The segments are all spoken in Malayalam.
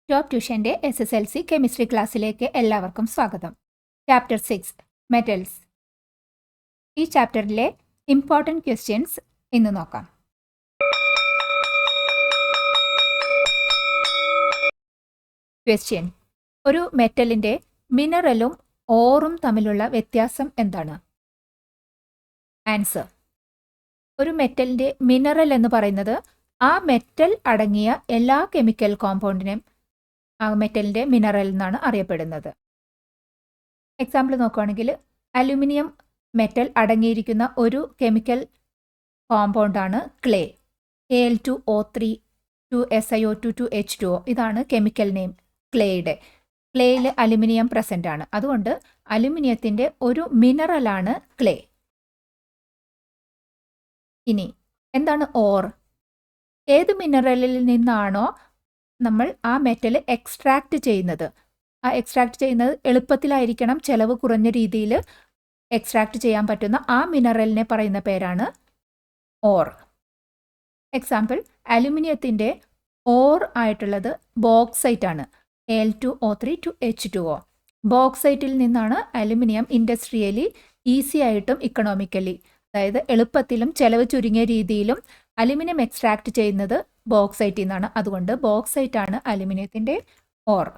ടോപ്പ് ട്യൂഷൻ്റെ SSLC കെമിസ്ട്രി ക്ലാസ്സിലേക്ക് എല്ലാവർക്കും സ്വാഗതം. Chapter 6 metals. ഈ ചാപ്റ്ററിലെ ഇമ്പോർട്ടൻറ്റ് ക്വസ്റ്റ്യൻസ് ഇന്ന് നോക്കാം. ക്വസ്റ്റ്യൻ: ഒരു മെറ്റലിൻ്റെ മിനറലും ഓറും തമ്മിലുള്ള വ്യത്യാസം എന്താണ്? ആൻസർ: ഒരു മെറ്റലിൻ്റെ മിനറൽ എന്ന് പറയുന്നത് ആ മെറ്റൽ അടങ്ങിയ എല്ലാ കെമിക്കൽ കോമ്പൗണ്ടിനെയും ആ മെറ്റലിൻ്റെ മിനറൽ എന്നാണ് അറിയപ്പെടുന്നത്. എക്സാമ്പിൾ നോക്കുകയാണെങ്കിൽ അലുമിനിയം മെറ്റൽ അടങ്ങിയിരിക്കുന്ന ഒരു chemical കോമ്പൗണ്ടാണ് clay. Al2O3 2SiO2 2H2O. ഇതാണ് കെമിക്കൽ നെയിം ക്ലേയുടെ. ക്ലേയിൽ അലുമിനിയം പ്രസൻ്റ് ആണ്. അതുകൊണ്ട് അലുമിനിയത്തിൻ്റെ ഒരു മിനറലാണ് ക്ലേ. ഇനി എന്താണ് ഓർ? ഏത് മിനറലിൽ നിന്നാണോ നമ്മൾ ആ മെറ്റൽ എക്സ്ട്രാക്റ്റ് ചെയ്യുന്നത്, ആ എക്സ്ട്രാക്റ്റ് ചെയ്യുന്നത് എളുപ്പത്തിലായിരിക്കണം, ചെലവ് കുറഞ്ഞ രീതിയിൽ എക്സ്ട്രാക്റ്റ് ചെയ്യാൻ പറ്റുന്ന ആ മിനറലിനെ പറയുന്ന പേരാണ് ഓർ. എക്സാമ്പിൾ അലുമിനിയത്തിൻ്റെ ഓർ ആയിട്ടുള്ളത് ബോക്സൈറ്റ് ആണ്. Al2O3 2H2O. ബോക്സൈറ്റിൽ നിന്നാണ് അലുമിനിയം ഇൻഡസ്ട്രിയലി ഈസി ആയിട്ടും ഇക്കണോമിക്കലി, അതായത് എളുപ്പത്തിലും ചെലവ് ചുരുങ്ങിയ രീതിയിലും അലുമിനിയം എക്സ്ട്രാക്ട് ചെയ്യുന്നത് ബോക്സൈറ്റിൽ നിന്നാണ്. അതുകൊണ്ട് ബോക്സൈറ്റ് ആണ് അലുമിനിയത്തിൻ്റെ ഓർ.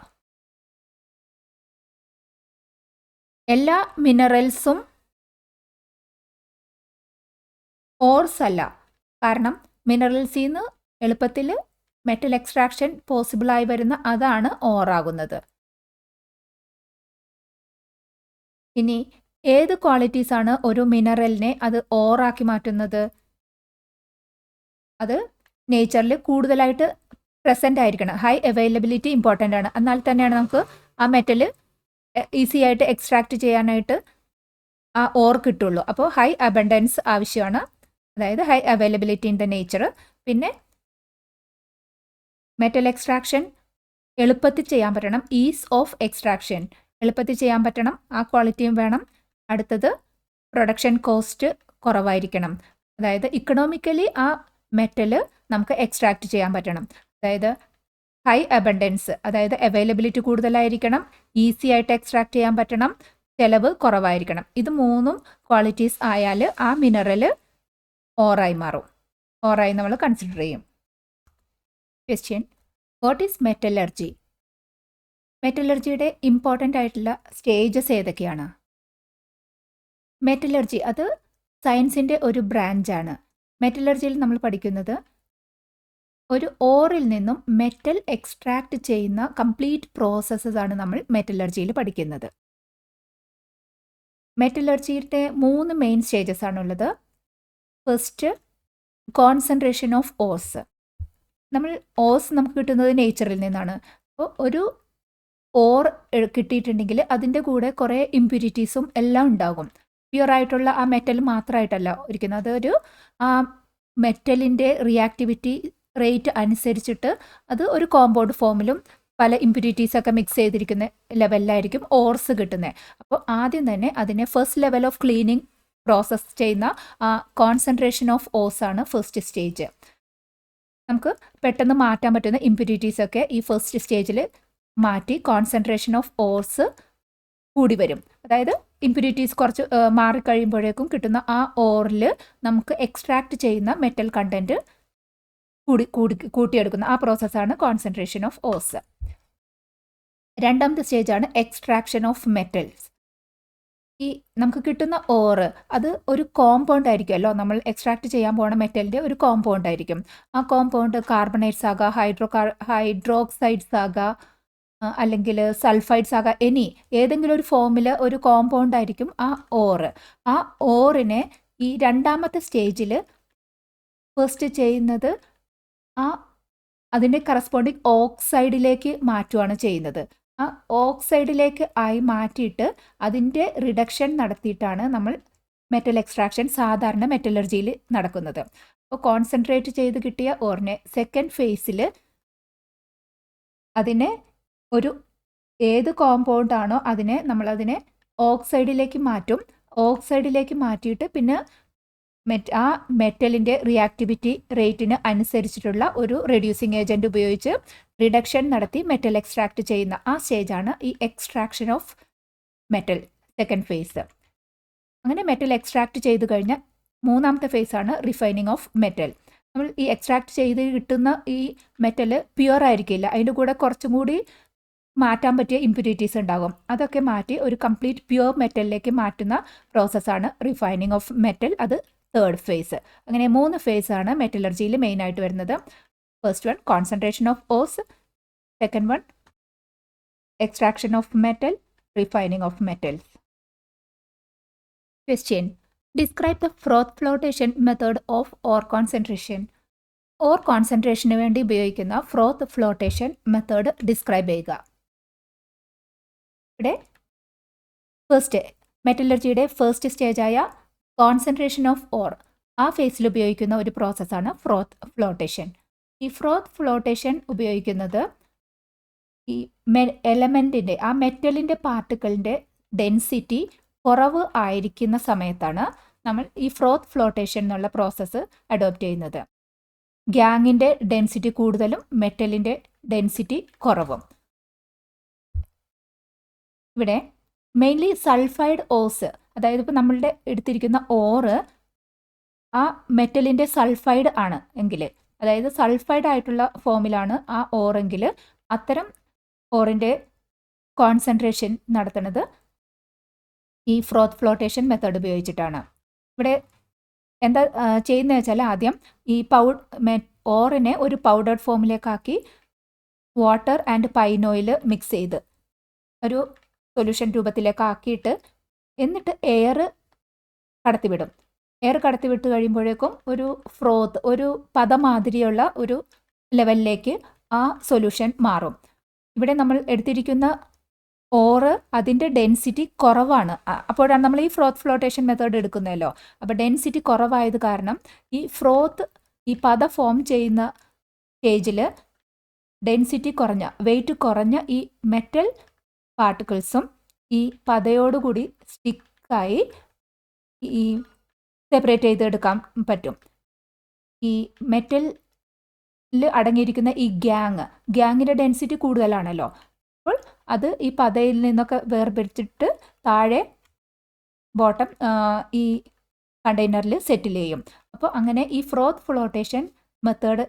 എല്ലാ മിനറൽസും ഓർസ് അല്ല. കാരണം മിനറൽസിൽ നിന്ന് എളുപ്പത്തിൽ മെറ്റൽ എക്സ്ട്രാക്ഷൻ പോസിബിളായി വരുന്ന അതാണ് ഓറാകുന്നത്. ഇനി ഏത് ക്വാളിറ്റീസ് ആണ് ഒരു മിനറലിനെ അത് ഓറാക്കി മാറ്റുന്നത്? അത് നേച്ചറിൽ കൂടുതലായിട്ട് പ്രസൻ്റ് ആയിരിക്കണം. ഹൈ അവൈലബിലിറ്റി ഇമ്പോർട്ടൻ്റ് ആണ്. എന്നാൽ തന്നെയാണ് നമുക്ക് ആ മെറ്റൽ ഈസി ആയിട്ട് എക്സ്ട്രാക്ട് ചെയ്യാനായിട്ട് ആ ഓർ കിട്ടുള്ളൂ. അപ്പോൾ ഹൈ അബണ്ടൻസ് ആവശ്യമാണ്, അതായത് high availability in the nature. പിന്നെ മെറ്റൽ എക്സ്ട്രാക്ഷൻ എളുപ്പത്തിൽ ചെയ്യാൻ പറ്റണം. ഈസ് ഓഫ് എക്സ്ട്രാക്ഷൻ എളുപ്പത്തിൽ ചെയ്യാൻ പറ്റണം, ആ ക്വാളിറ്റിയും വേണം. അടുത്തത് പ്രൊഡക്ഷൻ കോസ്റ്റ് കുറവായിരിക്കണം. അതായത് ഇക്കണോമിക്കലി ആ മെറ്റൽ നമുക്ക് എക്സ്ട്രാക്ട് ചെയ്യാൻ പറ്റണം. അതായത് ഹൈ അബണ്ടൻസ്, അതായത് അവൈലബിലിറ്റി കൂടുതലായിരിക്കണം, ഈസി ആയിട്ട് എക്സ്ട്രാക്ട് ചെയ്യാൻ പറ്റണം, ചെലവ് കുറവായിരിക്കണം. ഇത് മൂന്നും ക്വാളിറ്റീസ് ആയാൽ ആ മിനറൽ ഓറായി മാറും. ഓറായി നമ്മൾ കൺസിഡർ ചെയ്യും. Question: what is metallurgy? മെറ്റലർജിയുടെ ഇമ്പോർട്ടൻ്റ് ആയിട്ടുള്ള സ്റ്റേജസ് ഏതൊക്കെയാണ്? മെറ്റലർജി അത് സയൻസിൻ്റെ ഒരു ബ്രാഞ്ചാണ്. മെറ്റലർജിയിൽ നമ്മൾ പഠിക്കുന്നത് ഒരു ഓറിൽ നിന്നും മെറ്റൽ എക്സ്ട്രാക്ട് ചെയ്യുന്ന കംപ്ലീറ്റ് പ്രോസസ്സസ് ആണ് നമ്മൾ മെറ്റലർജിയിൽ പഠിക്കുന്നത്. മെറ്റലർജിയുടെ 3 മെയിൻ സ്റ്റേജസ് ആണുള്ളത്. First, concentration of ores. നമ്മൾ ഓസ് നമുക്ക് കിട്ടുന്നത് നേച്ചറിൽ നിന്നാണ്. അപ്പോൾ ഒരു ഓർ കിട്ടിയിട്ടുണ്ടെങ്കിൽ അതിൻ്റെ കൂടെ കുറേ ഇമ്പ്യൂരിറ്റീസും എല്ലാം ഉണ്ടാകും. പ്യുവർ ആയിട്ടുള്ള ആ മെറ്റൽ മാത്രമായിട്ടല്ല ഇരിക്കുന്നത്. അതൊരു ആ മെറ്റലിൻ്റെ റിയാക്ടിവിറ്റി റേറ്റ് അനുസരിച്ചിട്ട് അത് ഒരു കോമ്പൗണ്ട് ഫോമിലും പല ഇമ്പ്യൂരിറ്റീസൊക്കെ മിക്സ് ചെയ്തിരിക്കുന്ന ലെവലിലായിരിക്കും ഓർസ് കിട്ടുന്നത്. അപ്പോൾ ആദ്യം തന്നെ അതിനെ first level of cleaning process ചെയ്യുന്ന ആ കോൺസെൻട്രേഷൻ ഓഫ് ഓസ് ആണ് ഫസ്റ്റ് സ്റ്റേജ്. നമുക്ക് പെട്ടെന്ന് മാറ്റാൻ പറ്റുന്ന ഇമ്പ്യൂരിറ്റീസൊക്കെ ഈ ഫസ്റ്റ് സ്റ്റേജിൽ മാറ്റി കോൺസെൻട്രേഷൻ ഓഫ് ഓർസ് കൂടി വരും. അതായത് ഇമ്പ്യൂരിറ്റീസ് കുറച്ച് മാറിക്കഴിയുമ്പോഴേക്കും കിട്ടുന്ന ആ ഓറിൽ നമുക്ക് എക്സ്ട്രാക്ട് ചെയ്യുന്ന മെറ്റൽ കണ്ടൻറ്റ് കൂട്ടിയെടുക്കുന്ന ആ പ്രോസസ്സാണ് കോൺസെൻട്രേഷൻ ഓഫ് ഓസ്. രണ്ടാമത്തെ സ്റ്റേജാണ് എക്സ്ട്രാക്ഷൻ ഓഫ് മെറ്റൽസ്. ഈ നമുക്ക് കിട്ടുന്ന ഓറ് അത് ഒരു കോമ്പൗണ്ട് ആയിരിക്കുമല്ലോ. നമ്മൾ എക്സ്ട്രാക്ട് ചെയ്യാൻ പോണ മെറ്റലിൻ്റെ ഒരു കോമ്പൗണ്ട് ആയിരിക്കും. ആ കോമ്പൗണ്ട് കാർബണേറ്റ്സ് ആകാം, ഹൈഡ്രോക്സൈഡ്സ് ആകാം, അല്ലെങ്കിൽ സൾഫൈഡ്സ് ആകാം. ഏതെങ്കിലും ഒരു ഫോമിൽ ഒരു കോമ്പൗണ്ട് ആയിരിക്കും ആ ഓറ്. ആ ഓറിനെ ഈ രണ്ടാമത്തെ സ്റ്റേജിൽ ഫസ്റ്റ് ചെയ്യുന്നത് അതിൻ്റെ കറസ്പോണ്ടിങ് ഓക്സൈഡിലേക്ക് മാറ്റുകയാണ് ചെയ്യുന്നത്. ആ ഓക്സൈഡിലേക്ക് ആയി മാറ്റിയിട്ട് അതിൻ്റെ റിഡക്ഷൻ നടത്തിയിട്ടാണ് നമ്മൾ മെറ്റൽ എക്സ്ട്രാക്ഷൻ സാധാരണ മെറ്റലർജിയിൽ നടക്കുന്നത്. അപ്പോൾ കോൺസെൻട്രേറ്റ് ചെയ്ത് കിട്ടിയ ഓറിനെ സെക്കൻഡ് ഫേസിൽ അതിനെ ഏത് കോമ്പൗണ്ട് ആണോ നമ്മളതിനെ ഓക്സൈഡിലേക്ക് മാറ്റും. ഓക്സൈഡിലേക്ക് മാറ്റിയിട്ട് പിന്നെ ആ മെറ്റലിൻ്റെ റിയാക്ടിവിറ്റി റേറ്റിന് അനുസരിച്ചിട്ടുള്ള ഒരു റെഡ്യൂസിങ് ഏജൻറ്റ് ഉപയോഗിച്ച് റിഡക്ഷൻ നടത്തി മെറ്റൽ എക്സ്ട്രാക്ട് ചെയ്യുന്ന ആ സ്റ്റേജാണ് ഈ extraction of metal, second phase. അങ്ങനെ മെറ്റൽ എക്സ്ട്രാക്ട് ചെയ്ത് കഴിഞ്ഞാൽ മൂന്നാമത്തെ ഫേസാണ് റിഫൈനിങ് ഓഫ് മെറ്റൽ. നമ്മൾ ഈ എക്സ്ട്രാക്ട് ചെയ്ത് കിട്ടുന്ന ഈ മെറ്റൽ പ്യുവർ ആയിരിക്കില്ല, അതിൻ്റെ കൂടെ കുറച്ചും കൂടി മാറ്റാൻ പറ്റിയ ഇമ്പ്യൂരിറ്റീസ് ഉണ്ടാകും. അതൊക്കെ മാറ്റി ഒരു കംപ്ലീറ്റ് പ്യുവർ മെറ്റലിലേക്ക് മാറ്റുന്ന പ്രോസസ്സാണ് റിഫൈനിങ് ഓഫ് മെറ്റൽ. അത് തേർഡ് ഫേസ്. അങ്ങനെ 3 ഫേസാണ് മെറ്റലർജിയിൽ മെയിനായിട്ട് വരുന്നത്. First one concentration of ores, second one extraction of metal, refining of metals. Question: describe the froth flotation method of ore concentration. Ore കോൺസെൻട്രേഷന് വേണ്ടി ഉപയോഗിക്കുന്ന ഫ്രോത്ത് ഫ്ലോട്ടേഷൻ മെത്തേഡ് ഡിസ്ക്രൈബ് ചെയ്യുക. ഇവിടെ ഫസ്റ്റ് മെറ്റലർജിയുടെ ഫസ്റ്റ് സ്റ്റേജായ കോൺസെൻട്രേഷൻ ഓഫ് ഓർ, ആ ഫേസിൽ ഉപയോഗിക്കുന്ന ഒരു പ്രോസസ്സാണ് ഫ്രോത്ത് ഫ്ലോട്ടേഷൻ. ഈ ഫ്രോത്ത് ഫ്ലോട്ടേഷൻ ഉപയോഗിക്കുന്നത് ഈ എലമെൻറ്റിൻ്റെ, ആ മെറ്റലിൻ്റെ പാർട്ടിക്കിളിൻ്റെ ഡെൻസിറ്റി കുറവ് ആയിരിക്കുന്ന സമയത്താണ് നമ്മൾ ഈ ഫ്രോത്ത് ഫ്ലോട്ടേഷൻ എന്നുള്ള പ്രോസസ്സ് അഡോപ്റ്റ് ചെയ്യുന്നത്. ഗ്യാങ്ങിൻ്റെ ഡെൻസിറ്റി കൂടുതലും മെറ്റലിൻ്റെ ഡെൻസിറ്റി കുറവും. ഇവിടെ മെയിൻലി സൾഫൈഡ് ഓസ്, അതായത് ഇപ്പോൾ നമ്മളുടെ എടുത്തിരിക്കുന്ന ഓറ് ആ മെറ്റലിൻ്റെ സൾഫൈഡ് ആണ് എങ്കിൽ, അതായത് സൾഫൈഡ് ആയിട്ടുള്ള ഫോമിലാണ് ആ ഓറെങ്കിൽ, അത്തരം ഓറിൻ്റെ കോൺസെൻട്രേഷൻ നടത്തുന്നത് ഈ ഫ്രോത്ത് ഫ്ലോട്ടേഷൻ മെത്തേഡ് ഉപയോഗിച്ചിട്ടാണ്. ഇവിടെ എന്താ ചെയ്യുന്നത് വെച്ചാൽ ആദ്യം ഈ ഓറിനെ ഒരു പൗഡർഡ് ഫോമിലേക്കാക്കി water and pine oil mix ചെയ്ത് ഒരു സൊല്യൂഷൻ രൂപത്തിലേക്ക് ആക്കിയിട്ട് എന്നിട്ട് എയർ കടത്തിവിടും. എയർ കടത്തിവിട്ട് കഴിയുമ്പോഴേക്കും ഒരു ഫ്രോത്ത്, ഒരു പദമാതിരിയുള്ള ഒരു ലെവലിലേക്ക് ആ സൊല്യൂഷൻ മാറും. ഇവിടെ നമ്മൾ എടുത്തിരിക്കുന്ന ഓറ് അതിൻ്റെ ഡെൻസിറ്റി കുറവാണ്. അപ്പോഴാണ് നമ്മൾ ഈ ഫ്രോത്ത് ഫ്ലോട്ടേഷൻ മെത്തേഡ് എടുക്കുന്നതല്ലോ. അപ്പോൾ ഡെൻസിറ്റി കുറവായത് കാരണം ഈ ഫ്രോത്ത്, ഈ പത ഫോം ചെയ്യുന്ന സ്റ്റേജിൽ ഡെൻസിറ്റി കുറഞ്ഞ, വെയിറ്റ് കുറഞ്ഞ ഈ മെറ്റൽ പാർട്ടിക്കിൾസും ഈ പതയോടുകൂടി സ്റ്റിക്കായി ഈ സെപ്പറേറ്റ് ചെയ്തെടുക്കാൻ പറ്റും. ഈ മെറ്റലിൽ അടങ്ങിയിരിക്കുന്ന ഈ ഗ്യാങ്ങിൻ്റെ ഡെൻസിറ്റി കൂടുതലാണല്ലോ, അപ്പോൾ അത് ഈ പതയിൽ നിന്നൊക്കെ വേർപിരിച്ചിട്ട് താഴെ ബോട്ടം ഈ കണ്ടെയ്നറിൽ സെറ്റിൽ ചെയ്യും. അപ്പോൾ അങ്ങനെ ഈ ഫ്രോത്ത് ഫ്ലോട്ടേഷൻ മെത്തേഡ്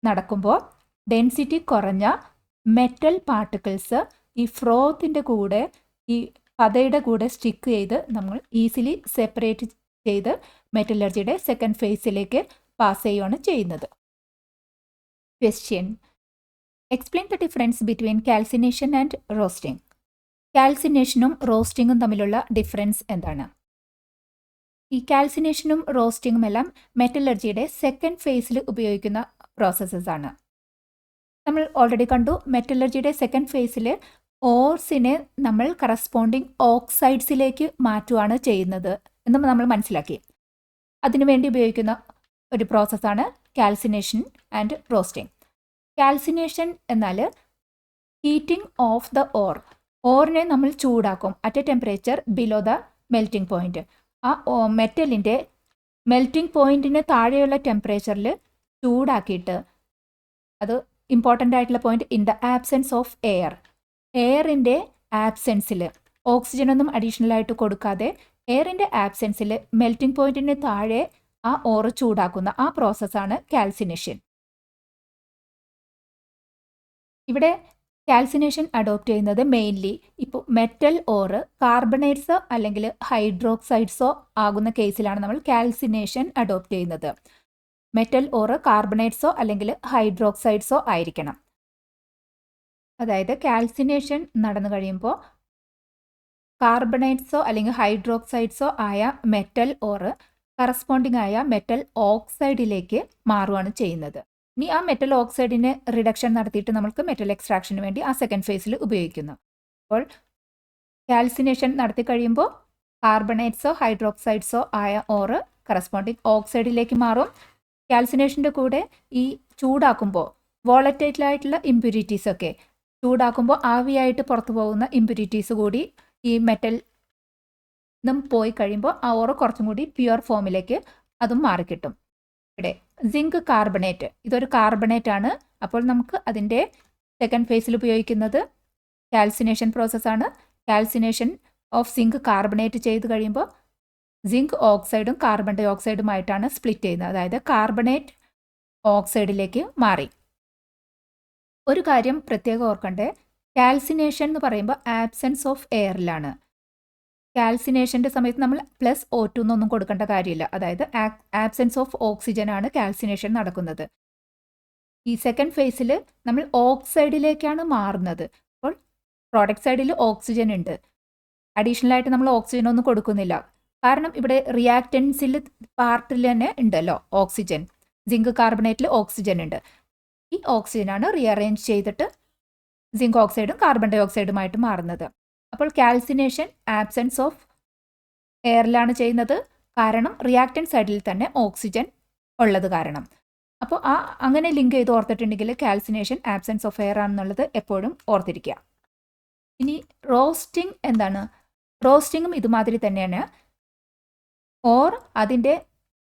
നടക്കുമ്പോൾ ഡെൻസിറ്റി കുറഞ്ഞ മെറ്റൽ പാർട്ടിക്കിൾസ് ഈ ഫ്രോത്തിൻ്റെ കൂടെ, ഈ പതയുടെ കൂടെ സ്റ്റിക്ക് ചെയ്ത് നമ്മൾ ഈസിലി സെപ്പറേറ്റ് ചെയ്ത് മെറ്റലർജിയുടെ സെക്കൻഡ് ഫേസിലേക്ക് പാസ് ചെയ്യുകയാണ് ചെയ്യുന്നത്. Question: explain the difference between calcination and roasting. കാൽസിനേഷനും റോസ്റ്റിങ്ങും തമ്മിലുള്ള ഡിഫറൻസ് എന്താണ്? ഈ കാൽസിനേഷനും റോസ്റ്റിങ്ങും എല്ലാം മെറ്റലർജിയുടെ സെക്കൻഡ് ഫേസിൽ ഉപയോഗിക്കുന്ന പ്രോസസ്സസ് ആണ്. നമ്മൾ ഓൾറെഡി കണ്ടു, മെറ്റലർജിയുടെ സെക്കൻഡ് ഫേസിൽ ഓർസിനെ നമ്മൾ കറസ്പോണ്ടിങ് ഓക്സൈഡ്സിലേക്ക് മാറ്റുകയാണ് ചെയ്യുന്നത് എന്ന് നമ്മൾ മനസ്സിലാക്കി. അതിനുവേണ്ടി ഉപയോഗിക്കുന്ന ഒരു പ്രോസസ്സാണ് കാൽസിനേഷൻ ആൻഡ് റോസ്റ്റിംഗ്. കാൽസിനേഷൻ എന്നാൽ ഹീറ്റിംഗ് ഓഫ് ദ ഓറിനെ നമ്മൾ ചൂടാക്കും at a temperature below the melting point. ആ മെറ്റലിൻ്റെ മെൽറ്റിംഗ് പോയിന്റിന് താഴെയുള്ള ടെമ്പറേച്ചറിൽ ചൂടാക്കിയിട്ട്, അത് ഇമ്പോർട്ടൻ്റ് ആയിട്ടുള്ള point, in the absence of എയറിൻ്റെ ആബ്സെൻസിൽ, ഓക്സിജനൊന്നും അഡീഷണൽ ആയിട്ട് കൊടുക്കാതെ എയറിൻ്റെ ആബ്സെൻസിൽ മെൽറ്റിംഗ് പോയിന്റിന് താഴെ ആ ഓറ് ചൂടാക്കുന്ന ആ പ്രോസസ്സാണ് കാൽസിനേഷൻ. ഇവിടെ കാൽസിനേഷൻ അഡോപ്റ്റ് ചെയ്യുന്നത് മെയിൻലി ഇപ്പോൾ മെറ്റൽ ഓറ് കാർബണേറ്റ്സോ അല്ലെങ്കിൽ ഹൈഡ്രോക്സൈഡ്സോ ആകുന്ന കേസിലാണ് നമ്മൾ കാൽസിനേഷൻ അഡോപ്റ്റ് ചെയ്യുന്നത്. മെറ്റൽ ഓറ് കാർബണേറ്റ്സോ അല്ലെങ്കിൽ ഹൈഡ്രോക്സൈഡ്സോ ആയിരിക്കണം. അതായത് കാൽസിനേഷൻ നടന്നു കഴിയുമ്പോൾ കാർബണേറ്റ്സോ അല്ലെങ്കിൽ ഹൈഡ്രോക്സൈഡ്സോ ആയ മെറ്റൽ ഓറ് കറസ്പോണ്ടിങ് ആയ മെറ്റൽ ഓക്സൈഡിലേക്ക് മാറുകയാണ് ചെയ്യുന്നത്. ഇനി ആ മെറ്റൽ ഓക്സൈഡിന് റിഡക്ഷൻ നടത്തിയിട്ട് നമുക്ക് മെറ്റൽ എക്സ്ട്രാക്ഷന് വേണ്ടി ആ സെക്കൻഡ് ഫേസിൽ ഉപയോഗിക്കുന്നു. അപ്പോൾ കാൽസിനേഷൻ നടത്തി കഴിയുമ്പോൾ കാർബണേറ്റ്സോ ഹൈഡ്രോക്സൈഡ്സോ ആയ ഓറ് കറസ്പോണ്ടിങ് ഓക്സൈഡിലേക്ക് മാറും. കാൽസിനേഷൻ്റെ കൂടെ ഈ ചൂടാക്കുമ്പോൾ വോളറ്റൈലായിട്ടുള്ള ഇമ്പ്യൂരിറ്റീസൊക്കെ ചൂടാക്കുമ്പോൾ ആവിയായിട്ട് പുറത്തു പോകുന്ന ഇമ്പ്യൂരിറ്റീസ് കൂടി ഈ മെറ്റൽ പോയി കഴിയുമ്പോൾ ആ ഓറ് കുറച്ചും കൂടി പ്യുവർ ഫോമിലേക്ക് അതും മാറിക്കിട്ടും. ഇവിടെ സിങ്ക് കാർബണേറ്റ്, ഇതൊരു കാർബണേറ്റ് ആണ്. അപ്പോൾ നമുക്ക് അതിൻ്റെ സെക്കൻഡ് ഫേസിൽ ഉപയോഗിക്കുന്നത് കാൽസിനേഷൻ പ്രോസസ്സാണ്. കാൽസിനേഷൻ ഓഫ് സിങ്ക് കാർബണേറ്റ് ചെയ്ത് കഴിയുമ്പോൾ സിങ്ക് ഓക്സൈഡും കാർബൺ ഡൈ ഓക്സൈഡുമായിട്ടാണ് സ്പ്ലിറ്റ് ചെയ്യുന്നത്. അതായത് കാർബണേറ്റ് ഓക്സൈഡിലേക്ക് മാറി. ഒരു കാര്യം പ്രത്യേകം ഓർക്കണ്ടേ, കാൽസിനേഷൻ എന്ന് പറയുമ്പോൾ ആബ്സെൻസ് ഓഫ് എയറിലാണ്. കാൽസിനേഷൻ്റെ സമയത്ത് നമ്മൾ +O2 എന്നൊന്നും കൊടുക്കേണ്ട കാര്യമില്ല. അതായത് ആബ്സെൻസ് ഓഫ് ഓക്സിജൻ ആണ് കാൽസിനേഷൻ നടക്കുന്നത്. ഈ സെക്കൻഡ് ഫേസിൽ നമ്മൾ ഓക്സൈഡിലേക്കാണ് മാറുന്നത്. അപ്പോൾ പ്രോഡക്റ്റ് സൈഡിൽ ഓക്സിജൻ ഉണ്ട്. അഡീഷണൽ ആയിട്ട് നമ്മൾ ഓക്സിജൻ ഒന്നും കൊടുക്കുന്നില്ല. കാരണം ഇവിടെ റിയാക്റ്റൻസിൽ പാർട്ടിൽ തന്നെ ഉണ്ടല്ലോ ഓക്സിജൻ. സിങ്ക് കാർബണേറ്റിൽ ഓക്സിജൻ ഉണ്ട്. ഈ ഓക്സിജനാണ് റീഅറേഞ്ച് ചെയ്തിട്ട് സിങ്ക് ഓക്സൈഡും കാർബൺ ഡൈ ഓക്സൈഡുമായിട്ട് മാറുന്നത്. അപ്പോൾ കാൽസിനേഷൻ ആബ്സെൻസ് ഓഫ് എയറിലാണ് ചെയ്യുന്നത്. കാരണം റിയാക്റ്റൻ സൈഡിൽ തന്നെ ഓക്സിജൻ ഉള്ളത് കാരണം. അപ്പോൾ അങ്ങനെ ലിങ്ക് ചെയ്ത് ഓർത്തിട്ടുണ്ടെങ്കിൽ കാൽസിനേഷൻ ആബ്സെൻസ് ഓഫ് എയർ ആണെന്നുള്ളത് എപ്പോഴും ഓർത്തിരിക്കുക. ഇനി റോസ്റ്റിംഗ് എന്താണ്? റോസ്റ്റിങ്ങും ഇതുമാതിരി തന്നെയാണ്. ഓർ അതിൻ്റെ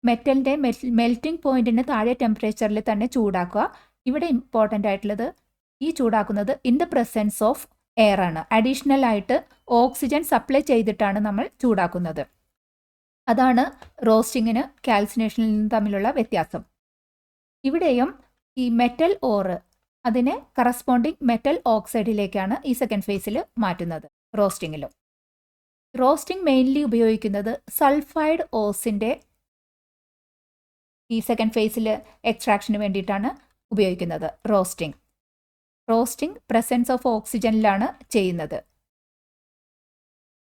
മെറ്റലിൻ്റെ മെൽറ്റിംഗ് പോയിന്റിന് താഴെ ടെമ്പറേച്ചറിൽ തന്നെ ചൂടാക്കുക. ഇവിടെ ഇമ്പോർട്ടൻ്റ് ആയിട്ടുള്ളത് ഈ ചൂടാക്കുന്നത് in the presence of air ആണ്. അഡീഷണൽ ആയിട്ട് ഓക്സിജൻ സപ്ലൈ ചെയ്തിട്ടാണ് നമ്മൾ ചൂടാക്കുന്നത്. അതാണ് റോസ്റ്റിങ്ങിന് കാൽസിനേഷനിൽ നിന്ന് തമ്മിലുള്ള വ്യത്യാസം. ഇവിടെയും ഈ മെറ്റൽ ഓറ് അതിനെ കറസ്പോണ്ടിങ് മെറ്റൽ ഓക്സൈഡിലേക്കാണ് ഈ സെക്കൻഡ് ഫേസിൽ മാറ്റുന്നത് റോസ്റ്റിങ്ങിലും. റോസ്റ്റിംഗ് മെയിൻലി ഉപയോഗിക്കുന്നത് സൾഫൈഡ് ഓസിൻ്റെ ഈ സെക്കൻഡ് ഫേസിൽ എക്സ്ട്രാക്ഷന് വേണ്ടിയിട്ടാണ് ഉപയോഗിക്കുന്നത്. റോസ്റ്റിംഗ് പ്രസൻസ് ഓഫ് ഓക്സിജനിലാണ് ചെയ്യുന്നത്.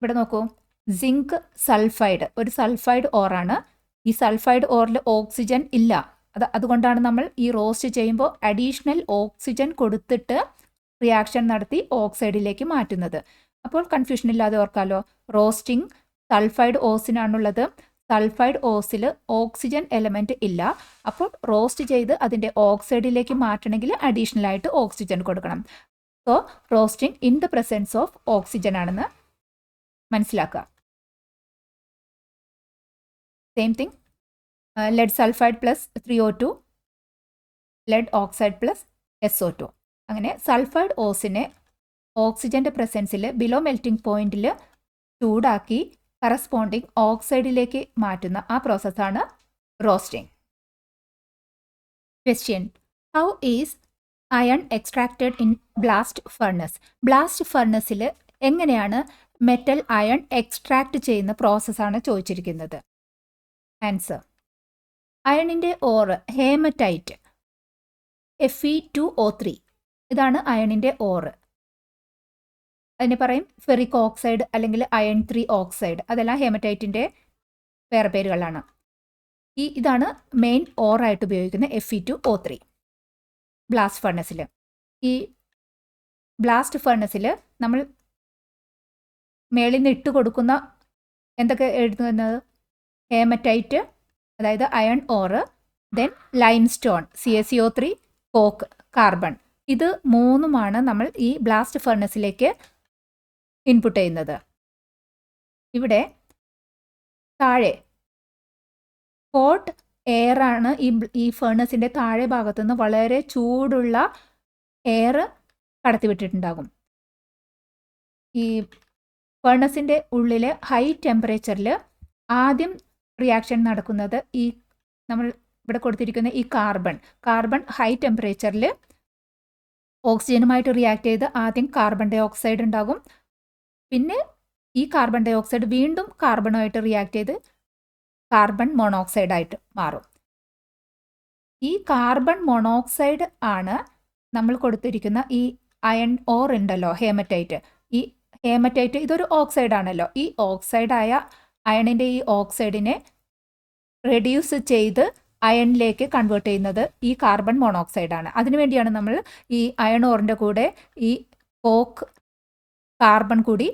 ഇവിടെ നോക്കൂ, സിങ്ക് സൾഫൈഡ് ഒരു സൾഫൈഡ് ഓറാണ്. ഈ സൾഫൈഡ് ഓറിൽ ഓക്സിജൻ ഇല്ല. അതുകൊണ്ടാണ് നമ്മൾ ഈ റോസ്റ്റ് ചെയ്യുമ്പോൾ അഡീഷണൽ ഓക്സിജൻ കൊടുത്തിട്ട് റിയാക്ഷൻ നടത്തി ഓക്സൈഡിലേക്ക് മാറ്റുന്നത്. അപ്പോൾ കൺഫ്യൂഷൻ ഇല്ലാതെ ഓർക്കാമല്ലോ. റോസ്റ്റിംഗ് സൾഫൈഡ് ഓസിനാണുള്ളത്. സൾഫൈഡ് ഓസിൽ ഓക്സിജൻ എലമെൻറ്റ് ഇല്ല. അപ്പോൾ റോസ്റ്റ് ചെയ്ത് അതിൻ്റെ ഓക്സൈഡിലേക്ക് മാറ്റണമെങ്കിൽ അഡീഷണൽ ആയിട്ട് ഓക്സിജൻ കൊടുക്കണം. So roasting in the presence of oxygen ആണെന്ന് മനസ്സിലാക്കുക. Same thing, lead sulphide +3O2, lead oxide +SO2. അങ്ങനെ സൾഫൈഡ് ഓസിനെ ഓക്സിജൻ്റെ പ്രസൻസിൽ ബിലോ മെൽറ്റിംഗ് പോയിന്റിൽ ചൂടാക്കി കറസ്പോണ്ടിങ് ഓക്സൈഡിലേക്ക് മാറ്റുന്ന ആ പ്രോസസ്സാണ് roasting. Question: how is iron extracted in blast furnace? Blast ഫർണസിൽ എങ്ങനെയാണ് മെറ്റൽ അയൺ എക്സ്ട്രാക്ട് ചെയ്യുന്ന പ്രോസസ്സാണ് ചോദിച്ചിരിക്കുന്നത്. ആൻസർ: അയണിൻ്റെ ഓറ് ഹേമറ്റൈറ്റ് Fe2O3 ഇതാണ് അയണിൻ്റെ ഓറ്. അതിനെ പറയും ഫെറിക് ഓക്സൈഡ് അല്ലെങ്കിൽ അയൺ 3 ഓക്സൈഡ്. അതെല്ലാം ഹേമറ്റൈറ്റിൻ്റെ വേറെ പേരുകളാണ്. ഇതാണ് മെയിൻ ഓറായിട്ട് ഉപയോഗിക്കുന്ന Fe2O3 ബ്ലാസ്റ്റ് ഫർണസിൽ. ഈ ബ്ലാസ്റ്റ് ഫർണസിൽ നമ്മൾ മേളിൽ നിന്ന് ഇട്ട് കൊടുക്കുന്ന എന്തൊക്കെ എഴുതുന്നത്? ഹേമറ്റൈറ്റ്, അതായത് iron ore, then limestone CaCO3, coke, carbon. ഇത് മൂന്നുമാണ് നമ്മൾ ഈ ബ്ലാസ്റ്റ് ഫർണസിലേക്ക് ഇൻപുട്ട് ചെയ്യുന്നത്. ഇവിടെ താഴെ ഹോട്ട് എയറാണ് ഈ ഫർണസിൻ്റെ താഴെ ഭാഗത്തുനിന്ന് വളരെ ചൂടുള്ള എയർ കടത്തിവിട്ടിട്ടുണ്ടാകും. ഈ ഫർണസിൻ്റെ ഉള്ളിൽ ഹൈ ടെമ്പറേച്ചറിൽ ആദ്യം റിയാക്ഷൻ നടക്കുന്നത് ഈ നമ്മൾ ഇവിടെ കൊടുത്തിരിക്കുന്ന ഈ കാർബൺ ഹൈ ടെമ്പറേച്ചറിൽ ഓക്സിജനുമായിട്ട് റിയാക്ട് ചെയ്ത് ആദ്യം കാർബൺ ഡൈ ഓക്സൈഡ് ഉണ്ടാകും. പിന്നെ ഈ കാർബൺ ഡൈ ഓക്സൈഡ് വീണ്ടും കാർബണുമായിട്ട് റിയാക്ട് ചെയ്ത് കാർബൺ മോണോക്സൈഡ് ആയിട്ട് മാറും. ഈ കാർബൺ മോണോക്സൈഡ് ആണ് നമ്മൾ കൊടുത്തിരിക്കുന്ന ഈ അയൺ ഓർ ഉണ്ടല്ലോ ഹേമറ്റൈറ്റ്. ഈ ഹേമറ്റൈറ്റ് ഇതൊരു ഓക്സൈഡ് ആണല്ലോ. ഈ ഓക്സൈഡായ അയണിൻ്റെ ഈ ഓക്സൈഡിനെ റെഡ്യൂസ് ചെയ്ത് അയണിലേക്ക് കൺവേർട്ട് ചെയ്യുന്നത് ഈ കാർബൺ മോണോക്സൈഡ് ആണ്. അതിനുവേണ്ടിയാണ് നമ്മൾ ഈ അയൺ ഓറിൻ്റെ കൂടെ ഈ കോക്ക്, കാർബൺ കൂടി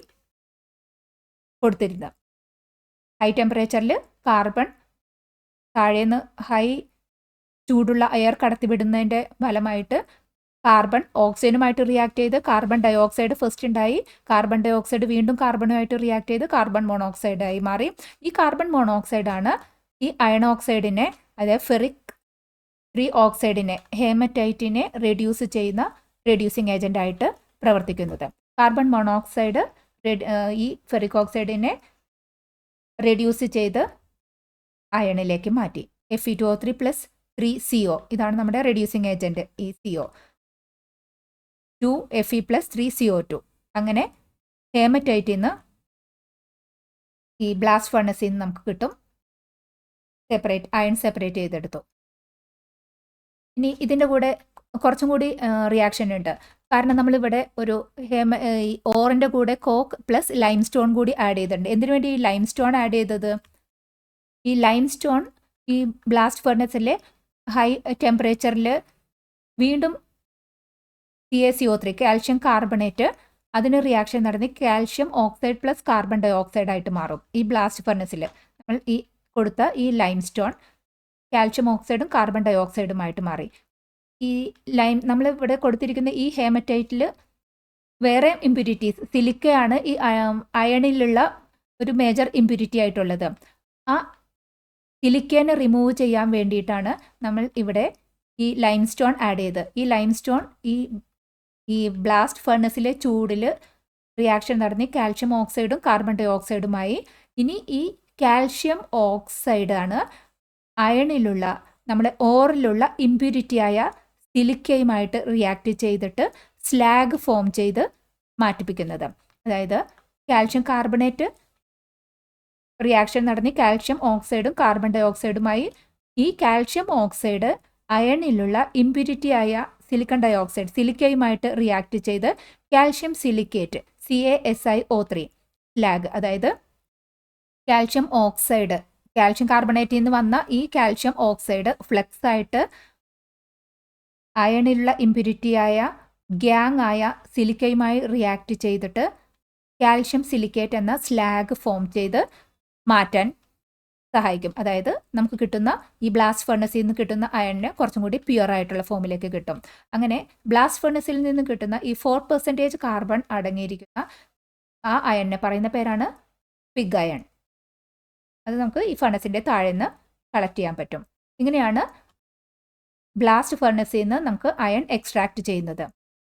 കൊടുത്തിരുന്നത്. ഹൈ ടെമ്പറേച്ചറിൽ കാർബൺ താഴേന്ന് ഹൈ ചൂടുള്ള എയർ കടത്തിവിടുന്നതിൻ്റെ ഫലമായിട്ട് കാർബൺ ഓക്സിജനുമായിട്ട് റിയാക്ട് ചെയ്ത് കാർബൺ ഡൈ ഓക്സൈഡ് ഫസ്റ്റ് ഉണ്ടായി. കാർബൺ ഡൈ ഓക്സൈഡ് വീണ്ടും കാർബണുമായിട്ട് റിയാക്ട് ചെയ്ത് കാർബൺ മോണോക്സൈഡായി മാറി. ഈ കാർബൺ മോണോക്സൈഡാണ് ഈ അയൺ ഓക്സൈഡിനെ, അതായത് ഫെറിക് 3 ഓക്സൈഡിനെ, ഹേമറ്റൈറ്റിനെ റെഡ്യൂസ് ചെയ്യുന്ന റെഡ്യൂസിങ് ഏജൻ്റായിട്ട് പ്രവർത്തിക്കുന്നത്. കാർബൺ മോണോക്സൈഡ് ഈ ഫെറിക് ഓക്സൈഡിനെ റെഡ്യൂസ് ചെയ്ത് അയണിലേക്ക് മാറ്റി. Fe2O3 പ്ലസ് 3CO ഇതാണ് നമ്മുടെ റെഡ്യൂസിങ് ഏജൻറ്റ്. ഈ CO 2Fe പ്ലസ് 3CO2. അങ്ങനെ ഹേമറ്റൈറ്റിൽ നിന്ന് ഈ ബ്ലാസ്റ്റ് ഫർണസിൽ നിന്ന് നമുക്ക് കിട്ടും. അയൺ സെപ്പറേറ്റ് ചെയ്തെടുത്തു. ഇനി ഇതിൻ്റെ കൂടെ കുറച്ചും കൂടി റിയാക്ഷൻ ഉണ്ട്. കാരണം നമ്മളിവിടെ ഒരു ഈ ഓറിൻ്റെ കൂടെ കോക്ക് പ്ലസ് ലൈം സ്റ്റോൺ കൂടി ആഡ് ചെയ്തിട്ടുണ്ട്. എന്തിനു വേണ്ടി ഈ ലൈം സ്റ്റോൺ ആഡ് ചെയ്തത്? ഈ ലൈം സ്റ്റോൺ ഈ ബ്ലാസ്റ്റ് ഫർണസിലെ ഹൈ ടെമ്പറേച്ചറിൽ വീണ്ടും CaCO3 കാൽഷ്യം കാർബണേറ്റ് അതിന് റിയാക്ഷൻ നടന്ന് calcium oxide plus carbon dioxide ആയിട്ട് മാറും. ഈ ബ്ലാസ്റ്റ് ഫർണസിൽ നമ്മൾ ഈ കൊടുത്ത ഈ ലൈം സ്റ്റോൺ കാൽഷ്യം ഓക്സൈഡും കാർബൺ ഡൈ ഓക്സൈഡുമായിട്ട് മാറി. ഈ നമ്മൾ ഇവിടെ കൊടുത്തിരിക്കുന്ന ഈ ഹേമറ്റൈറ്റിൽ വേറെ ഇമ്പ്യൂരിറ്റീസ്, സിലിക്കയാണ് ഈ അയണിലുള്ള ഒരു മേജർ ഇമ്പ്യൂരിറ്റി ആയിട്ടുള്ളത്. ആ സിലിക്കേനെ റിമൂവ് ചെയ്യാൻ വേണ്ടിയിട്ടാണ് നമ്മൾ ഇവിടെ ഈ ലൈം സ്റ്റോൺ ആഡ് ചെയ്ത്. ഈ ലൈം സ്റ്റോൺ ഈ ബ്ലാസ്റ്റ് ഫർണസിലെ ചൂടിൽ റിയാക്ഷൻ നടന്ന് കാൽഷ്യം ഓക്സൈഡും കാർബൺ ഡൈ ഓക്സൈഡുമായി. ഇനി ഈ കാൽഷ്യം ഓക്സൈഡാണ് അയണിലുള്ള നമ്മുടെ ഓറിലുള്ള ഇമ്പ്യൂരിറ്റിയായ സിലിക്കയുമായിട്ട് റിയാക്ട് ചെയ്തിട്ട് സ്ലാഗ് ഫോം ചെയ്ത് മാറ്റിപ്പിക്കുന്നത്. അതായത് കാൽഷ്യം കാർബണേറ്റ് റിയാക്ഷൻ നടന്ന് കാൽഷ്യം ഓക്സൈഡും കാർബൺ ഡൈ ഓക്സൈഡുമായി. ഈ കാൽഷ്യം ഓക്സൈഡ് അയണിലുള്ള ഇമ്പ്യൂരിറ്റിയായ സിലിക്കൺ ഡൈ ഓക്സൈഡ് സിലിക്കയുമായിട്ട് റിയാക്ട് ചെയ്ത് കാൽഷ്യം സിലിക്കേറ്റ് CaSiO3 സ്ലാഗ്, അതായത് കാൽഷ്യം ഓക്സൈഡ് കാൽഷ്യം കാർബണേറ്റിൽ നിന്ന് വന്ന ഈ കാൽഷ്യം ഓക്സൈഡ് ഫ്ലെക്സ് ആയിട്ട് അയണിലുള്ള ഇമ്പ്യൂരിറ്റിയായ ഗ്യാങ് ആയ സിലിക്കയുമായി റിയാക്ട് ചെയ്തിട്ട് കാൽഷ്യം സിലിക്കേറ്റ് എന്ന സ്ലാഗ് ഫോം ചെയ്ത് മാറ്റാൻ സഹായിക്കും. അതായത് നമുക്ക് കിട്ടുന്ന ഈ ബ്ലാസ്റ്റ് ഫർണസിൽ നിന്ന് കിട്ടുന്ന അയണിന് കുറച്ചും കൂടി പ്യുവർ ആയിട്ടുള്ള ഫോമിലേക്ക് കിട്ടും. അങ്ങനെ ബ്ലാസ്റ്റ് ഫർണസിൽ നിന്ന് കിട്ടുന്ന ഈ 4% കാർബൺ അടങ്ങിയിരിക്കുന്ന ആ അയണിനെ പറയുന്ന പേരാണ് പിഗ് അയൺ. അത് നമുക്ക് ഈ ഫർണസിൻ്റെ താഴെ നിന്ന് കളക്ട് ചെയ്യാൻ പറ്റും. ഇങ്ങനെയാണ് ബ്ലാസ്റ്റ് ഫർണസിൽ നിന്ന് നമുക്ക് അയൺ എക്സ്ട്രാക്ട് ചെയ്യുന്നത്.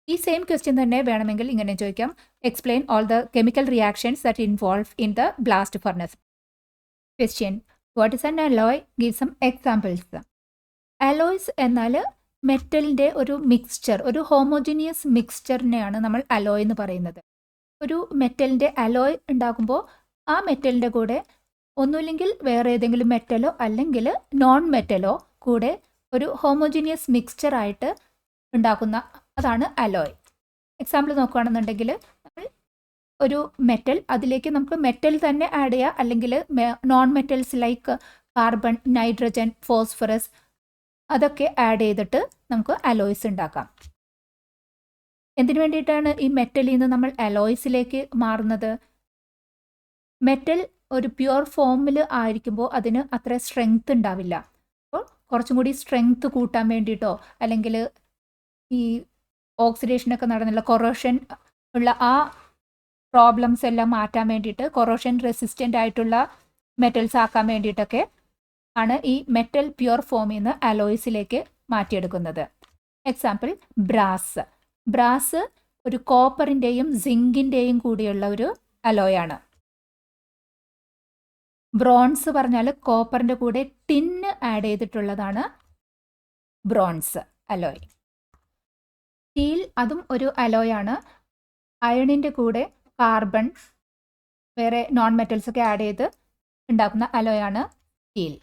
ഈ സെയിം ക്വസ്റ്റ്യൻ തന്നെ വേണമെങ്കിൽ ഇങ്ങനെ ചോദിക്കാം: explain all the chemical reactions that involve in the blast furnace. Question: what is an alloy? Give some examples. Alloys എന്നാൽ മെറ്റലിൻ്റെ ഒരു മിക്സ്ചർ, ഒരു ഹോമോജിനിയസ് മിക്സ്ചറിനെയാണ് നമ്മൾ അലോയ് എന്ന് പറയുന്നത്. ഒരു മെറ്റലിൻ്റെ അലോയ് ഉണ്ടാക്കുമ്പോൾ ആ മെറ്റലിൻ്റെ കൂടെ ഒന്നുമില്ലെങ്കിൽ വേറെ ഏതെങ്കിലും മെറ്റലോ അല്ലെങ്കിൽ നോൺ മെറ്റലോ കൂടെ ഒരു ഹോമോജിനിയസ് മിക്സ്ചറായിട്ട് ഉണ്ടാക്കുന്ന അതാണ് അലോയ്. എക്സാമ്പിൾ നോക്കുകയാണെന്നുണ്ടെങ്കിൽ നമ്മൾ ഒരു മെറ്റൽ, അതിലേക്ക് നമുക്ക് മെറ്റൽ തന്നെ ആഡ് ചെയ്യാം, അല്ലെങ്കിൽ non metals like carbon, nitrogen, phosphorus അതൊക്കെ ആഡ് ചെയ്തിട്ട് നമുക്ക് അലോയ്സ് ഉണ്ടാക്കാം. എന്തിനു വേണ്ടിയിട്ടാണ് ഈ മെറ്റലിൽ നിന്ന് നമ്മൾ അലോയ്സിലേക്ക് മാറുന്നത്? മെറ്റൽ ഒരു പ്യുവർ ഫോമിൽ ആയിരിക്കുമ്പോൾ അതിന് അത്ര സ്ട്രെങ്ത് ഉണ്ടാവില്ല. അപ്പോൾ കുറച്ചും കൂടി സ്ട്രെങ്ത് കൂട്ടാൻ വേണ്ടിയിട്ടോ അല്ലെങ്കിൽ ഈ ഓക്സിഡേഷനൊക്കെ നടന്നുള്ള കൊറോഷൻ ഉള്ള ആ പ്രോബ്ലംസ് എല്ലാം മാറ്റാൻ വേണ്ടിയിട്ട്, കൊറോഷൻ റെസിസ്റ്റൻ്റ് ആയിട്ടുള്ള മെറ്റൽസ് ആക്കാൻ വേണ്ടിയിട്ടൊക്കെ ആണ് ഈ മെറ്റൽ പ്യുവർ ഫോമിൽ നിന്ന് അലോയ്സിലേക്ക് മാറ്റിയെടുക്കുന്നത്. Example brass. ബ്രാസ് ഒരു കോപ്പറിൻ്റെയും സിങ്കിൻ്റെയും കൂടിയുള്ള ഒരു അലോയാണ്. ബ്രോൺസ് പറഞ്ഞാൽ കോപ്പറിൻ്റെ കൂടെ ടിന്ന് ആഡ് ചെയ്തിട്ടുള്ളതാണ് ബ്രോൺസ് അലോയ്. സ്റ്റീൽ അതും ഒരു അലോയാണ്. അയണിൻ്റെ കൂടെ കാർബൺ, വേറെ നോൺ മെറ്റൽസ് ഒക്കെ ആഡ് ചെയ്ത് ഉണ്ടാക്കുന്ന അലോയാണ് സ്റ്റീൽ.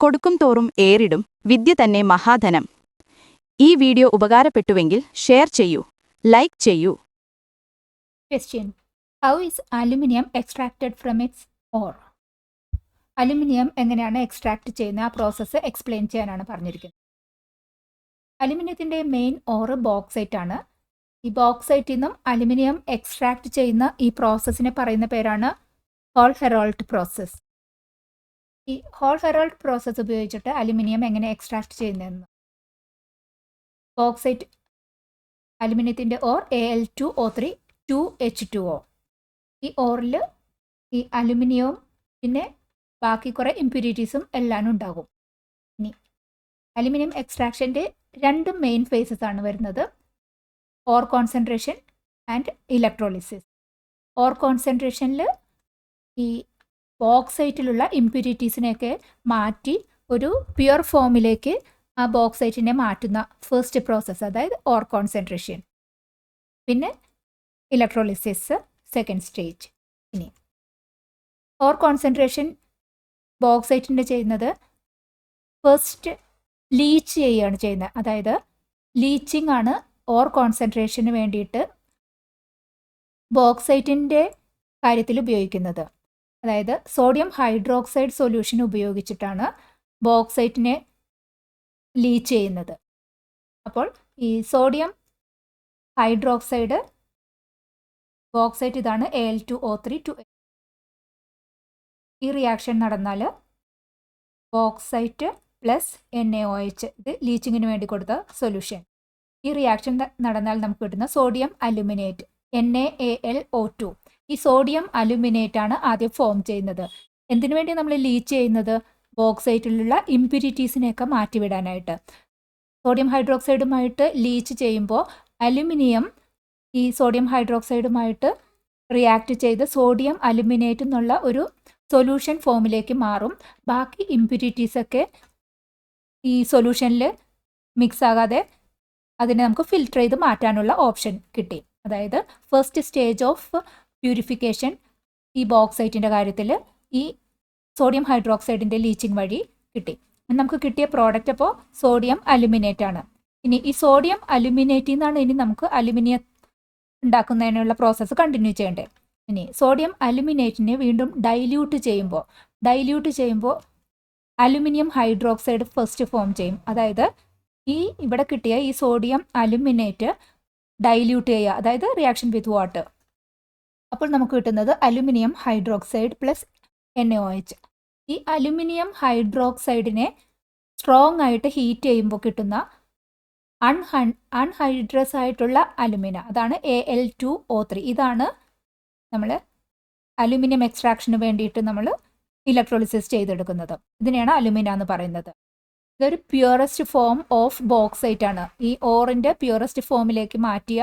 കൊടുക്കും തോറും ഏറിടും, വിദ്യ തന്നെ മഹാധനം. ഈ വീഡിയോ ഉപകാരപ്പെട്ടുവെങ്കിൽ ഷെയർ ചെയ്യൂ, ലൈക്ക് ചെയ്യൂ. Question: how is aluminium extracted from its or? Aluminium എങ്ങനെയാണ് എക്സ്ട്രാക്ട് ചെയ്യുന്ന ആ പ്രോസസ്സ് എക്സ്പ്ലെയിൻ ചെയ്യാനാണ് പറഞ്ഞിരിക്കുന്നത്. അലുമിനിയത്തിൻ്റെ മെയിൻ ഓറ് ബോക്സൈറ്റ് ആണ്. ഈ ബോക്സൈറ്റിൽ നിന്നും അലുമിനിയം എക്സ്ട്രാക്ട് ചെയ്യുന്ന ഈ പ്രോസസ്സിനെ പറയുന്ന പേരാണ് ഹോൾ ഹെറാൾഡ് പ്രോസസ്സ്. ഈ ഹോൾ ഹെറാൾഡ് പ്രോസസ്സ് ഉപയോഗിച്ചിട്ട് അലുമിനിയം എങ്ങനെ എക്സ്ട്രാക്ട് ചെയ്യുന്നതെന്ന്. ബോക്സൈറ്റ് അലുമിനിയത്തിൻ്റെ ഓർ Al2O3 2H2O. ഈ ഓറിൽ ഈ അലുമിനിയവും പിന്നെ ബാക്കി കുറേ ഇമ്പ്യൂരിറ്റീസും എല്ലാം ഉണ്ടാകും. ഇനി അലുമിനിയം എക്സ്ട്രാക്ഷൻ്റെ രണ്ട് മെയിൻ ഫേസസ് ആണ് വരുന്നത്. Ore concentration and electrolysis. Ore കോൺസെൻട്രേഷനിൽ ഈ ബോക്സൈറ്റിലുള്ള ഇംപ്യൂരിറ്റീസിനെയൊക്കെ മാറ്റി ഒരു പ്യുവർ ഫോമിലേക്ക് ആ ബോക്സൈറ്റിനെ മാറ്റുന്ന ഫസ്റ്റ് പ്രോസസ്സ്, അതായത് ഓർ കോൺസെൻട്രേഷൻ. പിന്നെ ഇലക്ട്രോളിസിസ് സെക്കൻഡ് സ്റ്റേജ്. ഇനി ഓർ കോൺസെൻട്രേഷൻ ബോക്സൈറ്റിൻ്റെ ചെയ്യുന്നത് ഫസ്റ്റ് ലീച്ച് ചെയ്യുകയാണ് ചെയ്യുന്നത്. അതായത് ലീച്ചിങ് ആണ് ഓർ കോൺസെൻട്രേഷന് വേണ്ടിയിട്ട് ബോക്സൈറ്റിൻ്റെ കാര്യത്തിൽ ഉപയോഗിക്കുന്നത്. അതായത് സോഡിയം ഹൈഡ്രോക്സൈഡ് സൊല്യൂഷൻ ഉപയോഗിച്ചിട്ടാണ് ബോക്സൈറ്റിനെ ലീച്ച് ചെയ്യുന്നത്. അപ്പോൾ ഈ സോഡിയം ഹൈഡ്രോക്സൈഡ് ബോക്സൈറ്റ് ഇതാണ് Al2O3 ഈ റിയാക്ഷൻ നടന്നാൽ ബോക്സൈറ്റ് പ്ലസ് NaOH, ഇത് ലീച്ചിങ്ങിന് വേണ്ടി കൊടുത്ത സൊല്യൂഷൻ. ഈ റിയാക്ഷൻ നടന്നാൽ നമുക്ക് കിട്ടുന്ന സോഡിയം അലുമിനേറ്റ് NaAlO2. ഈ സോഡിയം അലുമിനേറ്റ് ആണ് ആദ്യം ഫോം ചെയ്യുന്നത്. എന്തിനു വേണ്ടി നമ്മൾ ലീച്ച് ചെയ്യുന്നത്? ബോക്സൈറ്റിലുള്ള ഇംപ്യൂരിറ്റീസിനെയൊക്കെ മാറ്റിവിടാനായിട്ട്. സോഡിയം ഹൈഡ്രോക്സൈഡുമായിട്ട് ലീച്ച് ചെയ്യുമ്പോൾ അലുമിനിയം ഈ സോഡിയം ഹൈഡ്രോക്സൈഡുമായിട്ട് റിയാക്ട് ചെയ്ത് സോഡിയം അലുമിനേറ്റ് എന്നുള്ള ഒരു സൊല്യൂഷൻ ഫോമിലേക്ക് മാറും. ബാക്കി ഇംപ്യൂരിറ്റീസൊക്കെ ഈ സൊല്യൂഷനിൽ മിക്സ് ആകാതെ അതിനെ നമുക്ക് ഫിൽറ്റർ ചെയ്ത് മാറ്റാനുള്ള ഓപ്ഷൻ കിട്ടി. അതായത് ഫസ്റ്റ് സ്റ്റേജ് ഓഫ് പ്യൂരിഫിക്കേഷൻ ഈ ബോക്സൈറ്റിൻ്റെ കാര്യത്തിൽ ഈ സോഡിയം ഹൈഡ്രോക്സൈഡിൻ്റെ ലീച്ചിങ് വഴി കിട്ടി. നമുക്ക് കിട്ടിയ പ്രോഡക്റ്റ് അപ്പോൾ സോഡിയം അലുമിനേറ്റ് ആണ്. ഇനി ഈ സോഡിയം അലുമിനേറ്റിൽ നിന്നാണ് ഇനി നമുക്ക് അലുമിനിയം ഉണ്ടാക്കുന്നതിനുള്ള പ്രോസസ്സ് കണ്ടിന്യൂ ചെയ്യേണ്ടത്. ഇനി സോഡിയം അലുമിനേറ്റിനെ വീണ്ടും ഡൈല്യൂട്ട് ചെയ്യുമ്പോൾ അലുമിനിയം ഹൈഡ്രോക്സൈഡ് ഫസ്റ്റ് ഫോം ചെയ്യും. അതായത് ഈ ഇവിടെ കിട്ടിയ ഈ സോഡിയം അലുമിനേറ്റ് ഡൈല്യൂട്ട് ചെയ്യുക, അതായത് റിയാക്ഷൻ വിത്ത് വാട്ടർ. അപ്പോൾ നമുക്ക് കിട്ടുന്നത് അലുമിനിയം ഹൈഡ്രോക്സൈഡ് പ്ലസ് NaOH. ഈ അലുമിനിയം ഹൈഡ്രോക്സൈഡിനെ സ്ട്രോങ് ആയിട്ട് ഹീറ്റ് ചെയ്യുമ്പോൾ കിട്ടുന്ന അൺഹൈഡ്രസ് ആയിട്ടുള്ള അലുമിന, അതാണ് Al2O3. ഇതാണ് നമ്മൾ അലുമിനിയം എക്സ്ട്രാക്ഷന് വേണ്ടിയിട്ട് നമ്മൾ ഇലക്ട്രോളിസിസ് ചെയ്തെടുക്കുന്നത്. ഇതിനെയാണ് അലുമിന എന്ന് പറയുന്നത്. ഇതൊരു പ്യുവറസ്റ്റ് ഫോം ഓഫ് ബോക്സൈറ്റ് ആണ്. ഈ ഓറിൻ്റെ പ്യുവറസ്റ്റ് ഫോമിലേക്ക് മാറ്റിയ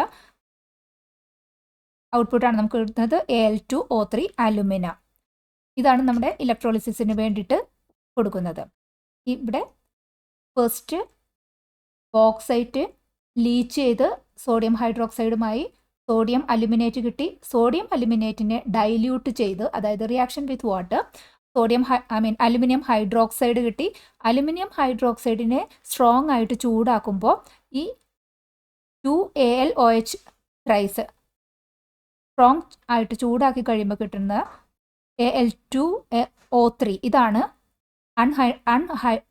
ഔട്ട്പുട്ടാണ് നമുക്ക് കിട്ടുന്നത് Al2O3 അലുമിന. ഇതാണ് നമ്മുടെ ഇലക്ട്രോളിസിസിന് വേണ്ടിയിട്ട് കൊടുക്കുന്നത്. ഇവിടെ ഫസ്റ്റ് ബോക്സൈറ്റ് ലീച്ച് ചെയ്ത് സോഡിയം ഹൈഡ്രോക്സൈഡുമായി സോഡിയം അലുമിനേറ്റ് കിട്ടി. സോഡിയം അലുമിനേറ്റിനെ ഡൈല്യൂട്ട് ചെയ്ത്, അതായത് reaction with water, aluminium hydroxide കിട്ടി. അലുമിനിയം ഹൈഡ്രോക്സൈഡിനെ സ്ട്രോങ് ആയിട്ട് ചൂടാക്കുമ്പോൾ ഈ 2AlOH ത്രൈസ് സ്ട്രോങ് ആയിട്ട് ചൂടാക്കി കഴിയുമ്പോൾ കിട്ടുന്ന Al2O3 ഇതാണ്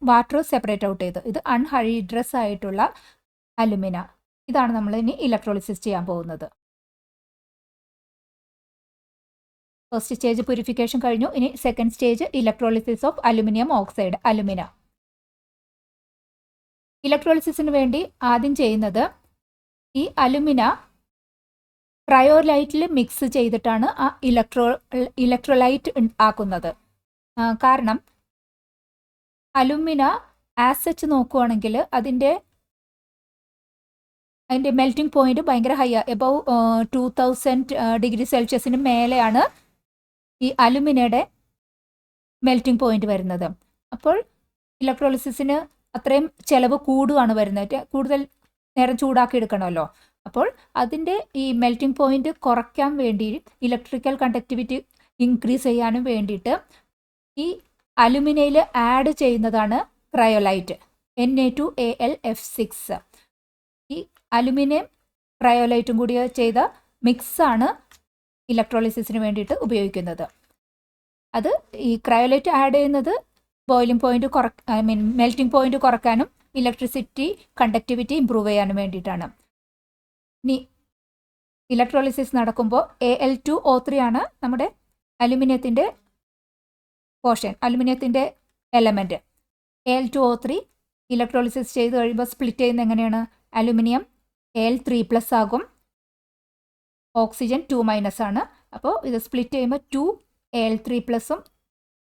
വാട്ടർ സെപ്പറേറ്റ് ഔട്ട് ചെയ്ത്, ഇത് അൺഹൈഡ്രസ് ആയിട്ടുള്ള അലുമിന. ഇതാണ് നമ്മൾ ഇനി ഇലക്ട്രോളിസിസ് ചെയ്യാൻ പോകുന്നത്. ഫസ്റ്റ് സ്റ്റേജ് പ്യൂരിഫിക്കേഷൻ കഴിഞ്ഞു. ഇനി second stage electrolysis of aluminium oxide, alumina. ഇലക്ട്രോളിസിസിന് വേണ്ടി ആദ്യം ചെയ്യുന്നത് ഈ അലുമിന ക്രയോലൈറ്റിൽ മിക്സ് ചെയ്തിട്ടാണ് ആ ഇലക്ട്രോലൈറ്റ് ആക്കുന്നത്. കാരണം അലുമിന ആസച്ച് നോക്കുകയാണെങ്കിൽ അതിൻ്റെ മെൽറ്റിംഗ് പോയിന്റ് ഭയങ്കര ഹൈ, എബവ് 2000 ഡിഗ്രി സെൽഷ്യസിന് മേലെയാണ് ഈ അലുമിനയുടെ മെൽറ്റിംഗ് പോയിന്റ് വരുന്നത്. അപ്പോൾ ഇലക്ട്രോളിസിസിന് അത്രയും ചിലവ് കൂടുകയാണ് വരുന്നത്. കൂടുതൽ നേരം ചൂടാക്കി എടുക്കണമല്ലോ. അപ്പോൾ അതിൻ്റെ ഈ മെൽറ്റിംഗ് പോയിന്റ് കുറയ്ക്കാൻ വേണ്ടി, ഇലക്ട്രിക്കൽ കണ്ടക്ടിവിറ്റി ഇൻക്രീസ് ചെയ്യാനും വേണ്ടിയിട്ട് ഈ അലുമിനയിൽ ആഡ് ചെയ്യുന്നതാണ് ക്രയോലൈറ്റ്, Na2AlF6. ഈ അലുമിനിയം ക്രയോലൈറ്റും കൂടി ചെയ്ത മിക്സാണ് ഇലക്ട്രോളിസിസിന് വേണ്ടിയിട്ട് ഉപയോഗിക്കുന്നത്. അത് ഈ ക്രയോലൈറ്റ് ആഡ് ചെയ്യുന്നത് ബോയിലിംഗ് പോയിന്റ് മെൽറ്റിംഗ് പോയിന്റ് കുറയ്ക്കാനും ഇലക്ട്രിസിറ്റി കണ്ടക്ടിവിറ്റി ഇമ്പ്രൂവ് ചെയ്യാനും വേണ്ടിയിട്ടാണ്. ഇനി ഇലക്ട്രോളിസിസ് നടക്കുമ്പോൾ Al2O3 ആണ് നമ്മുടെ അലുമിനിയത്തിൻ്റെ പോർഷൻ, അലുമിനിയത്തിൻ്റെ എലമെൻറ്റ്. Al2O3 ഇലക്ട്രോളിസിസ് ചെയ്ത് കഴിയുമ്പോൾ സ്പ്ലിറ്റ് ചെയ്യുന്നത് എങ്ങനെയാണ്? അലുമിനിയം Al3+ ആകും, ഓക്സിജൻ 2- ആണ്. അപ്പോൾ ഇത് സ്പ്ലിറ്റ് ചെയ്യുമ്പോൾ 2Al3+ഉം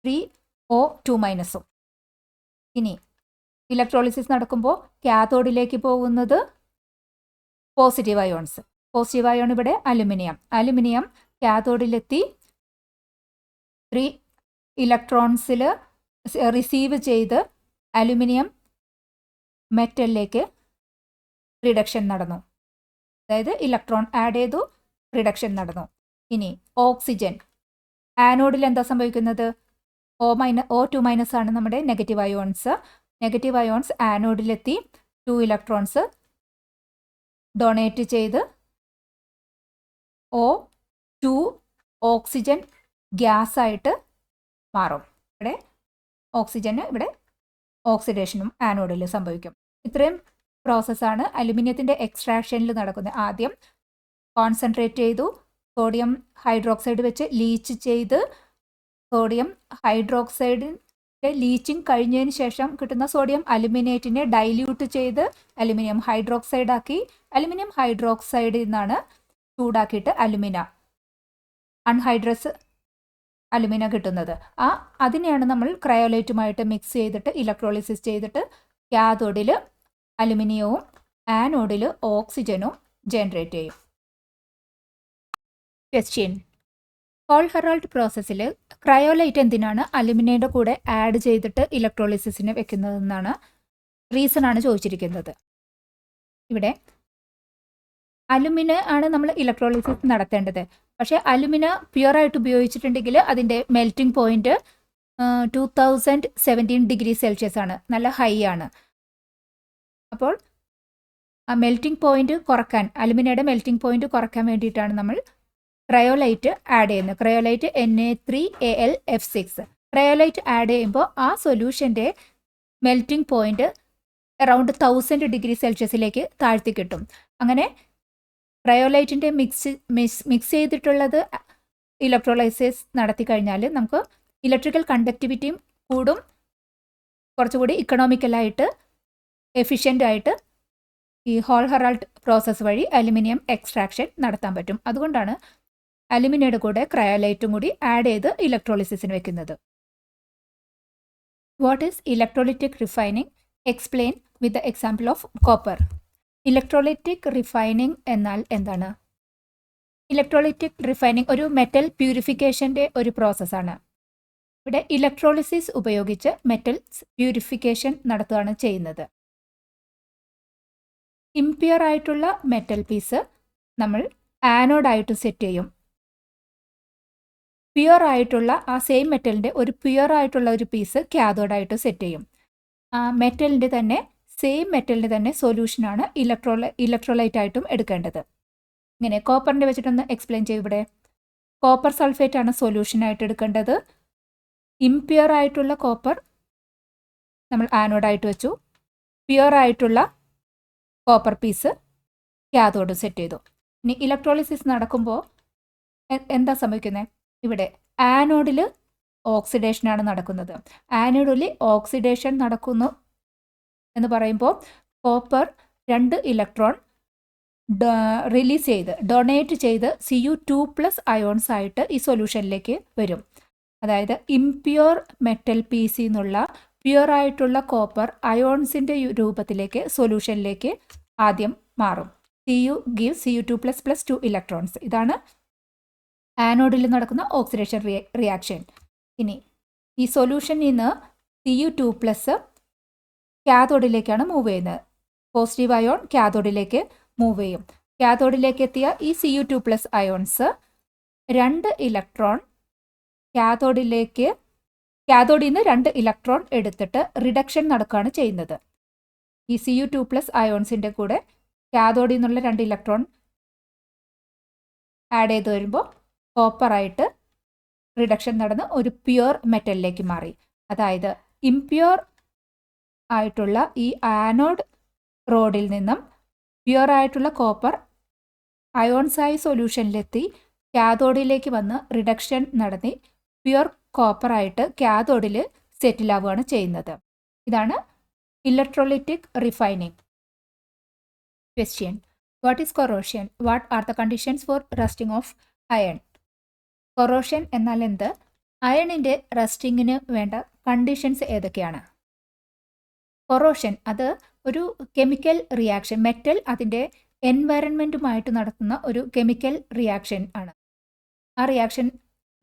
3O2-ഉം. ഇനി ഇലക്ട്രോളിസിസ് നടക്കുമ്പോൾ കാഥോഡിലേക്ക് പോകുന്നത് പോസിറ്റീവ് അയോൺസ്. പോസിറ്റീവ് അയോൺ ഇവിടെ അലുമിനിയം കാഥോഡിലെത്തി 3 ഇലക്ട്രോൺസിൽ റിസീവ് ചെയ്ത് അലുമിനിയം മെറ്റലിലേക്ക് റിഡക്ഷൻ നടന്നു. അതായത് ഇലക്ട്രോൺ ആഡ് ചെയ്തു, റിഡക്ഷൻ നടന്നു. ഇനി ഓക്സിജൻ ആനോഡിൽ എന്താ സംഭവിക്കുന്നത്? O2- ആണ് നമ്മുടെ നെഗറ്റീവ് അയോൺസ് ആനോഡിലെത്തി 2 ഇലക്ട്രോൺസ് ഡൊണേറ്റ് ചെയ്ത് O2 ഓക്സിജൻ ഗ്യാസ് ആയിട്ട് മാറും. ഇവിടെ ഇവിടെ ഓക്സിഡേഷനും ആനോഡിൽ സംഭവിക്കും. ഇത്രയും പ്രോസസ്സാണ് അലുമിനിയത്തിൻ്റെ എക്സ്ട്രാക്ഷനിൽ നടക്കുന്നത്. ആദ്യം കോൺസെൻട്രേറ്റ് ചെയ്തു, സോഡിയം ഹൈഡ്രോക്സൈഡ് വെച്ച് ലീച്ച് ചെയ്ത്, സോഡിയം ഹൈഡ്രോക്സൈഡിൻ്റെ ലീച്ചിങ് കഴിഞ്ഞതിന് ശേഷം കിട്ടുന്ന സോഡിയം അലുമിനേറ്റിനെ ഡൈല്യൂട്ട് ചെയ്ത് അലുമിനിയം ഹൈഡ്രോക്സൈഡ് ആക്കി. അലുമിനിയം ഹൈഡ്രോക്സൈഡിൽ നിന്നാണ് ചൂടാക്കിയിട്ട് അൺഹൈഡ്രസ് അലുമിന കിട്ടുന്നത്. അതിനെയാണ് നമ്മൾ ക്രയോലൈറ്റുമായിട്ട് മിക്സ് ചെയ്തിട്ട് ഇലക്ട്രോളിസിസ് ചെയ്തിട്ട് കാഥോഡിൽ അലുമിനിയവും ആനോഡിൽ ഓക്സിജനും ജനറേറ്റ് ചെയ്യും. ക്വസ്റ്റ്യൻ: ഹോൾ ഹെറാൾഡ് പ്രോസസ്സിൽ ക്രയോലൈറ്റ് എന്തിനാണ് അലുമിനയുടെ കൂടെ ആഡ് ചെയ്തിട്ട് ഇലക്ട്രോളിസിസിന് വെക്കുന്നതെന്നാണ് റീസൺ ചോദിച്ചിരിക്കുന്നത്. ഇവിടെ അലുമിന ആണ് നമ്മൾ ഇലക്ട്രോളിസിസ് നടത്തേണ്ടത്. പക്ഷേ അലുമിന പ്യുവറായിട്ട് ഉപയോഗിച്ചിട്ടുണ്ടെങ്കിൽ അതിൻ്റെ മെൽറ്റിംഗ് പോയിന്റ് 2017 ഡിഗ്രി സെൽഷ്യസ് ആണ്, നല്ല ഹൈ ആണ്. അപ്പോൾ ആ മെൽറ്റിംഗ് പോയിന്റ് കുറക്കാൻ, അലുമിനയുടെ മെൽറ്റിംഗ് പോയിന്റ് കുറക്കാൻ വേണ്ടിയിട്ടാണ് നമ്മൾ ക്രയോലൈറ്റ് ആഡ് ചെയ്യുന്നത്. Cryolite Na3Al(F6). ക്രയോലൈറ്റ് ആഡ് ചെയ്യുമ്പോൾ ആ സൊല്യൂഷൻ്റെ മെൽറ്റിംഗ് പോയിന്റ് അറൗണ്ട് 1000 ഡിഗ്രി സെൽഷ്യസിലേക്ക് താഴ്ത്തി കിട്ടും. അങ്ങനെ ക്രയോലൈറ്റിൻ്റെ മിക്സ് ചെയ്തിട്ടുള്ളത് ഇലക്ട്രോലൈസിസ് നടത്തി കഴിഞ്ഞാൽ നമുക്ക് ഇലക്ട്രിക്കൽ കണ്ടക്ടിവിറ്റിയും കൂടും, കുറച്ചുകൂടി ഇക്കണോമിക്കലായിട്ട് എഫിഷ്യൻ്റായിട്ട് ഈ ഹോൾ ഹെറാൾഡ് പ്രോസസ്സ് വഴി അലുമിനിയം എക്സ്ട്രാക്ഷൻ നടത്താൻ പറ്റും. അതുകൊണ്ടാണ് അലുമിനിയുടെ കൂടെ ക്രയോലൈറ്റും കൂടി ആഡ് ചെയ്ത് ഇലക്ട്രോളിസിസിന് വെക്കുന്നത്. What is electrolytic refining? Explain with the example of copper. Electrolytic refining എന്നാൽ എന്താണ്? ഇലക്ട്രോലിറ്റിക് റിഫൈനിങ് ഒരു മെറ്റൽ പ്യൂരിഫിക്കേഷൻ്റെ ഒരു പ്രോസസ്സാണ്. ഇവിടെ ഇലക്ട്രോളിസിസ് ഉപയോഗിച്ച് മെറ്റൽസ് പ്യൂരിഫിക്കേഷൻ നടത്തുകയാണ് ചെയ്യുന്നത്. ഇംപ്യൂർ ആയിട്ടുള്ള മെറ്റൽ പീസ് നമ്മൾ ആനോഡായിട്ട് സെറ്റ് ചെയ്യും. പ്യുവർ ആയിട്ടുള്ള ആ സെയിം മെറ്റലിൻ്റെ പ്യുവർ ആയിട്ടുള്ള ഒരു പീസ് കാഥോഡായിട്ട് സെറ്റ് ചെയ്യും. ആ മെറ്റലിൻ്റെ തന്നെ സെയിം മെറ്റലിൻ്റെ തന്നെ സൊല്യൂഷനാണ് ഇലക്ട്രോലൈറ്റ് ആയിട്ടും എടുക്കേണ്ടത്. ഇങ്ങനെ കോപ്പറിൻ്റെ വെച്ചിട്ടൊന്ന് എക്സ്പ്ലെയിൻ ചെയ്യും. ഇവിടെ കോപ്പർ സൾഫേറ്റ് ആണ് സൊല്യൂഷനായിട്ട് എടുക്കേണ്ടത്. ഇംപ്യുവർ ആയിട്ടുള്ള കോപ്പർ നമ്മൾ ആനോഡായിട്ട് വെച്ചു. പ്യുവർ ആയിട്ടുള്ള കോപ്പർ പീസ് കാഥോഡ് സെറ്റ് ചെയ്തു. ഇനി ഇലക്ട്രോളിസിസ് നടക്കുമ്പോൾ എന്താ സംഭവിക്കുന്നത്? ഇവിടെ ആനോഡിൽ ഓക്സിഡേഷനാണ് നടക്കുന്നത്. ആനോഡിൽ ഓക്സിഡേഷൻ നടക്കുന്നു എന്ന് പറയുമ്പോൾ കോപ്പർ 2 ഇലക്ട്രോൺ റിലീസ് ചെയ്ത് ഡൊണേറ്റ് ചെയ്ത് Cu2+ അയോൺസ് ആയിട്ട് ഈ സൊല്യൂഷനിലേക്ക് വരും. അതായത് ഇംപ്യൂർ മെറ്റൽ പീസിൽ നിന്നുള്ള പ്യുവർ ആയിട്ടുള്ള കോപ്പർ അയോൺസിൻ്റെ രൂപത്തിലേക്ക് സൊല്യൂഷനിലേക്ക് ആദ്യം മാറും. Cu gives Cu2+ 2 electrons. ഇതാണ് ആനോഡിൽ നടക്കുന്ന ഓക്സിഡേഷൻ റിയാക്ഷൻ. ഇനി ഈ സൊല്യൂഷനിൽ നിന്ന് Cu2+ കാഥോഡിലേക്കാണ് മൂവ് ചെയ്യുന്നത്. പോസിറ്റീവ് അയോൺ കാഥോഡിലേക്ക് മൂവ് ചെയ്യും. കാഥോഡിലേക്ക് എത്തിയ ഈ Cu2+ അയോൺസ് 2 ഇലക്ട്രോൺ കാഥോഡിൽ നിന്ന് 2 ഇലക്ട്രോൺ എടുത്തിട്ട് റിഡക്ഷൻ നടക്കുകയാണ് ചെയ്യുന്നത്. ഈ Cu2+ അയോൺസിൻ്റെ കൂടെ കാഥോഡിൽ നിന്നുള്ള 2 ഇലക്ട്രോൺ ആഡ് ചെയ്ത് വരുമ്പോൾ കോപ്പറായിട്ട് റിഡക്ഷൻ നടന്ന് ഒരു പ്യുവർ മെറ്റലിലേക്ക് മാറി. അതായത് ഇംപ്യുവർ ആയിട്ടുള്ള ഈ ആനോഡ് റോഡിൽ നിന്നും പ്യുവർ ആയിട്ടുള്ള കോപ്പർ അയോൺസായി സൊല്യൂഷനിലെത്തി കാഥോഡിലേക്ക് വന്ന് റിഡക്ഷൻ നടത്തി പ്യുവർ കോപ്പറായിട്ട് കാഥോഡിൽ സെറ്റിലാവുകയാണ് ചെയ്യുന്നത്. ഇതാണ് electrolytic refining. Question: what is corrosion? What are the conditions for rusting of iron? Corrosion എന്നാൽ എന്ത്? അയണിൻ്റെ റസ്റ്റിങ്ങിന് വേണ്ട കണ്ടീഷൻസ് ഏതൊക്കെയാണ്? കൊറോഷൻ അത് ഒരു കെമിക്കൽ റിയാക്ഷൻ, മെറ്റൽ അതിൻ്റെ എൻവയറൺമെൻറ്റുമായിട്ട് നടത്തുന്ന ഒരു കെമിക്കൽ റിയാക്ഷൻ ആണ്. ആ റിയാക്ഷൻ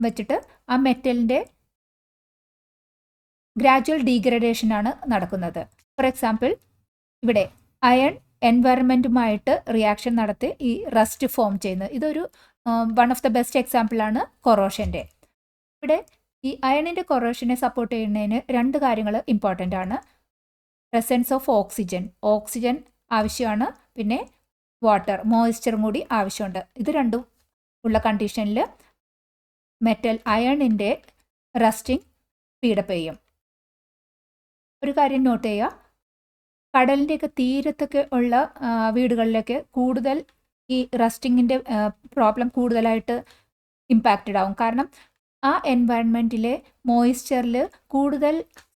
വെച്ചിട്ട് ആ മെറ്റലിൻ്റെ ഗ്രാജുവൽ ഡീഗ്രഡേഷനാണ് നടക്കുന്നത്. ഫോർ എക്സാമ്പിൾ, ഇവിടെ അയൺ എൻവയറൺമെൻറ്റുമായിട്ട് റിയാക്ഷൻ നടത്തി ഈ റസ്റ്റ് ഫോം ചെയ്യുന്നത്. ഇതൊരു വൺ ഓഫ് ദ ബെസ്റ്റ് എക്സാമ്പിളാണ് കൊറോഷൻ്റെ. ഇവിടെ ഈ അയണിൻ്റെ കൊറോഷനെ സപ്പോർട്ട് ചെയ്യുന്നതിന് 2 കാര്യങ്ങൾ ഇമ്പോർട്ടൻ്റ് ആണ്. പ്രസൻസ് ഓഫ് ഓക്സിജൻ ആവശ്യമാണ്, പിന്നെ വാട്ടർ മോയ്സ്ചറും കൂടി ആവശ്യമുണ്ട്. ഇത് രണ്ടും ഉള്ള കണ്ടീഷനിൽ മെറ്റൽ അയണിൻ്റെ റസ്റ്റിംഗ് സ്പീഡപ്പ് ചെയ്യും. ഒരു കാര്യം നോട്ട് ചെയ്യുക, കടലിൻ്റെയൊക്കെ തീരത്തൊക്കെ ഉള്ള വീടുകളിലൊക്കെ കൂടുതൽ ഈ റസ്റ്റിങ്ങിൻ്റെ പ്രോബ്ലം കൂടുതലായിട്ട് ഇമ്പാക്റ്റഡ് ആവും. കാരണം ആ എൻവയൺമെൻറ്റിലെ മോയ്സ്ചറിൽ കൂടുതൽ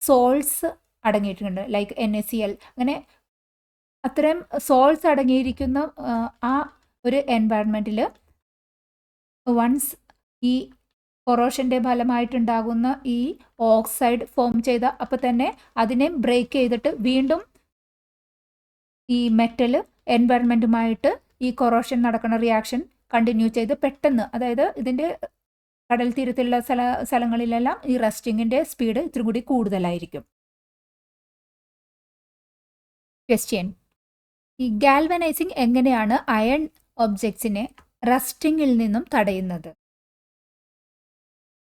സോൾട്സ് അടങ്ങിയിട്ടുണ്ട്, ലൈക്ക് NaCl. അങ്ങനെ അത്തരം സോൾട്സ് അടങ്ങിയിരിക്കുന്ന ആ ഒരു എൻവയൺമെൻറ്റിൽ വൺസ് ഈ കൊറോഷൻ്റെ ഫലമായിട്ടുണ്ടാകുന്ന ഈ ഓക്സൈഡ് ഫോം ചെയ്ത അപ്പോൾ തന്നെ അതിനെ ബ്രേക്ക് ചെയ്തിട്ട് വീണ്ടും ഈ മെറ്റൽ എൻവയൺമെൻറ്റുമായിട്ട് ഈ കൊറോഷൻ നടക്കുന്ന റിയാക്ഷൻ കണ്ടിന്യൂ ചെയ്ത് പെട്ടെന്ന്, അതായത് ഇതിൻ്റെ കടൽ തീരത്തുള്ള സ്ഥലങ്ങളിലെല്ലാം ഈ റസ്റ്റിങ്ങിൻ്റെ സ്പീഡ് ഇത്തിരി കൂടി കൂടുതലായിരിക്കും. ക്വസ്റ്റ്യൻ: ഈ ഗാൽവനൈസിങ് എങ്ങനെയാണ് അയൺ ഒബ്ജക്ട്സിനെ റസ്റ്റിങ്ങിൽ നിന്നും തടയുന്നത്?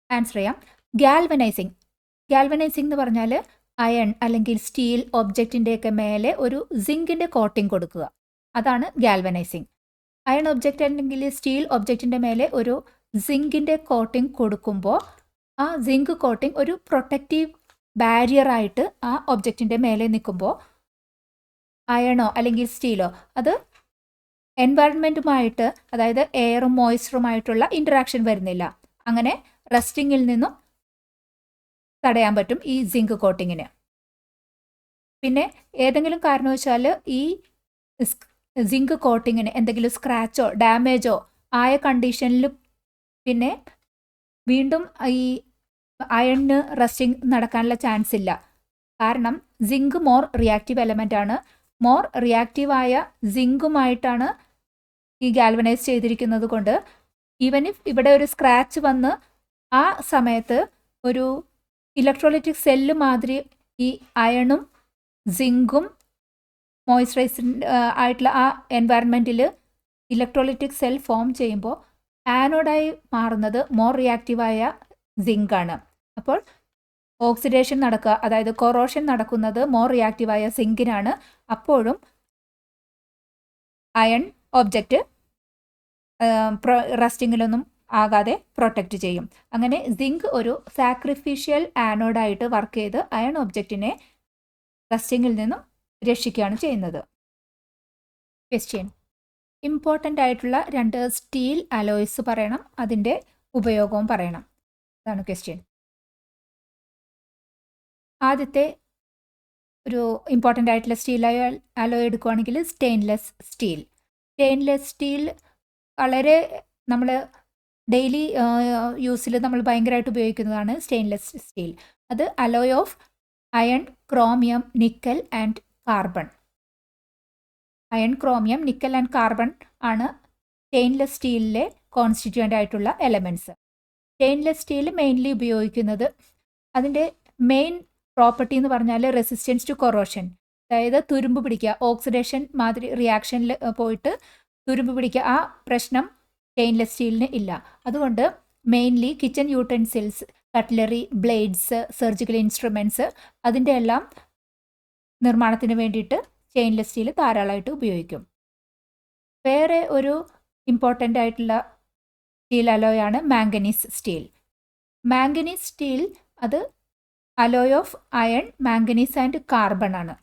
ആൻസർ ചെയ്യാം. ഗാൽവനൈസിങ് എന്ന് പറഞ്ഞാൽ അയൺ അല്ലെങ്കിൽ സ്റ്റീൽ ഒബ്ജക്റ്റിൻ്റെയൊക്കെ മേലെ ഒരു സിങ്കിൻ്റെ കോട്ടിംഗ് കൊടുക്കുക, അതാണ് ഗാൽവനൈസിങ്. അയൺ ഒബ്ജക്റ്റ് അല്ലെങ്കിൽ സ്റ്റീൽ ഒബ്ജക്റ്റിൻ്റെ മേലെ ഒരു സിങ്കിൻ്റെ കോട്ടിംഗ് കൊടുക്കുമ്പോൾ ആ സിങ്ക് കോട്ടിംഗ് ഒരു പ്രൊട്ടക്റ്റീവ് ബാരിയറായിട്ട് ആ ഒബ്ജക്റ്റിൻ്റെ മേലെ നിൽക്കുമ്പോൾ അയണോ അല്ലെങ്കിൽ സ്റ്റീലോ അത് എൻവയൺമെൻറ്റുമായിട്ട്, അതായത് എയറും മോയ്സ്ചറുമായിട്ടുള്ള ഇൻറ്ററാക്ഷൻ വരുന്നില്ല. അങ്ങനെ റസ്റ്റിങ്ങിൽ നിന്നും തടയാൻ പറ്റും ഈ സിങ്ക് കോട്ടിങ്ങിന്. പിന്നെ ഏതെങ്കിലും കാരണവശാൽ ഈ സിങ്ക് കോട്ടിങ്ങിന് എന്തെങ്കിലും സ്ക്രാച്ചോ ഡാമേജോ ആയ കണ്ടീഷനിൽ പിന്നെ വീണ്ടും ഈ അയണിന് റസ്റ്റിംഗ് നടക്കാനുള്ള ചാൻസ് ഇല്ല. കാരണം സിങ്ക് മോർ റിയാക്റ്റീവ് എലമെൻ്റ് ആണ്. മോർ റിയാക്റ്റീവായ സിങ്കുമായിട്ടാണ് ഈ ഗാൽവനൈസ് ചെയ്തിരിക്കുന്നത് കൊണ്ട് ഈവൻ ഇഫ് ഇവിടെ ഒരു സ്ക്രാച്ച് വന്ന് ആ സമയത്ത് ഒരു ഇലക്ട്രോലൈറ്റിക് സെല്ല് മാതിരി ഈ അയണും സിങ്കും മോയ്സ്ചറൈസിൻ്റെ ആയിട്ടുള്ള ആ എൻവയൺമെൻറ്റിൽ ഇലക്ട്രോലൈറ്റിക് സെൽ ഫോം ചെയ്യുമ്പോൾ ആനോഡായി മാറുന്നത് മോർ റിയാക്റ്റീവായ സിങ്കാണ്. അപ്പോൾ ഓക്സിഡേഷൻ നടക്കുക, അതായത് കൊറോഷൻ നടക്കുന്നത് മോർ റിയാക്റ്റീവായ സിങ്കിനാണ്. അപ്പോഴും അയൺ ഒബ്ജക്റ്റ് റസ്റ്റിങ്ങിലൊന്നും ആകാതെ പ്രൊട്ടക്റ്റ് ചെയ്യും. അങ്ങനെ സിങ്ക് ഒരു സാക്രിഫിഷ്യൽ ആനോഡായിട്ട് വർക്ക് ചെയ്ത് അയൺ ഒബ്ജക്റ്റിനെ റസ്റ്റിങ്ങിൽ നിന്നും രക്ഷിക്കുകയാണ് ചെയ്യുന്നത്. ക്വസ്റ്റ്യൻ: ഇമ്പോർട്ടൻ്റ് ആയിട്ടുള്ള 2 സ്റ്റീൽ അലോയ്സ് പറയണം, അതിൻ്റെ ഉപയോഗവും പറയണം. അതാണ് ക്വസ്റ്റ്യൻ. ആദ്യത്തെ ഒരു ഇമ്പോർട്ടൻ്റ് ആയിട്ടുള്ള സ്റ്റീൽ അലോയ് എടുക്കുകയാണെങ്കിൽ സ്റ്റെയിൻലെസ് സ്റ്റീൽ വളരെ നമ്മൾ ഡെയിലി യൂസിൽ നമ്മൾ ഭയങ്കരമായിട്ട് ഉപയോഗിക്കുന്നതാണ് സ്റ്റെയിൻലെസ് സ്റ്റീൽ. അത് alloy of iron, chromium, nickel and carbon. Iron, chromium, nickel and carbon ആണ് സ്റ്റെയിൻലെസ് സ്റ്റീലിലെ കോൺസ്റ്റിറ്റ്യൂവൻ്റ് ആയിട്ടുള്ള എലമെൻറ്റ്സ്. സ്റ്റെയിൻലെസ് സ്റ്റീൽ മെയിൻലി ഉപയോഗിക്കുന്നത്, അതിൻ്റെ മെയിൻ പ്രോപ്പർട്ടി എന്ന് പറഞ്ഞാൽ റെസിസ്റ്റൻസ് ടു കൊറോഷൻ, അതായത് തുരുമ്പ് പിടിക്കുക, ഓക്സിഡേഷൻ മാതിരി റിയാക്ഷനിൽ പോയിട്ട് തുരുമ്പ് പിടിക്കുക, ആ പ്രശ്നം സ്റ്റെയിൻലെസ് സ്റ്റീലിന് ഇല്ല. അതുകൊണ്ട് mainly kitchen utensils, cutlery, blades, surgical instruments അതിൻ്റെ എല്ലാം നിർമ്മാണത്തിന് വേണ്ടിയിട്ട് സ്റ്റെയിൻലെസ് സ്റ്റീൽ ധാരാളമായിട്ട് ഉപയോഗിക്കും. വേറെ ഒരു ഇമ്പോർട്ടൻ്റ് ആയിട്ടുള്ള സ്റ്റീൽ അലോയാണ് മാംഗനീസ് സ്റ്റീൽ. അത് alloy of iron, manganese and carbon ആണ്.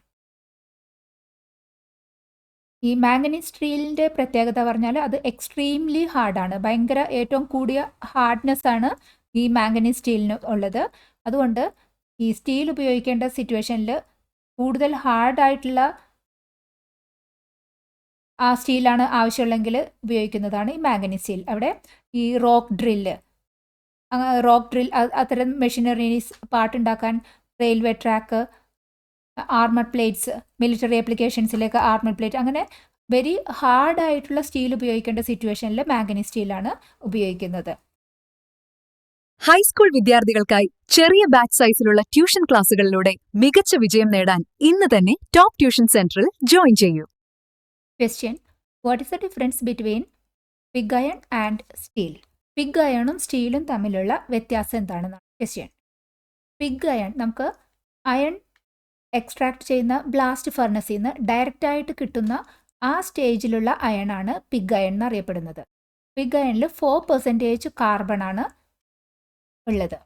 ഈ മാംഗനീസ് സ്റ്റീലിൻ്റെ പ്രത്യേകത പറഞ്ഞാൽ അത് എക്സ്ട്രീംലി ഹാർഡാണ്, ഭയങ്കര ഏറ്റവും കൂടിയ ഹാർഡ്നെസ് ആണ് ഈ മാംഗനീസ് സ്റ്റീലിന് ഉള്ളത്. അതുകൊണ്ട് ഈ സ്റ്റീൽ ഉപയോഗിക്കേണ്ട സിറ്റുവേഷനിൽ കൂടുതൽ ഹാർഡായിട്ടുള്ള ആ സ്റ്റീലാണ് ആവശ്യമുള്ളെങ്കിൽ ഉപയോഗിക്കുന്നതാണ് ഈ മാംഗനീസ് സ്റ്റീൽ. അവിടെ ഈ റോക്ക് ഡ്രിൽ അത്തരം മെഷീനറീസ് പാർട്ടുണ്ടാക്കാൻ, railway track, armour plates, military ആപ്ലിക്കേഷൻസിലേക്ക് ആർമർ പ്ലേറ്റ്, അങ്ങനെ വെരി ഹാർഡായിട്ടുള്ള സ്റ്റീൽ ഉപയോഗിക്കേണ്ട സിറ്റുവേഷനിൽ മാംഗനീസ് സ്റ്റീലാണ് ഉപയോഗിക്കുന്നത്. ഹൈസ്കൂൾ വിദ്യാർത്ഥികൾക്കായി ചെറിയ ബാച്ച് സൈസിലുള്ള ട്യൂഷൻ ക്ലാസുകളിലൂടെ മികച്ച വിജയം നേടാൻ ഇന്ന് തന്നെ ടോപ്പ് ട്യൂഷൻ സെന്ററിൽ ജോയിൻ ചെയ്യൂ. Question: what is the difference between pig iron and steel? Pig അയണും സ്റ്റീലും തമ്മിലുള്ള വ്യത്യാസം എന്താണെന്നാണ് ക്വസ്റ്റ്യൻ. പിഗ് അയൺ നമുക്ക് അയൺ എക്സ്ട്രാക്ട് ചെയ്യുന്ന ബ്ലാസ്റ്റ് ഫർണസിൽ നിന്ന് ഡയറക്റ്റായിട്ട് കിട്ടുന്ന ആ സ്റ്റേജിലുള്ള അയണാണ് പിഗ് അയൺ എന്നറിയപ്പെടുന്നത്. പിഗ് അയണിൽ 4% കാർബണാണ് ഉള്ളത്.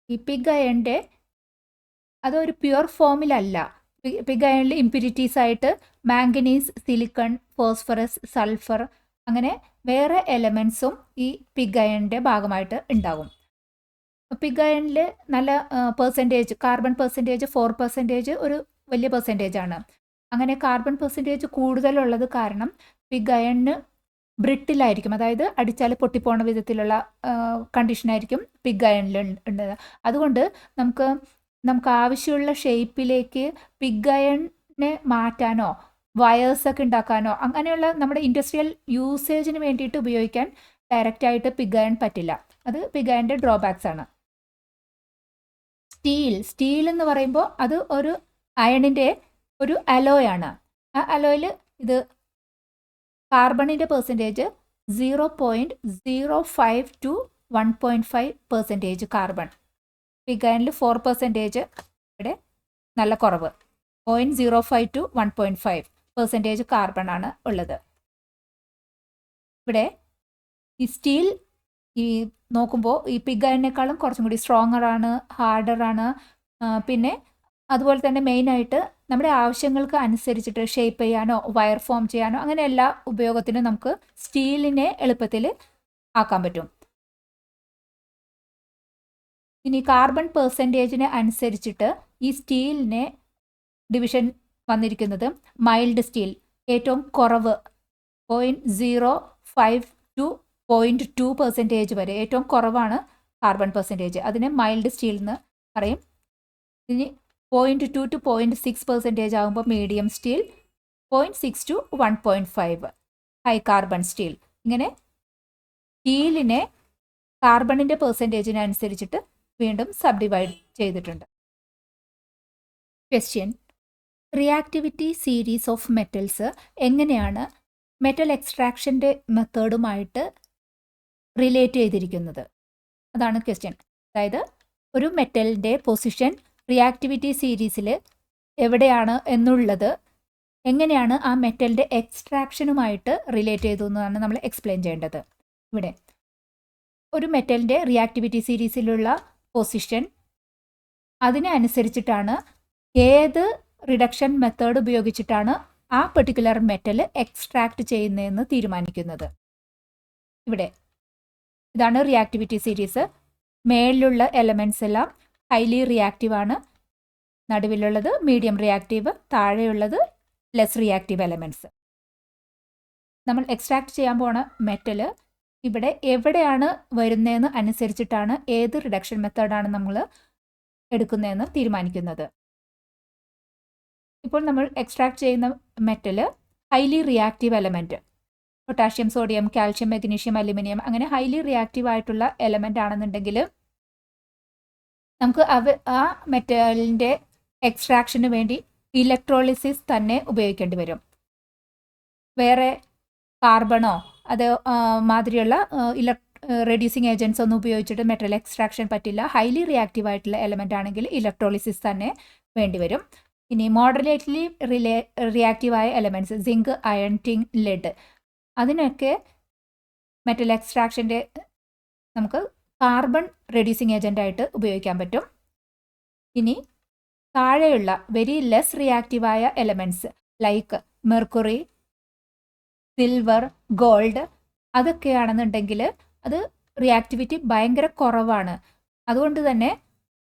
ഈ പിഗ് അയണിൻ്റെ അതൊരു പ്യുവർ ഫോമിലല്ല. പിഗ് അയണിൽ ഇമ്പ്യൂരിറ്റീസ് ആയിട്ട് മാംഗനീസ്, സിലിക്കൺ, ഫോസ്ഫറസ്, സൾഫർ അങ്ങനെ വേറെ എലമെൻസും ഈ പിഗ് അയണിൻ്റെ ഭാഗമായിട്ട് ഉണ്ടാകും. പിഗ് അയണിൽ നല്ല കാർബൺ പെർസെൻറ്റേജ് 4% ഒരു വലിയ പെർസെൻറ്റേജാണ്. അങ്ങനെ കാർബൺ പെർസെൻറ്റേജ് കൂടുതലുള്ളത് കാരണം പിഗ് അയണിന് ബ്രിട്ടിലായിരിക്കും, അതായത് അടിച്ചാൽ പൊട്ടിപ്പോണ വിധത്തിലുള്ള കണ്ടീഷനായിരിക്കും പിഗ് അയണിൽ ഉള്ളത്. അതുകൊണ്ട് നമുക്ക് ആവശ്യമുള്ള ഷേപ്പിലേക്ക് പിഗ് അയണിനെ മാറ്റാനോ വയേഴ്സൊക്കെ ഉണ്ടാക്കാനോ അങ്ങനെയുള്ള നമ്മുടെ ഇൻഡസ്ട്രിയൽ യൂസേജിന് വേണ്ടിയിട്ട് ഉപയോഗിക്കാൻ ഡയറക്റ്റായിട്ട് പിഗ് അയൺ പറ്റില്ല. അത് പിഗ് അയണിൻ്റെ ഡ്രോബാക്സ് ആണ്. സ്റ്റീൽ എന്ന് പറയുമ്പോൾ അത് ഒരു അയണിൻ്റെ ഒരു അലോയാണ്. ആ അലോയിൽ ഇത് കാർബണിൻ്റെ പെർസെൻറ്റേജ് 0.05 to 1.5% കാർബൺ. പിഗ് അയണിൽ 4% ഇവിടെ നല്ല കുറവ്, 0.05 to 1.5% കാർബൺ ആണ് ഉള്ളത്. ഇവിടെ ഈ സ്റ്റീൽ ഈ നോക്കുമ്പോൾ ഈ പിഗ് അയണിനേക്കാളും കുറച്ചും കൂടി സ്ട്രോങ്ങറാണ്, ഹാർഡറാണ്. പിന്നെ അതുപോലെ തന്നെ മെയിനായിട്ട് നമ്മുടെ ആവശ്യങ്ങൾക്ക് അനുസരിച്ചിട്ട് ഷേപ്പ് ചെയ്യാനോ വയർ ഫോം ചെയ്യാനോ അങ്ങനെ എല്ലാ ഉപയോഗത്തിനും നമുക്ക് സ്റ്റീലിനെ എളുപ്പത്തിൽ ആക്കാൻ പറ്റും. ഇനി കാർബൺ പെർസെൻറ്റേജിനെ അനുസരിച്ചിട്ട് ഈ സ്റ്റീലിനെ ഡിവിഷൻ വന്നിരിക്കുന്നത് മൈൽഡ് സ്റ്റീൽ ഏറ്റവും കുറവ് 0.05 to 0.2% വരെ ഏറ്റവും കുറവാണ് കാർബൺ പെർസെൻറ്റേജ്. അതിനെ മൈൽഡ് സ്റ്റീൽ എന്ന് പറയും. ഇനി 0.2 to 0.6% ആകുമ്പോൾ medium steel, 0.6 to 1.5 high carbon steel. ഇങ്ങനെ സ്റ്റീലിനെ കാർബണിൻ്റെ പെർസെൻറ്റേജിന് അനുസരിച്ചിട്ട് വീണ്ടും സബ്ഡിവൈഡ് ചെയ്തിട്ടുണ്ട്. Question: reactivity series of metals എങ്ങനെയാണ് മെറ്റൽ എക്സ്ട്രാക്ഷൻ്റെ മെത്തേഡുമായിട്ട് റിലേറ്റ് ചെയ്തിരിക്കുന്നത്? അതാണ് ക്വസ്റ്റ്യൻ. അതായത് ഒരു മെറ്റലിൻ്റെ പൊസിഷൻ റിയാക്ടിവിറ്റി സീരീസിൽ എവിടെയാണ് എന്നുള്ളത് എങ്ങനെയാണ് ആ മെറ്റലിൻ്റെ എക്സ്ട്രാക്ഷനുമായിട്ട് റിലേറ്റ് ചെയ്തു എന്നാണ് നമ്മൾ എക്സ്പ്ലെയിൻ ചെയ്യേണ്ടത്. ഇവിടെ ഒരു മെറ്റലിൻ്റെ റിയാക്ടിവിറ്റി സീരീസിലുള്ള പൊസിഷൻ അതിനനുസരിച്ചിട്ടാണ് ഏത് റിഡക്ഷൻ മെത്തേഡ് ഉപയോഗിച്ചിട്ടാണ് ആ പെർട്ടിക്കുലർ മെറ്റൽ എക്സ്ട്രാക്ട് ചെയ്യുന്നതെന്ന് തീരുമാനിക്കുന്നത്. ഇവിടെ ഇതാണ് റിയാക്ടിവിറ്റി സീരീസ്. മേളിലുള്ള എലമെൻറ്റ്സ് എല്ലാം ഹൈലി റിയാക്റ്റീവ് ആണ്, നടുവിലുള്ളത് മീഡിയം റിയാക്റ്റീവ്, താഴെയുള്ളത് ലെസ് റിയാക്റ്റീവ് എലമെൻറ്റ്സ്. നമ്മൾ എക്സ്ട്രാക്ട് ചെയ്യാൻ പോണ മെറ്റൽ ഇവിടെ എവിടെയാണ് വരുന്നതെന്ന് അനുസരിച്ചിട്ടാണ് ഏത് റിഡക്ഷൻ മെത്തേഡാണ് നമ്മൾ എടുക്കുന്നതെന്ന് തീരുമാനിക്കുന്നത്. ഇപ്പോൾ നമ്മൾ എക്സ്ട്രാക്ട് ചെയ്യുന്ന metal highly reactive element, potassium, sodium, calcium, magnesium, aluminium അങ്ങനെ ഹൈലി റിയാക്റ്റീവ് ആയിട്ടുള്ള എലമെൻ്റ് ആണെന്നുണ്ടെങ്കിൽ നമുക്ക് ആ മെറ്റലിൻ്റെ എക്സ്ട്രാക്ഷന് വേണ്ടി ഇലക്ട്രോളിസിസ് തന്നെ ഉപയോഗിക്കേണ്ടി വരും. വേറെ കാർബണോ അത് മാതിരിയുള്ള റെഡ്യൂസിങ് ഏജൻസ് ഒന്നും ഉപയോഗിച്ചിട്ട് മെറ്റൽ എക്സ്ട്രാക്ഷൻ പറ്റില്ല. ഹൈലി റിയാക്റ്റീവ് ആയിട്ടുള്ള എലമെൻ്റ് ആണെങ്കിൽ ഇലക്ട്രോളിസിസ് തന്നെ വേണ്ടി വരും. ഇനി മോഡറേറ്റ്ലി റിയാക്റ്റീവായ elements zinc, iron, tin, lead അതിനൊക്കെ മെറ്റൽ എക്സ്ട്രാക്ഷൻ്റെ നമുക്ക് കാർബൺ റെഡ്യൂസിങ് ഏജൻ്റായിട്ട് ഉപയോഗിക്കാൻ പറ്റും. ഇനി താഴെയുള്ള വെരി ലെസ് റിയാക്റ്റീവായ elements like mercury, silver, gold അതൊക്കെയാണെന്നുണ്ടെങ്കിൽ അത് റിയാക്ടിവിറ്റി ഭയങ്കര കുറവാണ്. അതുകൊണ്ട് തന്നെ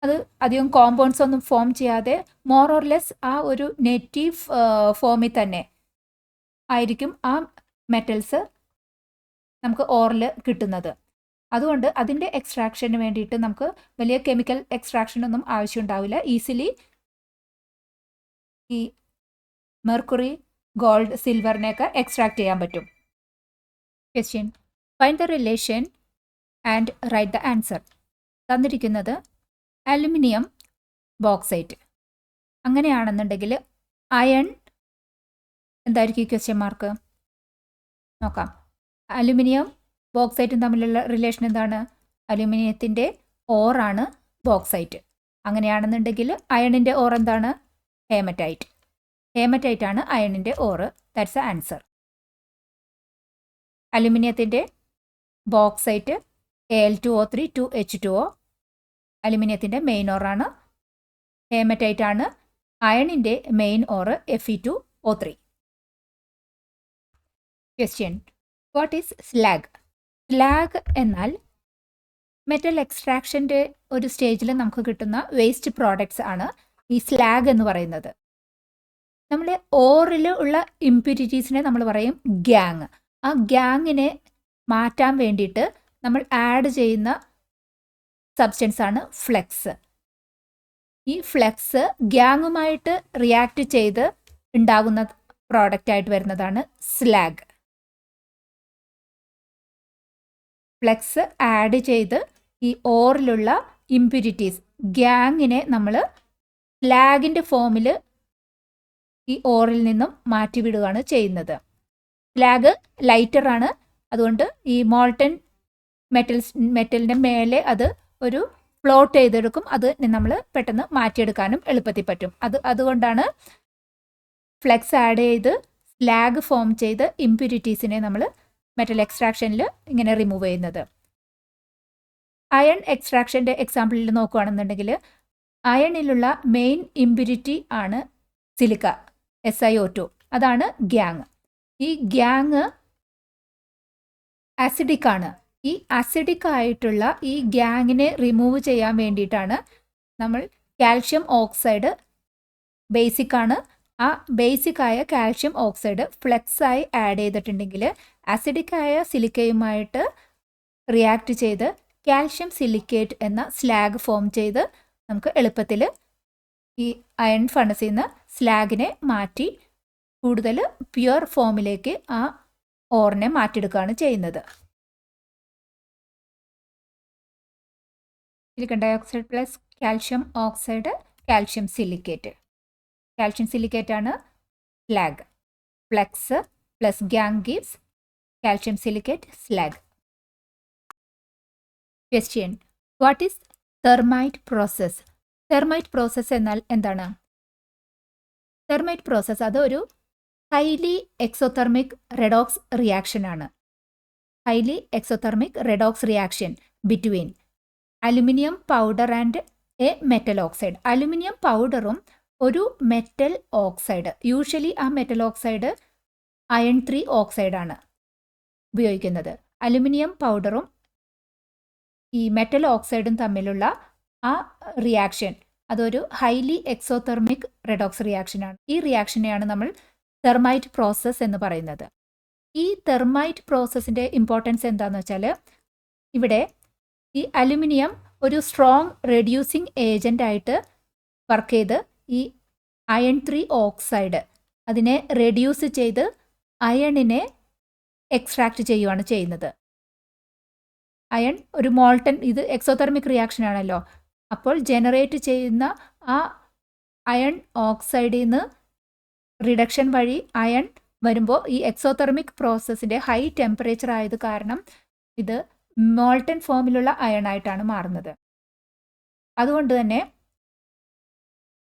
അത് അധികം കോമ്പൗണ്ട്സ് ഒന്നും ഫോം ചെയ്യാതെ മോർ ഓർ ലെസ് ആ ഒരു നെറ്റീവ് ഫോമിൽ തന്നെ ആയിരിക്കും ആ മെറ്റൽസ് നമുക്ക് ഓറിൽ കിട്ടുന്നത്. അതുകൊണ്ട് അതിൻ്റെ എക്സ്ട്രാക്ഷന് വേണ്ടിയിട്ട് നമുക്ക് വലിയ കെമിക്കൽ എക്സ്ട്രാക്ഷനൊന്നും ആവശ്യമുണ്ടാവില്ല. ഈസിലി ഈ മെർക്കുറി, ഗോൾഡ്, സിൽവറിനെയൊക്കെ എക്സ്ട്രാക്ട് ചെയ്യാൻ പറ്റും. Question, find the relation and write the answer. തന്നിരിക്കുന്നത് അലുമിനിയം, ബോക്സൈറ്റ്. അങ്ങനെയാണെന്നുണ്ടെങ്കിൽ അയൺ എന്തായിരിക്കും ക്വസ്റ്റ്യൻ മാർക്ക്? നോക്കാം. അലുമിനിയം ബോക്സൈറ്റും തമ്മിലുള്ള റിലേഷൻ എന്താണ്? അലുമിനിയത്തിൻ്റെ ഓറാണ് ബോക്സൈറ്റ്. അങ്ങനെയാണെന്നുണ്ടെങ്കിൽ അയണിൻ്റെ ഓർ എന്താണ്? ഹേമറ്റൈറ്റ്. ഹേമറ്റൈറ്റ് ആണ് അയണിൻ്റെ ഓറ്. That's a answer. അലുമിനിയത്തിൻ്റെ ബോക്സൈറ്റ് Al2O3 2H2O. അലുമിനിയത്തിൻ്റെ മെയിൻ ഓറാണ്. ഹേമറ്റൈറ്റ് ആണ് അയണിൻ്റെ main ore Fe2O3. Question, what is slag? Slag എന്നാൽ മെറ്റൽ എക്സ്ട്രാക്ഷൻ്റെ ഒരു സ്റ്റേജിൽ നമുക്ക് കിട്ടുന്ന വേസ്റ്റ് പ്രോഡക്ട്സ് ആണ് ഈ സ്ലാഗ് എന്ന് പറയുന്നത്. നമ്മൾ ഓറിൽ ഉള്ള ഇംപ്യൂരിറ്റീസിനെ നമ്മൾ പറയും ഗ്യാങ്. ആ ഗ്യാങ്ങിനെ മാറ്റാൻ വേണ്ടിയിട്ട് നമ്മൾ ആഡ് ചെയ്യുന്ന സബ്സ്റ്റൻസ് ആണ് ഫ്ലെക്സ്. ഈ ഫ്ലെക്സ് ഗ്യാങ്ങുമായിട്ട് റിയാക്ട് ചെയ്ത് ഉണ്ടാകുന്ന പ്രോഡക്റ്റായിട്ട് വരുന്നതാണ് സ്ലാഗ്. ഫ്ലെക്സ് ആഡ് ചെയ്ത് ഈ ഓറിലുള്ള ഇംപ്യൂരിറ്റീസ് ഗ്യാങ്ങിനെ നമ്മൾ സ്ലാഗിൻ്റെ ഫോമിൽ ഈ ഓറിൽ നിന്നും മാറ്റിവിടുകയാണ് ചെയ്യുന്നത്. സ്ലാഗ് ലൈറ്ററാണ്. അതുകൊണ്ട് ഈ മോൾട്ടൻ മെറ്റലിൻ്റെ മേലെ അത് ഒരു ഫ്ലോട്ട് ചെയ്തെടുക്കും. അത് നമ്മൾ പെട്ടെന്ന് മാറ്റിയെടുക്കാനും എളുപ്പത്തിൽ പറ്റും. അതുകൊണ്ടാണ് ഫ്ലെക്സ് ആഡ് ചെയ്ത് സ്ലാഗ് ഫോം ചെയ്ത് ഇംപ്യൂരിറ്റീസിനെ നമ്മൾ മെറ്റൽ എക്സ്ട്രാക്ഷനിൽ ഇങ്ങനെ റിമൂവ് ചെയ്യുന്നത്. അയൺ എക്സ്ട്രാക്ഷൻ്റെ എക്സാമ്പിളിൽ നോക്കുകയാണെന്നുണ്ടെങ്കിൽ അയണിലുള്ള മെയിൻ ഇംപ്യൂരിറ്റി ആണ് സിലിക്ക, SiO2. അതാണ് ഗ്യാങ്. ഈ ഗ്യാങ് ആസിഡിക് ആണ്. ഈ ആസിഡിക് ആയിട്ടുള്ള ഈ ഗ്യാങ്ങിനെ റിമൂവ് ചെയ്യാൻ വേണ്ടിയിട്ടാണ് നമ്മൾ കാൽഷ്യം ഓക്സൈഡ്, ബേസിക് ആണ്, ആ ബേസിക്കായ കാൽഷ്യം ഓക്സൈഡ് ഫ്ലെക്സായി ആഡ് ചെയ്തിട്ടുണ്ടെങ്കിൽ ആസിഡിക് ആയ സിലിക്കയുമായിട്ട് റിയാക്ട് ചെയ്ത് കാൽഷ്യം സിലിക്കേറ്റ് എന്ന സ്ലാഗ് ഫോം ചെയ്ത് നമുക്ക് എളുപ്പത്തിൽ ഈ അയൺ ഫണസിൽ നിന്ന് സ്ലാഗിനെ മാറ്റി കൂടുതൽ പ്യുവർ ഫോമിലേക്ക് ആ ഓറിനെ മാറ്റിയെടുക്കുകയാണ് ചെയ്യുന്നത്. Silicon dioxide plus calcium oxide, calcium silicate. Calcium silicate ആണ് slag. Flux plus gangue gives calcium silicate slag. Question, what is thermite process? Thermite process എന്നാൽ എന്താണ്? തെർമൈറ്റ് പ്രോസസ് അതൊരു ഹൈലി എക്സോതെർമിക് റെഡോക്സ് റിയാക്ഷൻ ആണ്. Highly exothermic redox reaction between aluminium powder and a metal oxide. Aluminium പൗഡറും ഒരു മെറ്റൽ ഓക്സൈഡ്, യൂഷ്വലി ആ മെറ്റൽ ഓക്സൈഡ് അയൺ 3 ഓക്സൈഡാണ് ഉപയോഗിക്കുന്നത്. അലുമിനിയം പൗഡറും ഈ മെറ്റൽ ഓക്സൈഡും തമ്മിലുള്ള ആ റിയാക്ഷൻ അതൊരു ഹൈലി എക്സോതെർമിക് റെഡോക്സ് റിയാക്ഷനാണ്. ഈ റിയാക്ഷനെയാണ് നമ്മൾ തെർമൈറ്റ് പ്രോസസ്സ് എന്ന് പറയുന്നത്. ഈ തെർമൈറ്റ് പ്രോസസ്സിൻ്റെ ഇമ്പോർട്ടൻസ് എന്താണെന്ന് വെച്ചാൽ ഇവിടെ ഈ അലുമിനിയം ഒരു സ്ട്രോങ് റെഡ്യൂസിങ് ഏജൻ്റ് ആയിട്ട് വർക്ക് ചെയ്ത് ഈ അയൺ 3 ഓക്സൈഡ് അതിനെ റെഡ്യൂസ് ചെയ്ത് അയണിനെ എക്സ്ട്രാക്ട് ചെയ്യുകയാണ് ചെയ്യുന്നത്. അയൺ ഒരു മോൾട്ടൻ, ഇത് എക്സോതെർമിക് റിയാക്ഷൻ ആണല്ലോ, അപ്പോൾ ജനറേറ്റ് ചെയ്യുന്ന ആ അയൺ ഓക്സൈഡിൽ നിന്ന് റിഡക്ഷൻ വഴി അയൺ വരുമ്പോൾ ഈ എക്സോതെർമിക് പ്രോസസ്സിൻ്റെ ഹൈ ടെമ്പറേച്ചർ ആയത് കാരണം ഇത് മോൾട്ടൻ ഫോമിലുള്ള അയൺ ആയിട്ടാണ് മാറുന്നത്. അതുകൊണ്ട് തന്നെ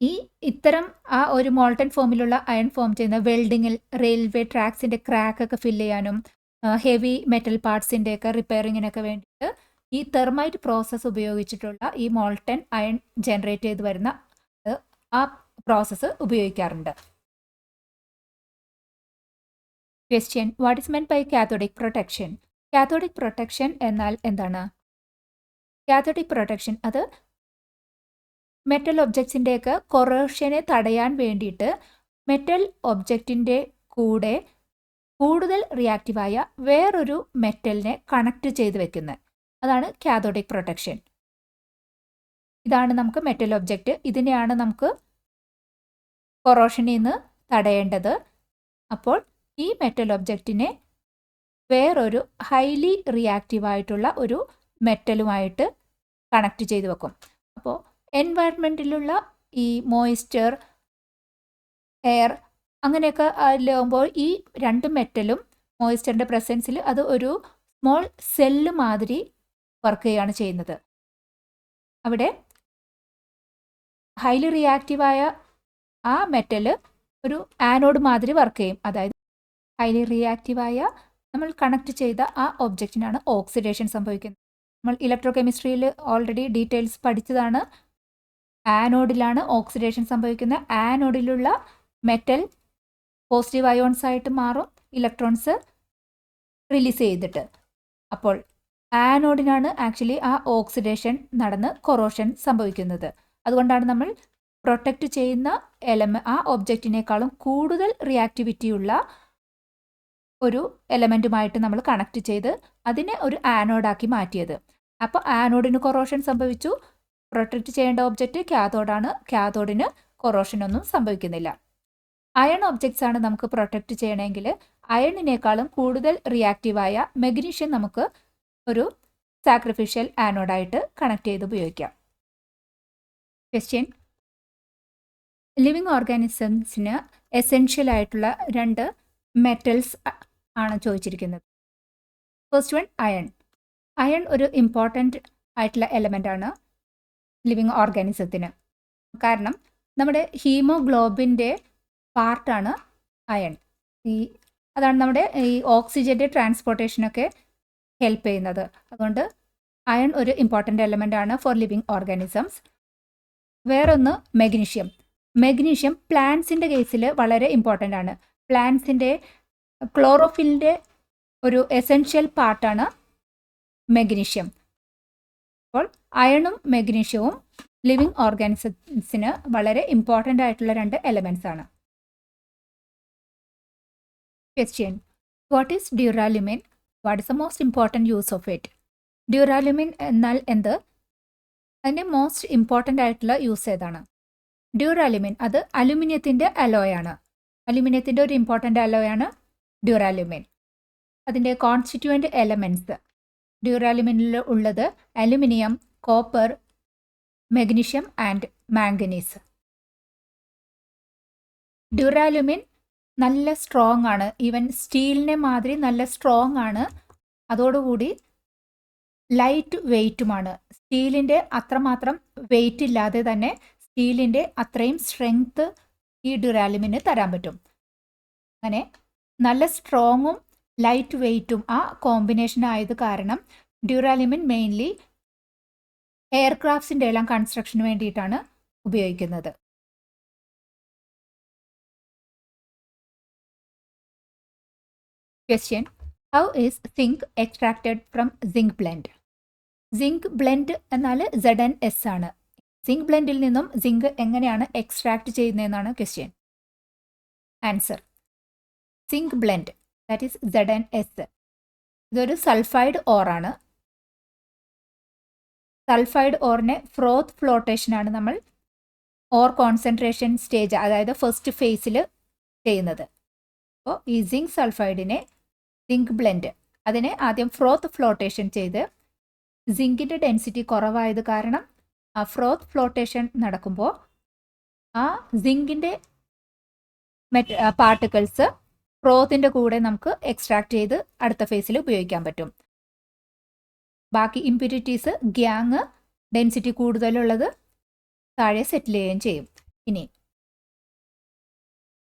ഈ ഇത്തരം ആ ഒരു മോൾട്ടൻ ഫോമിലുള്ള അയൺ ഫോം ചെയ്യുന്ന വെൽഡിങ്ങിൽ, റെയിൽവേ ട്രാക്സിൻ്റെ ക്രാക്കൊക്കെ ഫില്ല് ചെയ്യാനും ഹെവി മെറ്റൽ പാർട്സിൻ്റെയൊക്കെ റിപ്പയറിങ്ങിനൊക്കെ വേണ്ടിയിട്ട് ഈ തെർമൈറ്റ് പ്രോസസ്സ് ഉപയോഗിച്ചിട്ടുള്ള ഈ മോൾട്ടൻ അയൺ ജനറേറ്റ് ചെയ്ത് വരുന്ന ആ പ്രോസസ്സ് ഉപയോഗിക്കാറുണ്ട്. Question, what is meant by cathodic protection? Cathodic protection എന്നാൽ എന്താണ്? കാഥോഡിക് പ്രൊട്ടക്ഷൻ അത് മെറ്റൽ ഒബ്ജക്ട്സിൻ്റെയൊക്കെ കൊറോഷനെ തടയാൻ വേണ്ടിയിട്ട് മെറ്റൽ ഒബ്ജക്റ്റിൻ്റെ കൂടെ കൂടുതൽ റിയാക്റ്റീവായ വേറൊരു മെറ്റലിനെ കണക്ട് ചെയ്ത് വെക്കുന്നത്, അതാണ് കാഥോഡിക് പ്രൊട്ടക്ഷൻ. ഇതാണ് നമുക്ക് മെറ്റൽ ഒബ്ജക്റ്റ്, ഇതിനെയാണ് നമുക്ക് കൊറോഷനിൽ നിന്ന് തടയേണ്ടത്. അപ്പോൾ ഈ മെറ്റൽ ഒബ്ജക്റ്റിനെ വേറൊരു ഹൈലി റിയാക്റ്റീവായിട്ടുള്ള ഒരു മെറ്റലുമായിട്ട് കണക്ട് ചെയ്ത് വെക്കും. അപ്പോൾ എൻവയൺമെൻറ്റിലുള്ള ഈ മോയ്സ്ചർ, എയർ അങ്ങനെയൊക്കെ അതിലാകുമ്പോൾ ഈ രണ്ട് മെറ്റലും മോയ്സ്ചറിൻ്റെ പ്രസൻസിൽ അത് ഒരു സ്മോൾ സെല്ല് മാതിരി വർക്ക് ചെയ്യുകയാണ് ചെയ്യുന്നത്. അവിടെ ഹൈലി റിയാക്റ്റീവായ ആ മെറ്റല് ഒരു ആനോഡ് മാതിരി വർക്ക് ചെയ്യും. അതായത് ഹൈലി റിയാക്റ്റീവായ നമ്മൾ കണക്ട് ചെയ്ത ആ ഒബ്ജക്റ്റിനാണ് ഓക്സിഡേഷൻ സംഭവിക്കുന്നത്. നമ്മൾ ഇലക്ട്രോ കെമിസ്ട്രിയിൽ ഓൾറെഡി ഡീറ്റെയിൽസ് പഠിച്ചതാണ്. ആനോഡിലാണ് ഓക്സിഡേഷൻ സംഭവിക്കുന്നത്. ആനോഡിലുള്ള മെറ്റൽ പോസിറ്റീവ് അയോൺസ് ആയിട്ട് മാറും, ഇലക്ട്രോൺസ് റിലീസ് ചെയ്തിട്ട്. അപ്പോൾ ആനോഡിനാണ് ആക്ച്വലി ആ ഓക്സിഡേഷൻ നടന്ന് കൊറോഷൻ സംഭവിക്കുന്നത്. അതുകൊണ്ടാണ് നമ്മൾ പ്രൊട്ടക്റ്റ് ചെയ്യുന്ന ആ ഒബ്ജക്റ്റിനേക്കാളും കൂടുതൽ റിയാക്ടിവിറ്റിയുള്ള ഒരു എലമെൻറ്റുമായിട്ട് നമ്മൾ കണക്ട് ചെയ്ത് അതിനെ ഒരു ആനോഡാക്കി മാറ്റിയത്. അപ്പോൾ ആനോഡിന് കൊറോഷൻ സംഭവിച്ചു. പ്രൊട്ടക്റ്റ് ചെയ്യേണ്ട ഒബ്ജക്റ്റ് കാഥോഡാണ്. കാഥോഡിന് കൊറോഷനൊന്നും സംഭവിക്കുന്നില്ല. അയൺ ഒബ്ജക്ട്സ് ആണ് നമുക്ക് പ്രൊട്ടക്റ്റ് ചെയ്യണമെങ്കിൽ അയണിനേക്കാളും കൂടുതൽ റിയാക്റ്റീവായ മെഗ്നീഷ്യം നമുക്ക് ഒരു സാക്രിഫിഷ്യൽ ആനോഡായിട്ട് കണക്ട് ചെയ്ത് ഉപയോഗിക്കാം. ക്വസ്റ്റ്യൻ: ലിവിങ് ഓർഗാനിസംസിന് എസെൻഷ്യൽ ആയിട്ടുള്ള 2 മെറ്റൽസ് ആണ് ചോദിച്ചിരിക്കുന്നത്. First one iron. അയൺ ഒരു ഇമ്പോർട്ടൻ്റ് ആയിട്ടുള്ള എലമെൻ്റ് ആണ് ലിവിങ് ഓർഗാനിസത്തിന്. കാരണം നമ്മുടെ ഹീമോഗ്ലോബിൻ്റെ പാർട്ടാണ് അയൺ. അതാണ് നമ്മുടെ ഈ ഓക്സിജൻ്റെ ട്രാൻസ്പോർട്ടേഷനൊക്കെ ഹെൽപ്പ് ചെയ്യുന്നത്. അതുകൊണ്ട് അയൺ ഒരു ഇമ്പോർട്ടൻ്റ് എലമെൻ്റ് ആണ് ഫോർ ലിവിങ് ഓർഗാനിസംസ്. വേറൊന്ന് മെഗ്നീഷ്യം. മെഗ്നീഷ്യം പ്ലാന്റ്സിൻ്റെ കേസിൽ വളരെ ഇമ്പോർട്ടൻ്റ് ആണ്. പ്ലാന്റ്സിൻ്റെ ക്ലോറോഫിലിൻ്റെ ഒരു എസെൻഷ്യൽ പാർട്ടാണ് മെഗ്നീഷ്യം. അപ്പോൾ അയണും മെഗ്നീഷ്യവും ലിവിങ് ഓർഗാനിസംസിന് വളരെ ഇമ്പോർട്ടൻ്റ് ആയിട്ടുള്ള 2 എലമെൻറ്റ്സ് ആണ്. Question: what is duralumin? What is the most important use of it? Duralumin എന്നാൽ എന്ത്? അതിൻ്റെ മോസ്റ്റ് ഇമ്പോർട്ടൻ്റ് ആയിട്ടുള്ള യൂസ് ഏതാണ്? ഡ്യൂറാലുമിൻ അത് അലുമിനിയത്തിൻ്റെ അലോയാണ്. അലുമിനിയത്തിൻ്റെ ഒരു ഇമ്പോർട്ടൻ്റ് അലോയാണ് ഡ്യൂറാലുമിൻ. അതിൻ്റെ കോൺസ്റ്റിറ്റ്യൂവൻ്റ് എലമെൻറ്റ്സ് ഡ്യൂറാലുമിനിൽ ഉള്ളത് aluminium, copper, magnesium and manganese. Duralumin നല്ല സ്ട്രോങ് ആണ്. ഈവൻ സ്റ്റീലിനെ മാതിരി നല്ല സ്ട്രോങ് ആണ്. അതോടുകൂടി ലൈറ്റ് വെയ്റ്റുമാണ്. സ്റ്റീലിൻ്റെ അത്രമാത്രം വെയ്റ്റ് ഇല്ലാതെ തന്നെ സ്റ്റീലിൻ്റെ അത്രയും സ്ട്രെങ്ത് ഈ ഡ്യൂറാലുമിന് തരാൻ പറ്റും. അങ്ങനെ നല്ല സ്ട്രോങ്ങും ലൈറ്റ് വെയ്റ്റും ആ കോമ്പിനേഷൻ ആയത് കാരണം ഡ്യൂറാലുമിൻ മെയിൻലി എയർക്രാഫ്റ്റ്സിൻ്റെ എല്ലാം കൺസ്ട്രക്ഷന് വേണ്ടിയിട്ടാണ് ഉപയോഗിക്കുന്നത്. Question: how is zinc extracted from zinc blende? Zinc blende എന്നാൽ ZnS ആണ്. സിങ്ക് ബ്ലെൻഡിൽ നിന്നും സിങ്ക് എങ്ങനെയാണ് എക്സ്ട്രാക്ട് ചെയ്യുന്നതെന്നാണ് question. Answer: zinc blende that is ZnS. ഇതൊരു സൾഫൈഡ് ഓറാണ്. സൾഫൈഡ് ഓറിനെ ഫ്രോത്ത് ഫ്ലോട്ടേഷനാണ് നമ്മൾ ഓർ കോൺസെൻട്രേഷൻ സ്റ്റേജ്, അതായത് ഫസ്റ്റ് ഫേസിൽ ചെയ്യുന്നത്. അപ്പോൾ ഈ സിങ്ക് സൾഫൈഡിനെ സിങ്ക് ബ്ലെൻഡ് അതിനെ ആദ്യം ഫ്രോത്ത് ഫ്ലോട്ടേഷൻ ചെയ്ത് സിങ്കിൻ്റെ ഡെൻസിറ്റി കുറവായത് കാരണം ആ ഫ്രോത്ത് ഫ്ലോട്ടേഷൻ നടക്കുമ്പോൾ ആ സിങ്കിൻ്റെ പാർട്ടിക്കിൾസ് ഫ്രോത്തിൻ്റെ കൂടെ നമുക്ക് എക്സ്ട്രാക്ട് ചെയ്ത് അടുത്ത ഫേസിൽ ഉപയോഗിക്കാൻ പറ്റും. ബാക്കി ഇമ്പ്യൂരിറ്റീസ് ഗ്യാങ് ഡെൻസിറ്റി കൂടുതലുള്ളത് താഴെ സെറ്റിൽ ചെയ്യുകയും ചെയ്യും. ഇനി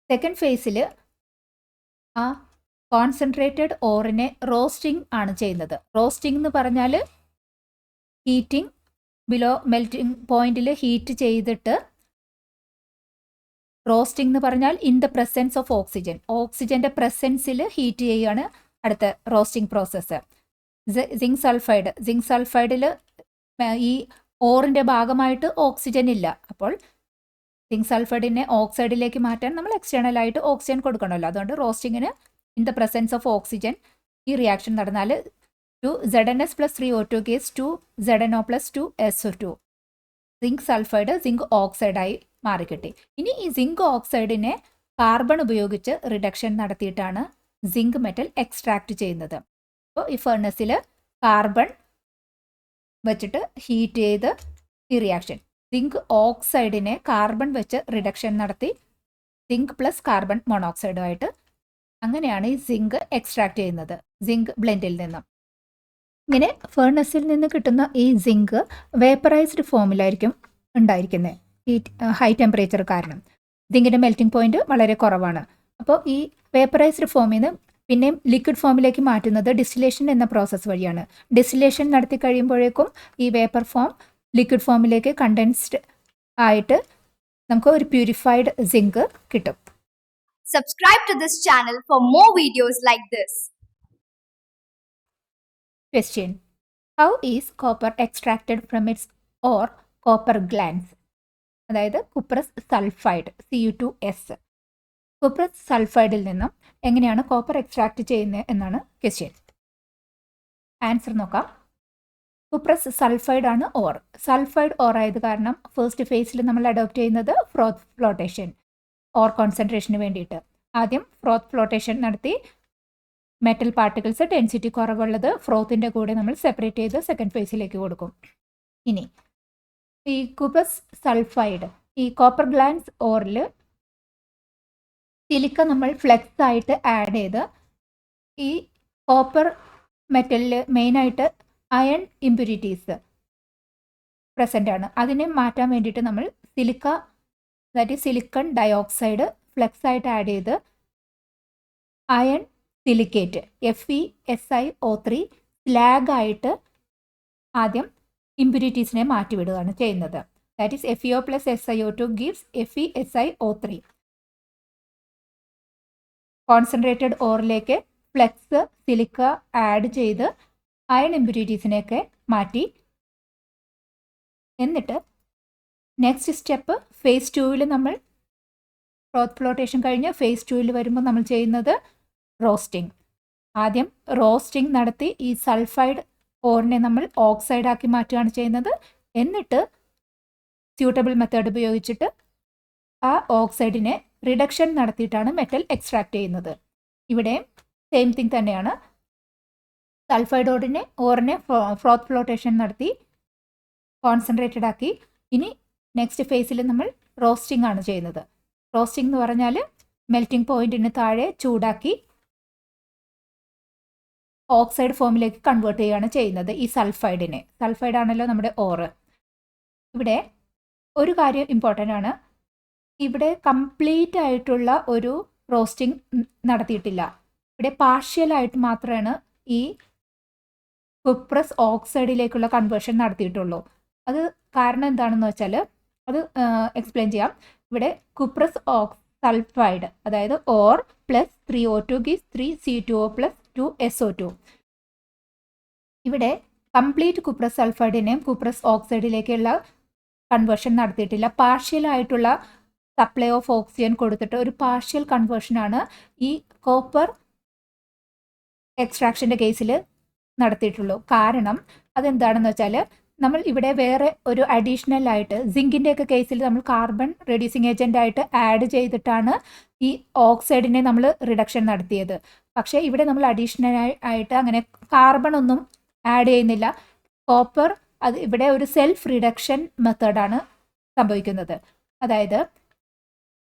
സെക്കൻഡ് ഫേസിൽ ആ കോൺസെൻട്രേറ്റഡ് ഓറിനെ റോസ്റ്റിംഗ് ആണ് ചെയ്യുന്നത്. റോസ്റ്റിംഗ് എന്ന് പറഞ്ഞാൽ ഹീറ്റിംഗ്, ബിലോ മെൽറ്റിംഗ് പോയിന്റിൽ ഹീറ്റ് ചെയ്തിട്ട്, റോസ്റ്റിംഗ് എന്ന് പറഞ്ഞാൽ in the presence of oxygen, ഓക്സിജൻ്റെ പ്രസൻസിൽ ഹീറ്റ് ചെയ്യുകയാണ് അടുത്ത റോസ്റ്റിംഗ് പ്രോസസ്സ്. സിങ്ക് സൾഫൈഡിൽ ഈ ഓറിൻ്റെ ഭാഗമായിട്ട് ഓക്സിജൻ ഇല്ല. അപ്പോൾ സിങ്ക് സൾഫൈഡിനെ ഓക്സൈഡിലേക്ക് മാറ്റാൻ നമ്മൾ എക്സ്റ്റേണലായിട്ട് ഓക്സിജൻ കൊടുക്കണമല്ലോ. അതുകൊണ്ട് റോസ്റ്റിങ്ങിന് in the presence of oxygen ഈ റിയാക്ഷൻ നടന്നാൽ 2ZnS + 3O2 gives 2ZnO + 2SO2. Zinc sulphide zinc ഓക്സൈഡായി മാറിക്കിട്ടി. ഇനി ഈ സിങ്ക് ഓക്സൈഡിനെ കാർബൺ ഉപയോഗിച്ച് റിഡക്ഷൻ നടത്തിയിട്ടാണ് സിങ്ക് മെറ്റൽ എക്സ്ട്രാക്ട് ചെയ്യുന്നത്. അപ്പോൾ ഈ ഫർണസിൽ കാർബൺ വെച്ചിട്ട് ഹീറ്റ് ചെയ്ത് ഈ റിയാക്ഷൻ സിങ്ക് ഓക്സൈഡിനെ കാർബൺ വെച്ച് റിഡക്ഷൻ നടത്തി സിങ്ക് പ്ലസ് കാർബൺ മോണോക്സൈഡുമായിട്ട് അങ്ങനെയാണ് ഈ സിങ്ക് എക്സ്ട്രാക്ട് ചെയ്യുന്നത് സിങ്ക് ബ്ലെൻഡിൽ നിന്നും. ഇങ്ങനെ ഫേർണസിൽ നിന്ന് കിട്ടുന്ന ഈ സിങ്ക് വേപ്പറൈസ്ഡ് ഫോമിലായിരിക്കും ഉണ്ടായിരിക്കുന്നത്. ഈ ഹൈ ടെമ്പറേച്ചർ കാരണം സിങ്കിൻ്റെ മെൽറ്റിംഗ് പോയിന്റ് വളരെ കുറവാണ്. അപ്പോൾ ഈ വേപ്പറൈസ്ഡ് ഫോമിൽ നിന്ന് പിന്നെയും ലിക്വിഡ് ഫോമിലേക്ക് മാറ്റുന്നത് ഡിസ്റ്റിലേഷൻ എന്ന പ്രോസസ്സ് വഴിയാണ്. ഡിസ്റ്റിലേഷൻ നടത്തി കഴിയുമ്പോഴേക്കും ഈ വേപ്പർ ഫോം ലിക്വിഡ് ഫോമിലേക്ക് കണ്ടൻസ്ഡ് ആയിട്ട് നമുക്ക് ഒരു പ്യൂരിഫൈഡ് സിങ്ക് കിട്ടും. Subscribe to this channel for more videos like this. Question: How is copper extracted from its ore copper glands? അതായത് കുപ്രസ് സൾഫൈഡ് Cu2S. കുപ്രസ് സൾഫൈഡിൽ നിന്നും എങ്ങനെയാണ് കോപ്പർ എക്സ്ട്രാക്ട് ചെയ്യുന്നത് എന്നാണ് ക്വസ്റ്റ്യൻ. ആൻസർ നോക്കാം. കുപ്രസ് സൾഫൈഡ് ആണ് ഓർ. സൾഫൈഡ് ഓർ ആയത് കാരണം ഫസ്റ്റ് ഫേസിൽ നമ്മൾ അഡോപ്റ്റ് ചെയ്യുന്നത് ഫ്രോത്ത് ഫ്ലോട്ടേഷൻ ഓർ കോൺസെൻട്രേഷന് വേണ്ടിയിട്ട്. ആദ്യം ഫ്രോത്ത് ഫ്ലോട്ടേഷൻ നടത്തി മെറ്റൽ പാർട്ടിക്കിൾസ് ഡെൻസിറ്റി കുറവുള്ളത് ഫ്രോത്തിൻ്റെ കൂടെ നമ്മൾ സെപ്പറേറ്റ് ചെയ്ത് സെക്കൻഡ് ഫേസിലേക്ക് കൊടുക്കും. ഇനി ഈ കുപ്രസ് സൾഫൈഡ് ഈ കോപ്പർ ഗ്ലാൻസ് ഓറിൽ സിലിക്ക നമ്മൾ ഫ്ലെക്സ് ആയിട്ട് ആഡ് ചെയ്ത് ഈ കോപ്പർ മെറ്റലിൽ മെയിനായിട്ട് അയൺ ഇമ്പ്യൂരിറ്റീസ് പ്രസൻ്റ് ആണ്. അതിനെ മാറ്റാൻ വേണ്ടിയിട്ട് നമ്മൾ silica that is silicon dioxide flux ആയിട്ട് ആഡ് ചെയ്ത് അയൺ സിലിക്കേറ്റ് FeSiO3 സ്ലാഗായിട്ട് ആദ്യം ഇമ്പ്യൂരിറ്റീസിനെ മാറ്റിവിടുകയാണ് ചെയ്യുന്നത്. That is FeO + SiO2 gives FeSiO3. Concentrated ഓറിലേക്ക് ഫ്ലെക്സ് സിലിക്ക ആഡ് ചെയ്ത് അയൺ ഇമ്പ്യൂരിറ്റീസിനെയൊക്കെ മാറ്റി. എന്നിട്ട് നെക്സ്റ്റ് സ്റ്റെപ്പ് ഫേസ് 2-ൽ നമ്മൾ ഫ്രോത്ത് ഫ്ലോട്ടേഷൻ കഴിഞ്ഞ് ഫേസ് 2-ൽ വരുമ്പോൾ നമ്മൾ ചെയ്യുന്നത് റോസ്റ്റിംഗ്. ആദ്യം റോസ്റ്റിംഗ് നടത്തി ഈ സൾഫൈഡ് ഓറിനെ നമ്മൾ ഓക്സൈഡ് ആക്കി മാറ്റുകയാണ് ചെയ്യുന്നത്. എന്നിട്ട് സ്യൂട്ടബിൾ മെത്തേഡ് ഉപയോഗിച്ചിട്ട് ആ ഓക്സൈഡിനെ റിഡക്ഷൻ നടത്തിയിട്ടാണ് മെറ്റൽ എക്സ്ട്രാക്ട് ചെയ്യുന്നത്. ഇവിടെ സെയിം തിങ് തന്നെയാണ്. സൾഫൈഡ് ഓറിനെ ഫ്രോത്ത് ഫ്ലോട്ടേഷൻ നടത്തി കോൺസെൻട്രേറ്റഡ് ആക്കി. ഇനി നെക്സ്റ്റ് ഫേസിൽ നമ്മൾ റോസ്റ്റിംഗ് ആണ് ചെയ്യുന്നത്. റോസ്റ്റിംഗ് എന്ന് പറഞ്ഞാൽ മെൽറ്റിംഗ് പോയിന്റിന് താഴെ ചൂടാക്കി ഓക്സൈഡ് ഫോമിലേക്ക് കൺവേർട്ട് ചെയ്യുകയാണ് ചെയ്യുന്നത് ഈ സൾഫൈഡിനെ. സൾഫൈഡ് ആണല്ലോ നമ്മുടെ ഓറ്. ഇവിടെ ഒരു കാര്യം ഇമ്പോർട്ടൻ്റ് ആണ്. ഇവിടെ കംപ്ലീറ്റ് ആയിട്ടുള്ള ഒരു റോസ്റ്റിംഗ് നടത്തിയിട്ടില്ല. ഇവിടെ പാർഷ്യലായിട്ട് മാത്രമാണ് ഈ കുപ്രസ് ഓക്സൈഡിലേക്കുള്ള കൺവേർഷൻ നടത്തിയിട്ടുള്ളൂ. അത് കാരണം എന്താണെന്ന് വെച്ചാൽ അത് എക്സ്പ്ലെയിൻ ചെയ്യാം. ഇവിടെ കുപ്രസ് സൾഫൈഡ് അതായത് or plus 3O2 gives 3C2O + 2SO2. ഇവിടെ കംപ്ലീറ്റ് കുപ്രസ് സൾഫൈഡിനെയും കുപ്രസ് ഓക്സൈഡിലേക്കുള്ള കൺവേർഷൻ നടത്തിയിട്ടില്ല. പാർഷ്യലായിട്ടുള്ള സപ്ലൈ ഓഫ് ഓക്സിജൻ കൊടുത്തിട്ട് ഒരു പാർഷ്യൽ കൺവേർഷനാണ് ഈ കോപ്പർ എക്സ്ട്രാക്ഷൻ്റെ കേസിൽ നടത്തിയിട്ടുള്ളൂ. കാരണം അതെന്താണെന്ന് വെച്ചാൽ നമ്മൾ ഇവിടെ വേറെ ഒരു അഡീഷണൽ ആയിട്ട് സിങ്കിൻ്റെയൊക്കെ കേസിൽ നമ്മൾ കാർബൺ റെഡ്യൂസിങ് ഏജൻ്റ് ആയിട്ട് ആഡ് ചെയ്തിട്ടാണ് ഈ ഓക്സൈഡിനെ നമ്മൾ റിഡക്ഷൻ നടത്തിയത്. പക്ഷേ ഇവിടെ നമ്മൾ അഡീഷണൽ ആയിട്ട് അങ്ങനെ കാർബൺ ഒന്നും ആഡ് ചെയ്യുന്നില്ല. കോപ്പർ അത് ഇവിടെ ഒരു സെൽഫ് റിഡക്ഷൻ മെത്തേഡാണ് സംഭവിക്കുന്നത്. അതായത്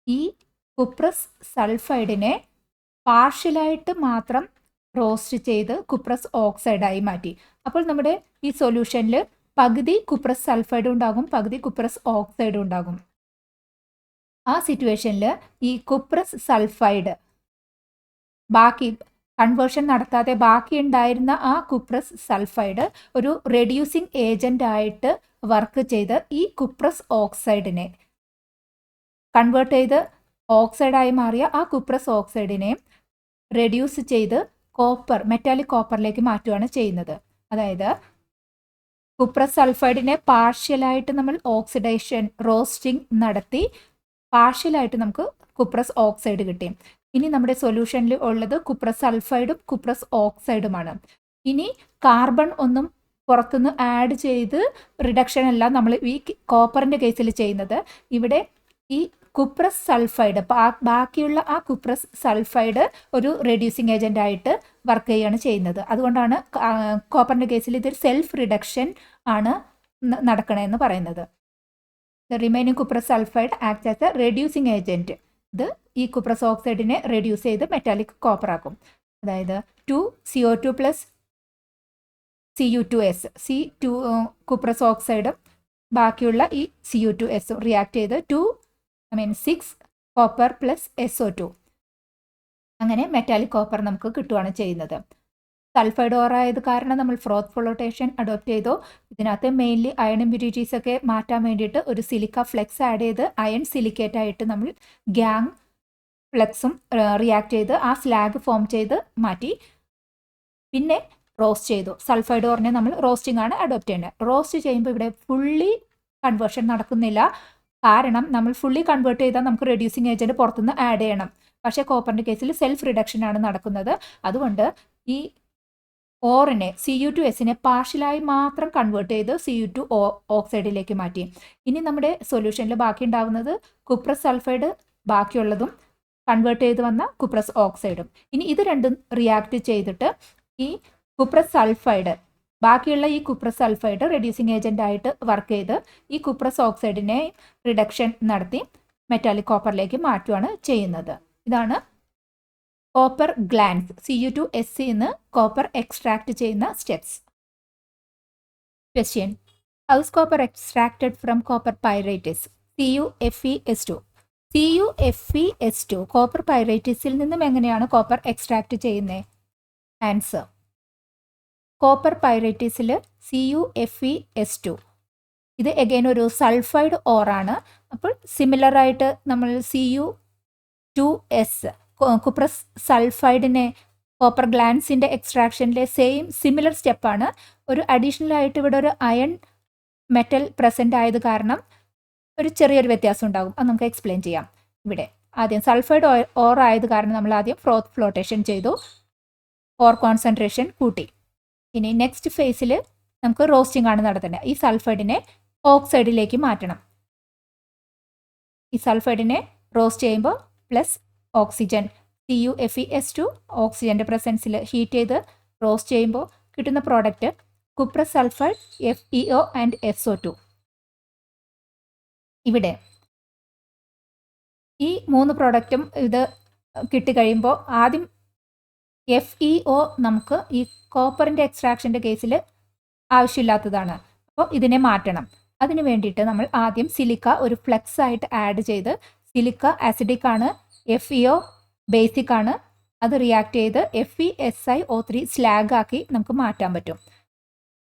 ഈ കുപ്രസ് സൾഫൈഡിനെ പാർഷ്യലായിട്ട് മാത്രം റോസ്റ്റ് ചെയ്ത് കുപ്രസ് ഓക്സൈഡായി മാറ്റി. അപ്പോൾ നമ്മുടെ ഈ സൊല്യൂഷനിൽ പകുതി കുപ്രസ് സൾഫൈഡ് ഉണ്ടാകും, പകുതി കുപ്രസ് ഓക്സൈഡ് ഉണ്ടാകും. ആ സിറ്റുവേഷനിൽ ഈ കുപ്രസ് സൾഫൈഡ് ബാക്കി കൺവേർഷൻ നടത്താതെ ബാക്കി ഉണ്ടായിരുന്ന ആ കുപ്രസ് സൾഫൈഡ് ഒരു റെഡ്യൂസിങ് ഏജൻ്റ് ആയിട്ട് വർക്ക് ചെയ്ത് ഈ കുപ്രസ് ഓക്സൈഡിനെ കൺവേർട്ട് ചെയ്ത് ഓക്സൈഡായി മാറിയ ആ കുപ്രസ് ഓക്സൈഡിനെ റെഡ്യൂസ് ചെയ്ത് മെറ്റാലിക് കോപ്പറിലേക്ക് മാറ്റുകയാണ് ചെയ്യുന്നത്. അതായത് കുപ്രസ് സൾഫൈഡിനെ പാർഷ്യലായിട്ട് നമ്മൾ ഓക്സിഡേഷൻ റോസ്റ്റിംഗ് നടത്തി പാർഷ്യലായിട്ട് നമുക്ക് കുപ്രസ് ഓക്സൈഡ് കിട്ടി. ഇനി നമ്മുടെ സൊല്യൂഷനിൽ ഉള്ളത് കുപ്രസ് സൾഫൈഡും കുപ്രസ് ഓക്സൈഡുമാണ്. ഇനി കാർബൺ ഒന്നും പുറത്തുനിന്ന് ആഡ് ചെയ്ത് റിഡക്ഷൻ അല്ല നമ്മൾ ഈ കോപ്പറിൻ്റെ കേസിൽ ചെയ്യുന്നത്. ഇവിടെ ഈ കുപ്രസ് സൾഫൈഡ് ബാക്കിയുള്ള ആ കുപ്രസ് സൾഫൈഡ് ഒരു റെഡ്യൂസിങ് ഏജന്റ് ആയിട്ട് വർക്ക് ചെയ്യുകയാണ് ചെയ്യുന്നത്. അതുകൊണ്ടാണ് കോപ്പറിന്റെ കേസിൽ ഇതൊരു സെൽഫ് റിഡക്ഷൻ ആണ് നടക്കണമെന്ന് പറയുന്നത്. The remaining cuprous sulphide act as A reducing agent. ഇത് ഈ കുപ്രസ് ഓക്സൈഡിനെ റെഡ്യൂസ് ചെയ്ത് മെറ്റാലിക് കോപ്പർ ആക്കും. അതായത് 2CO2 പ്ലസ് Cu2S കുപ്രസ് ഓക്സൈഡും ബാക്കിയുള്ള ഈ Cu2S റിയാക്ട് ചെയ്ത് 6 കോപ്പർ പ്ലസ് SO2 അങ്ങനെ മെറ്റാലിക് കോപ്പർ നമുക്ക് കിട്ടുകയാണ് ചെയ്യുന്നത്. സൾഫൈഡ് ഓർ ആയത് കാരണം നമ്മൾ ഫ്രോത്ത് ഫ്ലോട്ടേഷൻ അഡോപ്റ്റ് ചെയ്തു. ഇതിനകത്ത് മെയിൻലി അയൺ ഇമ്പ്യൂരിറ്റീസ് ഒക്കെ മാറ്റാൻ വേണ്ടിയിട്ട് ഒരു സിലിക്ക ഫ്ലെക്സ് ആഡ് ചെയ്ത് അയൺ സിലിക്കേറ്റ് ആയിട്ട് നമ്മൾ ഗ്യാങ് ഫ്ലെക്സും റിയാക്ട് ചെയ്ത് ആ സ്ലാഗ് ഫോം ചെയ്ത് മാറ്റി. പിന്നെ റോസ്റ്റ് ചെയ്തു. സൾഫൈഡ് ഓറിനെ നമ്മൾ റോസ്റ്റിംഗ് ആണ് അഡോപ്റ്റ് ചെയ്യുന്നത്. റോസ്റ്റ് ചെയ്യുമ്പോൾ ഇവിടെ ഫുള്ളി കൺവേർഷൻ നടക്കുന്നില്ല. കാരണം നമ്മൾ ഫുള്ളി കൺവേർട്ട് ചെയ്താൽ നമുക്ക് റെഡ്യൂസിങ് ഏജന്റ് പുറത്തുനിന്ന് ആഡ് ചെയ്യണം. പക്ഷേ കോപ്പറിന്റെ കേസിൽ സെൽഫ് റിഡക്ഷൻ ആണ് നടക്കുന്നത്. അതുകൊണ്ട് ഈ ഓറിനെ Cu2S പാർഷ്യലായി മാത്രം കൺവേർട്ട് ചെയ്ത് Cu2 ഓക്സൈഡിലേക്ക് മാറ്റി. ഇനി നമ്മുടെ സൊല്യൂഷനിൽ ബാക്കി ഉണ്ടാവുന്നത് കുപ്രസ് സൾഫൈഡ് ബാക്കിയുള്ളതും കൺവേർട്ട് ചെയ്ത് വന്ന കുപ്രസ് ഓക്സൈഡും. ഇനി ഇത് രണ്ടും റിയാക്ട് ചെയ്തിട്ട് ഈ കുപ്രസ് സൾഫൈഡ് ബാക്കിയുള്ള ഈ കുപ്രസ് സൾഫൈഡ് റെഡ്യൂസിങ് ഏജന്റ് ആയിട്ട് വർക്ക് ചെയ്ത് ഈ കുപ്രസ് ഓക്സൈഡിനെ റിഡക്ഷൻ നടത്തി മെറ്റാലിക് കോപ്പറിലേക്ക് മാറ്റുകയാണ് ചെയ്യുന്നത്. ഇതാണ് കോപ്പർ ഗ്ലാൻസ് Cu2S നിന്ന് കോപ്പർ എക്സ്ട്രാക്ട് ചെയ്യുന്ന steps. Question: how is copper extracted from copper pyrites? CuFeS2. CuFeS2 copper പൈറൈറ്റിസിൽ നിന്നും എങ്ങനെയാണ് കോപ്പർ എക്സ്ട്രാക്ട് ചെയ്യുന്നത്? ആൻസർ: കോപ്പർ പൈറൈറ്റിസിൽ CuFeS2 ഇത് എഗെയിൻ ഒരു സൾഫൈഡ് ഓറാണ്. അപ്പോൾ സിമിലർ ആയിട്ട് നമ്മൾ Cu2S കുപ്രസ് സൾഫൈഡിനെ കോപ്പർ ഗ്ലാൻസിൻ്റെ എക്സ്ട്രാക്ഷനിലെ സെയിം സിമിലർ സ്റ്റെപ്പാണ്. ഒരു അഡീഷണൽ ആയിട്ട് ഇവിടെ ഒരു അയൺ മെറ്റൽ പ്രസൻ്റ് ആയത് കാരണം ഒരു ചെറിയൊരു വ്യത്യാസം ഉണ്ടാകും. അത് നമുക്ക് എക്സ്പ്ലെയിൻ ചെയ്യാം. ഇവിടെ ആദ്യം സൾഫൈഡ് ഓർ ആയത് കാരണം നമ്മൾ ആദ്യം ഫ്രോത്ത് ഫ്ലോട്ടേഷൻ ചെയ്തു, ഓർ കോൺസെൻട്രേഷൻ കൂട്ടി. ഇനി നെക്സ്റ്റ് ഫേസിൽ നമുക്ക് റോസ്റ്റിംഗ് ആണ് നടത്തേണ്ടത്. ഈ സൾഫൈഡിനെ ഓക്സൈഡിലേക്ക് മാറ്റണം. ഈ സൾഫൈഡിനെ റോസ്റ്റ് ചെയ്യുമ്പോൾ പ്ലസ് ഓക്സിജൻ CuFeS2 ഓക്സിജൻ്റെ പ്രസൻസിൽ ഹീറ്റ് ചെയ്ത് റോസ്റ്റ് ചെയ്യുമ്പോൾ കിട്ടുന്ന product cuprous sulphide FeO and SO2. ഇവിടെ ഈ 3 പ്രോഡക്റ്റും ഇത് കിട്ടിക്കഴിയുമ്പോൾ ആദ്യം FeO നമുക്ക് ഈ കോപ്പറിൻ്റെ എക്സ്ട്രാക്ഷൻ്റെ കേസിൽ ആവശ്യമില്ലാത്തതാണ്. അപ്പോൾ ഇതിനെ മാറ്റണം. അതിന് വേണ്ടിയിട്ട് നമ്മൾ ആദ്യം സിലിക്ക ഒരു ഫ്ലെക്സ് ആയിട്ട് ആഡ് ചെയ്ത്, സിലിക്ക ആസിഡിക് ആണ്, FeO ബേസിക് ആണ്, അത് റിയാക്ട് ചെയ്ത് FeSiO3 സ്ലാഗ് ആക്കി നമുക്ക് മാറ്റാൻ പറ്റും.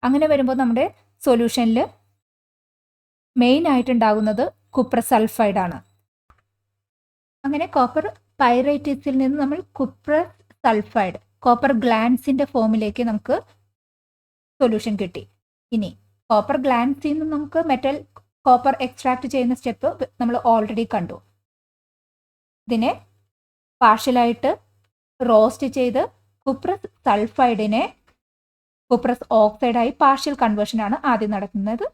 അങ്ങനെ വരുമ്പോൾ നമ്മുടെ സൊല്യൂഷനിൽ മെയിൻ ആയിട്ടുണ്ടാകുന്നത് കുപ്രസ് സൾഫൈഡ് ആണ്. അങ്ങനെ കോപ്പർ പൈറൈറ്റിസിൽ നിന്ന് നമ്മൾ കുപ്രസ് സൾഫൈഡ് കോപ്പർ ഗ്ലാൻസിൻ്റെ ഫോമിലേക്ക് നമുക്ക് സൊല്യൂഷൻ കിട്ടി. ഇനി കോപ്പർ ഗ്ലാൻസിൽ നിന്ന് നമുക്ക് മെറ്റൽ കോപ്പർ എക്സ്ട്രാക്ട് ചെയ്യുന്ന സ്റ്റെപ്പ് നമ്മൾ ഓൾറെഡി കണ്ടു. ഇതിനെ പാർഷ്യലായിട്ട് റോസ്റ്റ് ചെയ്ത് കുപ്രസ് സൾഫൈഡിനെ കുപ്രസ് ഓക്സൈഡായി പാർഷ്യൽ കൺവേർഷനാണ് ആദ്യം നടക്കുന്നത്.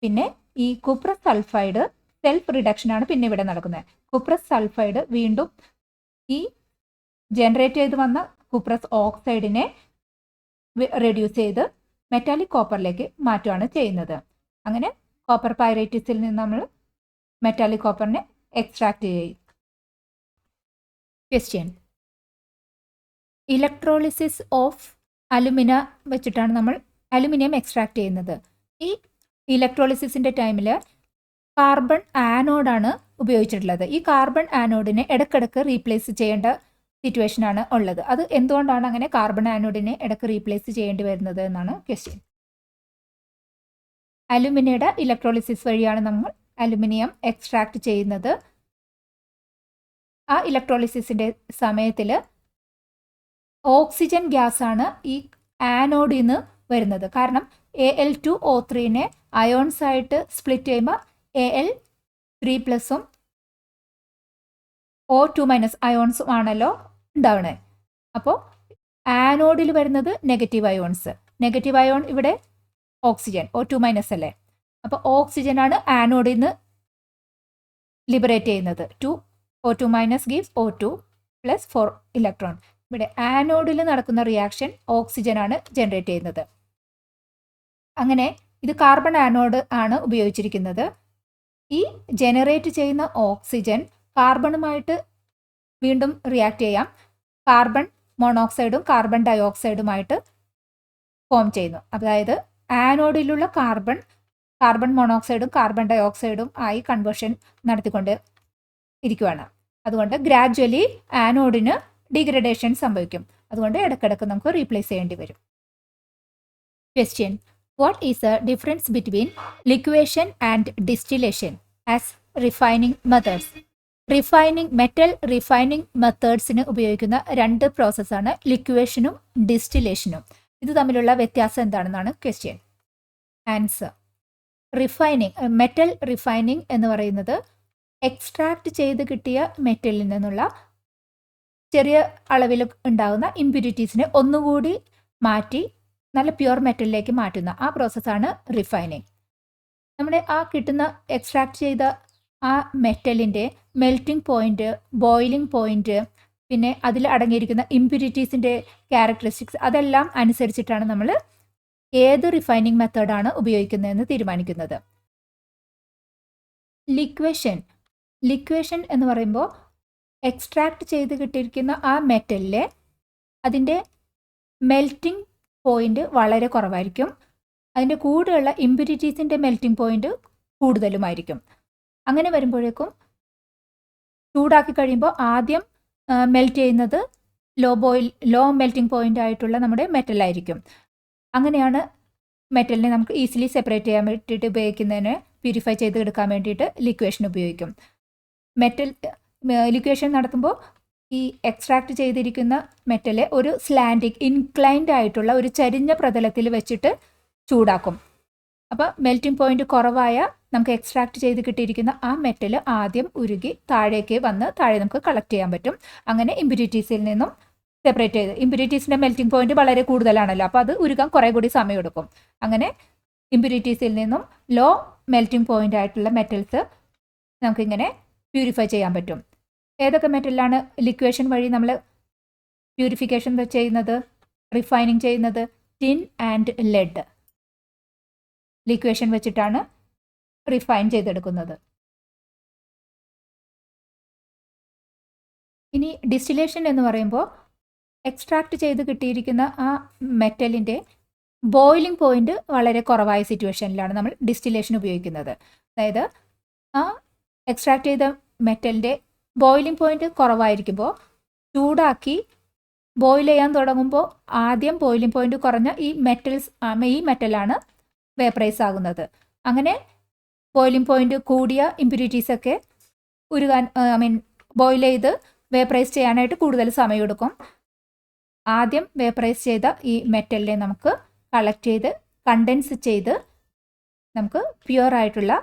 പിന്നെ ഈ കുപ്രസ് സൾഫൈഡ് സെൽഫ് റിഡക്ഷനാണ് പിന്നെ ഇവിടെ നടക്കുന്നത്. കുപ്രസ് സൾഫൈഡ് വീണ്ടും ഈ ജനറേറ്റ് ചെയ്ത് വന്ന കുപ്രസ് ഓക്സൈഡിനെ റെഡ്യൂസ് ചെയ്ത് മെറ്റാലിക് കോപ്പറിലേക്ക് മാറ്റുകയാണ് ചെയ്യുന്നത്. അങ്ങനെ കോപ്പർ പൈറൈറ്റിസിൽ നിന്ന് നമ്മൾ മെറ്റാലിക് കോപ്പറിനെ എക്സ്ട്രാക്ട് ചെയ്യും. ക്വസ്റ്റ്യൻ: ഇലക്ട്രോളിസിസ് ഓഫ് അലുമിന വെച്ചിട്ടാണ് നമ്മൾ അലുമിനിയം എക്സ്ട്രാക്ട് ചെയ്യുന്നത്. ഈ ഇലക്ട്രോളിസിസിൻ്റെ ടൈമിൽ കാർബൺ ആനോഡാണ് ഉപയോഗിച്ചിട്ടുള്ളത്. ഈ കാർബൺ ആനോഡിനെ ഇടയ്ക്കിടയ്ക്ക് റീപ്ലേസ് ചെയ്യേണ്ട സിറ്റുവേഷനാണ് ഉള്ളത്. അത് എന്തുകൊണ്ടാണ് അങ്ങനെ കാർബൺ ആനോഡിനെ ഇടയ്ക്ക് റീപ്ലേസ് ചെയ്യേണ്ടി വരുന്നത് എന്നാണ് ക്വസ്റ്റ്യൻ. അലുമിനയുടെ ഇലക്ട്രോളിസിസ് വഴിയാണ് നമ്മൾ അലുമിനിയം എക്സ്ട്രാക്ട് ചെയ്യുന്നത്. ആ ഇലക്ട്രോളിസിസിൻ്റെ സമയത്തിൽ ഓക്സിജൻ ഗ്യാസാണ് ഈ ആനോഡിൽ നിന്ന് വരുന്നത്. കാരണം Al2O3നെ അയോൺസ് ആയിട്ട് സ്പ്ലിറ്റ് ചെയ്യുമ്പോൾ Al3+ഉം O2- അയോൺസും ആണല്ലോ ഉണ്ടാവണേ. അപ്പോൾ ആനോഡിൽ വരുന്നത് നെഗറ്റീവ് അയോൺസ്. നെഗറ്റീവ് അയോൺ ഇവിടെ ഓക്സിജൻ O2- അല്ലേ. അപ്പോൾ ഓക്സിജനാണ് ആനോഡിൽ നിന്ന് ലിബറേറ്റ് ചെയ്യുന്നത്. 2O2 minus gives O2 plus 4 electron. ഇവിടെ ആനോഡിൽ നടക്കുന്ന റിയാക്ഷൻ ഓക്സിജൻ ആണ് ജനറേറ്റ് ചെയ്യുന്നത്. അങ്ങനെ ഇത് കാർബൺ ആനോഡ് ആണ് ഉപയോഗിച്ചിരിക്കുന്നത്. ഈ ജനറേറ്റ് ചെയ്യുന്ന ഓക്സിജൻ കാർബണുമായിട്ട് വീണ്ടും റിയാക്ട് ചെയ്യാം. കാർബൺ മോണോക്സൈഡും കാർബൺ ഡയോക്സൈഡുമായിട്ട് ഫോം ചെയ്യുന്നു. അതായത് ആനോഡിലുള്ള കാർബൺ മോണോക്സൈഡും കാർബൺ ഡയോക്സൈഡും ആയി കൺവേർഷൻ നടത്തിക്കൊണ്ട് ഇരിക്കുകയാണ്. അതുകൊണ്ട് ഗ്രാജ്വലി ആനോഡിന് ഡിഗ്രഡേഷൻ സംഭവിക്കും. അതുകൊണ്ട് ഇടയ്ക്കിടയ്ക്ക് നമുക്ക് റീപ്ലേസ് ചെയ്യേണ്ടി വരും. Question: what is the difference between liquation and distillation as refining methods? Metal refining മെത്തേഡ്സിന് ഉപയോഗിക്കുന്ന 2 പ്രോസസ്സാണ് ലിക്വേഷനും ഡിസ്റ്റിലേഷനും. ഇത് തമ്മിലുള്ള വ്യത്യാസം എന്താണെന്നാണ് ക്വസ്റ്റ്യൻ. ആൻസർ: മെറ്റൽ റിഫൈനിങ് എന്ന് പറയുന്നത് എക്സ്ട്രാക്ട് ചെയ്ത് കിട്ടിയ മെറ്റലിൽ നിന്നുള്ള ചെറിയ അളവിൽ ഉണ്ടാകുന്ന ഇമ്പ്യൂരിറ്റീസിനെ ഒന്നുകൂടി മാറ്റി നല്ല പ്യുവർ മെറ്റലിലേക്ക് മാറ്റുന്ന ആ പ്രോസസ്സാണ് റിഫൈനിങ്. നമ്മുടെ ആ കിട്ടുന്ന എക്സ്ട്രാക്ട് ചെയ്ത ആ മെറ്റലിൻ്റെ മെൽറ്റിംഗ് പോയിന്റ്, ബോയിലിംഗ് പോയിന്റ്, പിന്നെ അതിൽ അടങ്ങിയിരിക്കുന്ന ഇമ്പ്യൂരിറ്റീസിൻ്റെ ക്യാരക്ടറിസ്റ്റിക്സ് അതെല്ലാം അനുസരിച്ചിട്ടാണ് നമ്മൾ ഏത് റിഫൈനിങ് മെത്തേഡാണ് ഉപയോഗിക്കുന്നതെന്ന് തീരുമാനിക്കുന്നത്. ലിക്വേഷൻ എന്ന് പറയുമ്പോൾ എക്സ്ട്രാക്ട് ചെയ്ത് കിട്ടിയിരിക്കുന്ന ആ മെറ്റലിലെ അതിൻ്റെ മെൽറ്റിംഗ് പോയിന്റ് വളരെ കുറവായിരിക്കും. അതിൻ്റെ കൂടെയുള്ള ഇമ്പ്യൂരിറ്റീസിൻ്റെ മെൽറ്റിംഗ് പോയിന്റ് കൂടുതലുമായിരിക്കും. അങ്ങനെ വരുമ്പോഴേക്കും ചൂടാക്കി കഴിയുമ്പോൾ ആദ്യം മെൽറ്റ് ചെയ്യുന്നത് ലോ മെൽറ്റിംഗ് പോയിന്റ് ആയിട്ടുള്ള നമ്മുടെ മെറ്റലായിരിക്കും. അങ്ങനെയാണ് മെറ്റലിനെ നമുക്ക് ഈസിലി സെപ്പറേറ്റ് ചെയ്യാൻ വേണ്ടിയിട്ട് ഉപയോഗിക്കുന്നതിന്, പ്യൂരിഫൈ ചെയ്ത് എടുക്കാൻ വേണ്ടിയിട്ട് ലിക്വേഷൻ ഉപയോഗിക്കും. ലിക്വേഷൻ നടത്തുമ്പോൾ ഈ എക്സ്ട്രാക്ട് ചെയ്തിരിക്കുന്ന മെറ്റലെ ഒരു ഇൻക്ലൈൻഡ് ആയിട്ടുള്ള ഒരു ചരിഞ്ഞ പ്രതലത്തിൽ വെച്ചിട്ട് ചൂടാക്കും. അപ്പോൾ മെൽറ്റിംഗ് പോയിന്റ് കുറവായ നമുക്ക് എക്സ്ട്രാക്ട് ചെയ്ത് കിട്ടിയിരിക്കുന്ന ആ മെറ്റൽ ആദ്യം ഉരുകി താഴേക്ക് വന്ന് താഴെ നമുക്ക് കളക്ട് ചെയ്യാൻ പറ്റും. അങ്ങനെ ഇമ്പ്യൂരിറ്റീസിൽ നിന്നും സെപ്പറേറ്റ് ചെയ്ത്, ഇമ്പ്യൂരിറ്റീസിൻ്റെ മെൽറ്റിംഗ് പോയിന്റ് വളരെ കൂടുതലാണല്ലോ, അപ്പോൾ അത് ഉരുകാൻ കുറേ കൂടി സമയം എടുക്കും. അങ്ങനെ ഇമ്പ്യൂരിറ്റീസിൽ നിന്നും ലോ മെൽറ്റിംഗ് പോയിന്റ് ആയിട്ടുള്ള മെറ്റൽസ് നമുക്കിങ്ങനെ പ്യൂരിഫൈ ചെയ്യാൻ പറ്റും. ഏതൊക്കെ മെറ്റലിലാണ് ലിക്വേഷൻ വഴി നമ്മൾ പ്യൂരിഫിക്കേഷൻ ചെയ്യുന്നത്, റിഫൈനിങ് ചെയ്യുന്നത്? ടിൻ ആൻഡ് ലെഡ് ലിക്വേഷൻ വെച്ചിട്ടാണ് റിഫൈൻ ചെയ്തെടുക്കുന്നത്. ഇനി ഡിസ്റ്റിലേഷൻ എന്ന് പറയുമ്പോൾ എക്സ്ട്രാക്ട് ചെയ്ത് കിട്ടിയിരിക്കുന്ന ആ മെറ്റലിൻ്റെ ബോയിലിംഗ് പോയിന്റ് വളരെ കുറവായ സിറ്റുവേഷനിലാണ് നമ്മൾ ഡിസ്റ്റിലേഷൻ ഉപയോഗിക്കുന്നത്. അതായത് ആ എക്സ്ട്രാക്ട് ചെയ്ത മെറ്റലിൻ്റെ ബോയിലിംഗ് പോയിന്റ് കുറവായിരിക്കുമ്പോൾ ചൂടാക്കി ബോയിൽ ചെയ്യാൻ തുടങ്ങുമ്പോൾ ആദ്യം ബോയിലിംഗ് പോയിന്റ് കുറഞ്ഞ ഈ മെറ്റലാണ് വേപ്പറൈസ് ആകുന്നത്. അങ്ങനെ ബോയിലിംഗ് പോയിന്റ് കൂടിയ ഇമ്പ്യൂരിറ്റീസൊക്കെ ബോയിൽ ചെയ്ത് വേപ്പറൈസ് ചെയ്യാനായിട്ട് കൂടുതൽ സമയമെടുക്കും. ആദ്യം വേപ്പറൈസ് ചെയ്ത ഈ മെറ്റലിനെ നമുക്ക് കളക്ട് ചെയ്ത് കണ്ടൻസ് ചെയ്ത് നമുക്ക് പ്യുവർ ആയിട്ടുള്ള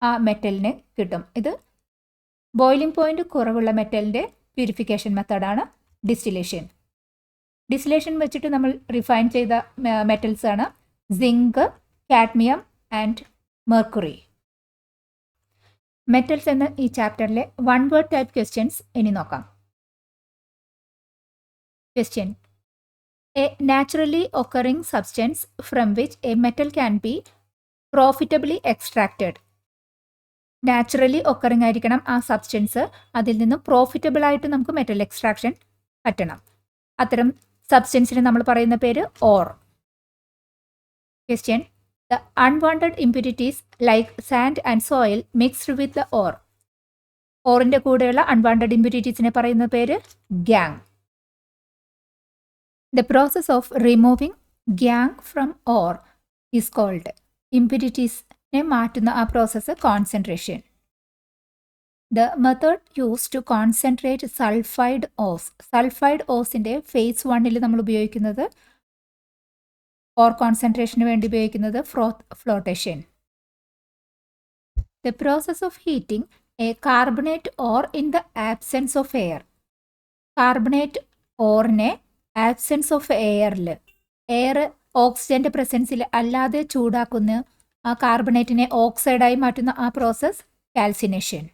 ആ മെറ്റലിനെ കിട്ടും. ഇത് ബോയിലിംഗ് പോയിന്റ് കുറവുള്ള മെറ്റലിൻ്റെ പ്യൂരിഫിക്കേഷൻ മെത്തേഡാണ് ഡിസ്റ്റിലേഷൻ. ഡിസ്റ്റിലേഷൻ വെച്ചിട്ട് നമ്മൾ റിഫൈൻ ചെയ്ത മെറ്റൽസ് ആണ് zinc, cadmium and mercury. Metals എന്ന ഈ ചാപ്റ്ററിലെ 1 വേർഡ് ടൈപ്പ് ക്വസ്റ്റ്യൻസ് ഇനി നോക്കാം. Question: a naturally occurring substance from which a metal can be profitably extracted. Naturally occurring ആയിരിക്കണം ആ സബ്സ്റ്റൻസ്, അതിൽ നിന്നും പ്രോഫിറ്റബിൾ ആയിട്ട് നമുക്ക് മെറ്റൽ എക്സ്ട്രാക്ഷൻ പറ്റണം. അത്തരം സബ്സ്റ്റൻസിന് നമ്മൾ പറയുന്ന പേര് or. Question: The unwanted impurities like sand and soil mixed with the ore. ഓറിൻ്റെ കൂടെയുള്ള അൺവാണ്ടഡ് ഇമ്പ്യൂരിറ്റീസിനെ പറയുന്ന പേര് gangue. The process of removing gang from ore is called. ഇമ്പ്യൂരിറ്റീസിനെ മാറ്റുന്ന ആ process concentration. The method used to concentrate sulfide ores. Sulphide ഓസിൻ്റെ phase 1 നമ്മൾ ഉപയോഗിക്കുന്നത് ഓർ കോൺസെൻട്രേഷന് വേണ്ടി ഉപയോഗിക്കുന്നത് flotation. The process of heating a carbonate ore in the absence of air. Carbonate ഓറിനെ ആബ്സെൻസ് ഓഫ് എയർ ഓക്സിജൻ്റെ പ്രസൻസിൽ അല്ലാതെ ചൂടാക്കുന്ന ആ കാർബണേറ്റിനെ ഓക്സൈഡായി മാറ്റുന്ന ആ process calcination.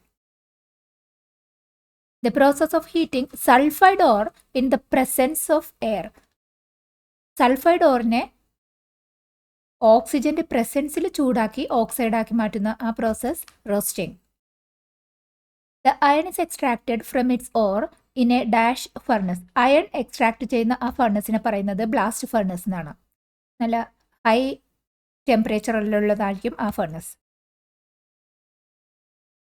The process of heating sulphide ore in the presence of air. Sulphide ഓറിനെ ഓക്സിജന്റെ പ്രസൻസിൽ ചൂടാക്കി ഓക്സൈഡാക്കി മാറ്റുന്ന ആ process roasting. The iron is extracted from its ore in a dash furnace. അയൺ എക്സ്ട്രാക്ട് ചെയ്യുന്ന ആ ഫർണസിനെ പറയുന്നത് ബ്ലാസ്റ്റ് ഫർണസ് എന്നാണ്. നല്ല ഹൈ ടെമ്പറേച്ചറിലുള്ളതായിരിക്കും ആ furnace.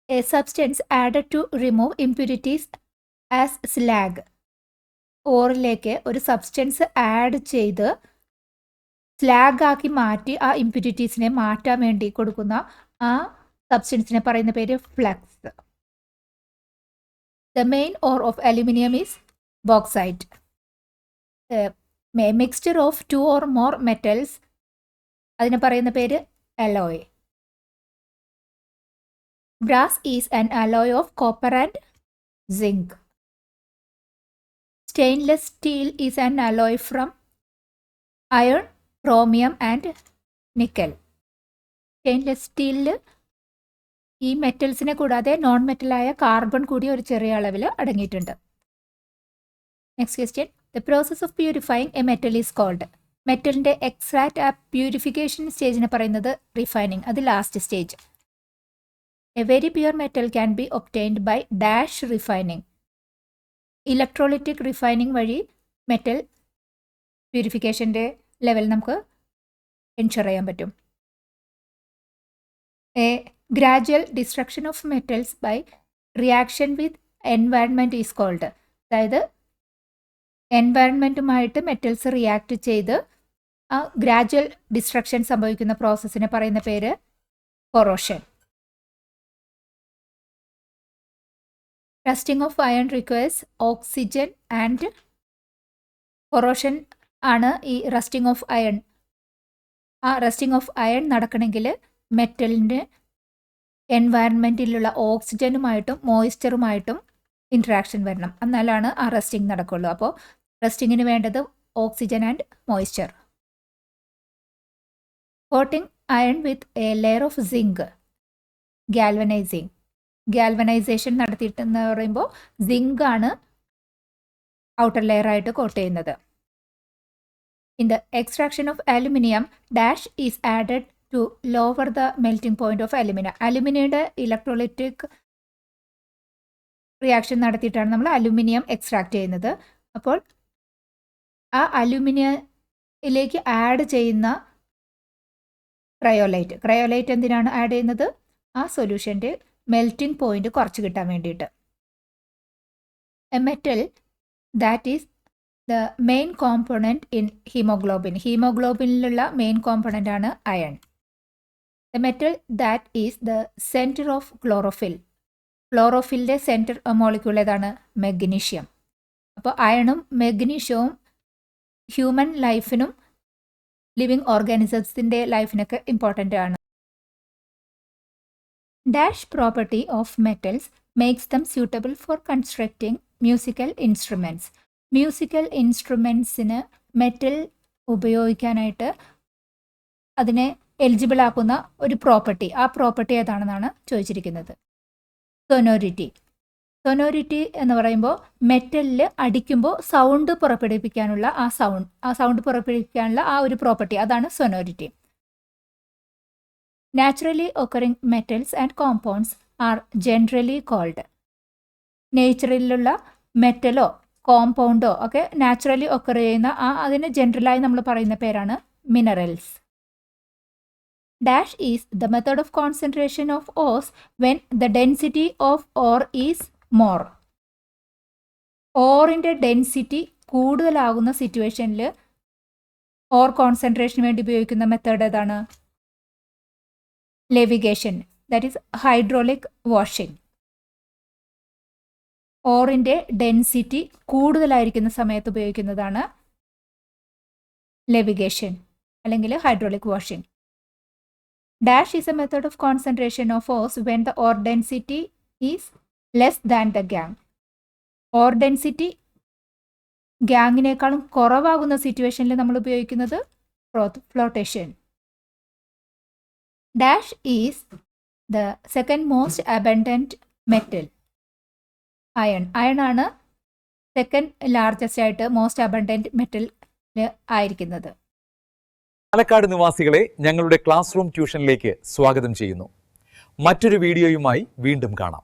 A substance added to remove impurities as slag. ഓറിലേക്ക് ഒരു സബ്സ്റ്റൻസ് ആഡ് ചെയ്ത് സ്ലാഗ് ആക്കി മാറ്റി ആ ഇംപ്യൂരിറ്റീസിനെ മാറ്റാൻ വേണ്ടി കൊടുക്കുന്ന ആ സബ്സ്റ്റൻസിനെ പറയുന്ന പേര് flux. The main ore of aluminium is bauxite. Mixture of 2 or more metals, അതിനെ പറയുന്ന പേര് alloy. Brass is an alloy of copper and zinc. Stainless steel is an alloy from iron, chromium and nickel. Stainless സ്റ്റീലിൽ ഈ മെറ്റൽസിനെ കൂടാതെ നോൺ മെറ്റലായ കാർബൺ കൂടി ഒരു ചെറിയ അളവിൽ അടങ്ങിയിട്ടുണ്ട്. Next question. The process of purifying a metal is called. മെറ്റലിൻ്റെ എക്സ്ട്രാക്ട് ആ പ്യൂരിഫിക്കേഷൻ സ്റ്റേജിനെ പറയുന്നത് റിഫൈനിങ്. അത് last stage. A very pure metal can be obtained by dash refining. Electrolytic refining വഴി മെറ്റൽ പ്യൂരിഫിക്കേഷൻ്റെ ലെവൽ നമുക്ക് എൻഷുർ ചെയ്യാൻ പറ്റും. A gradual destruction of metals by reaction with environment is called. അതായത് എൻവയൺമെൻറ്റുമായിട്ട് മെറ്റൽസ് റിയാക്ട് ചെയ്ത് ആ ഗ്രാജുവൽ ഡിസ്ട്രക്ഷൻ സംഭവിക്കുന്ന പ്രോസസ്സിനെ പറയുന്ന പേര് corrosion. Rusting of iron requires oxygen and corrosion ആണ് ഈ റസ്റ്റിംഗ് ഓഫ് അയൺ. ആ റസ്റ്റിംഗ് ഓഫ് അയൺ നടക്കണമെങ്കിൽ മെറ്റലിൻ്റെ എൻവയൺമെൻറ്റിലുള്ള ഓക്സിജനുമായിട്ടും മോയ്സ്ചറുമായിട്ടും ഇൻട്രാക്ഷൻ വരണം. എന്നാലാണ് ആ റസ്റ്റിംഗ് നടക്കുള്ളൂ. അപ്പോൾ റസ്റ്റിങ്ങിന് വേണ്ടത് oxygen and moisture. Coating iron with a layer of zinc. Galvanising. Galvanisation നടത്തിയിട്ടെന്ന് പറയുമ്പോൾ സിങ്ക് ആണ് ഔട്ടർ ലെയർ ആയിട്ട് കോട്ട് ചെയ്യുന്നത്. In the extraction of aluminium dash is added to lower the melting point of aluminium. അലുമിനിയുടെ ഇലക്ട്രോലൈറ്റിക് റിയാക്ഷൻ നടത്തിയിട്ടാണ് നമ്മൾ അലുമിനിയം എക്സ്ട്രാക്ട് ചെയ്യുന്നത്. അപ്പോൾ ആ അലുമിനിയത്തിലേക്ക് ആഡ് ചെയ്യുന്ന ക്രയോലൈറ്റ് എന്തിനാണ് ആഡ് ചെയ്യുന്നത്? ആ സൊല്യൂഷൻ്റെ മെൽറ്റിംഗ് പോയിന്റ് കുറച്ച് കിട്ടാൻ വേണ്ടിയിട്ട്. A metal that is the main component in haemoglobin. ഹീമോഗ്ലോബിനിലുള്ള മെയിൻ കോമ്പോണൻ്റ് ആണ് iron. The metal that is the centre of chlorophyll. ക്ലോറോഫിലിൻ്റെ സെൻറ്റർ മോളിക്യൂൾ ഏതാണ്? മെഗ്നീഷ്യം. അപ്പോൾ അയണും മെഗ്നീഷ്യവും ഹ്യൂമൻ ലൈഫിനും ലിവിങ് ഓർഗാനിസംസിൻ്റെ ലൈഫിനൊക്കെ ഇമ്പോർട്ടൻ്റ് ആണ്. Dash property of metals makes them suitable for constructing musical instruments. Musical ഇൻസ്ട്രുമെൻറ്റ്സിന് മെറ്റൽ ഉപയോഗിക്കാനായിട്ട് അതിനെ എലിജിബിൾ ആക്കുന്ന ഒരു പ്രോപ്പർട്ടി, ആ പ്രോപ്പർട്ടി ഏതാണെന്നാണ് ചോദിച്ചിരിക്കുന്നത്. സൊനോരിറ്റി. സൊനോരിറ്റി എന്ന് പറയുമ്പോൾ മെറ്റലിൽ അടിക്കുമ്പോൾ സൗണ്ട് പുറപ്പെടുവിക്കാനുള്ള ആ സൗണ്ട് പുറപ്പെടുവിക്കാനുള്ള ആ ഒരു പ്രോപ്പർട്ടി, അതാണ് sonority. Naturally occurring metals and compounds are generally called. നേച്ചറിലുള്ള മെറ്റലോ കോമ്പൗണ്ടോ ഒക്കെ നാച്ചുറലി ഒക്കർ ചെയ്യുന്ന അതിന് ജനറലായി നമ്മൾ പറയുന്ന പേരാണ് minerals. Dash is the method of concentration of ores when the density of ore is more. ഓറിൻ്റെ ഡെൻസിറ്റി കൂടുതലാകുന്ന സിറ്റുവേഷനിൽ ഓർ കോൺസെൻട്രേഷന് വേണ്ടി ഉപയോഗിക്കുന്ന മെത്തേഡ് ഏതാണ്? Levigation, that is hydraulic washing. ഓറിൻ്റെ ഡെൻസിറ്റി കൂടുതലായിരിക്കുന്ന സമയത്ത് ഉപയോഗിക്കുന്നതാണ് ലെവിഗേഷൻ അല്ലെങ്കിൽ hydraulic washing. Dash is a method of concentration of ores when the ore density is less than the gangue. Ore density ഗാങ്ങിനേക്കാളും കുറവാകുന്ന സിറ്റുവേഷനിൽ നമ്മൾ ഉപയോഗിക്കുന്നത് flotation. Dash is the second most abundant metal. Iron ആണ് സെക്കൻഡ് ലാർജസ്റ്റ് ആയിട്ട് മോസ്റ്റ് അബണ്ടന്റ് മെറ്റൽ ആയിരിക്കുന്നത്. പാലക്കാട് നിവാസികളെ ഞങ്ങളുടെ ക്ലാസ് റൂം ട്യൂഷനിലേക്ക് സ്വാഗതം ചെയ്യുന്നു. മറ്റൊരു വീഡിയോയുമായി വീണ്ടും കാണാം.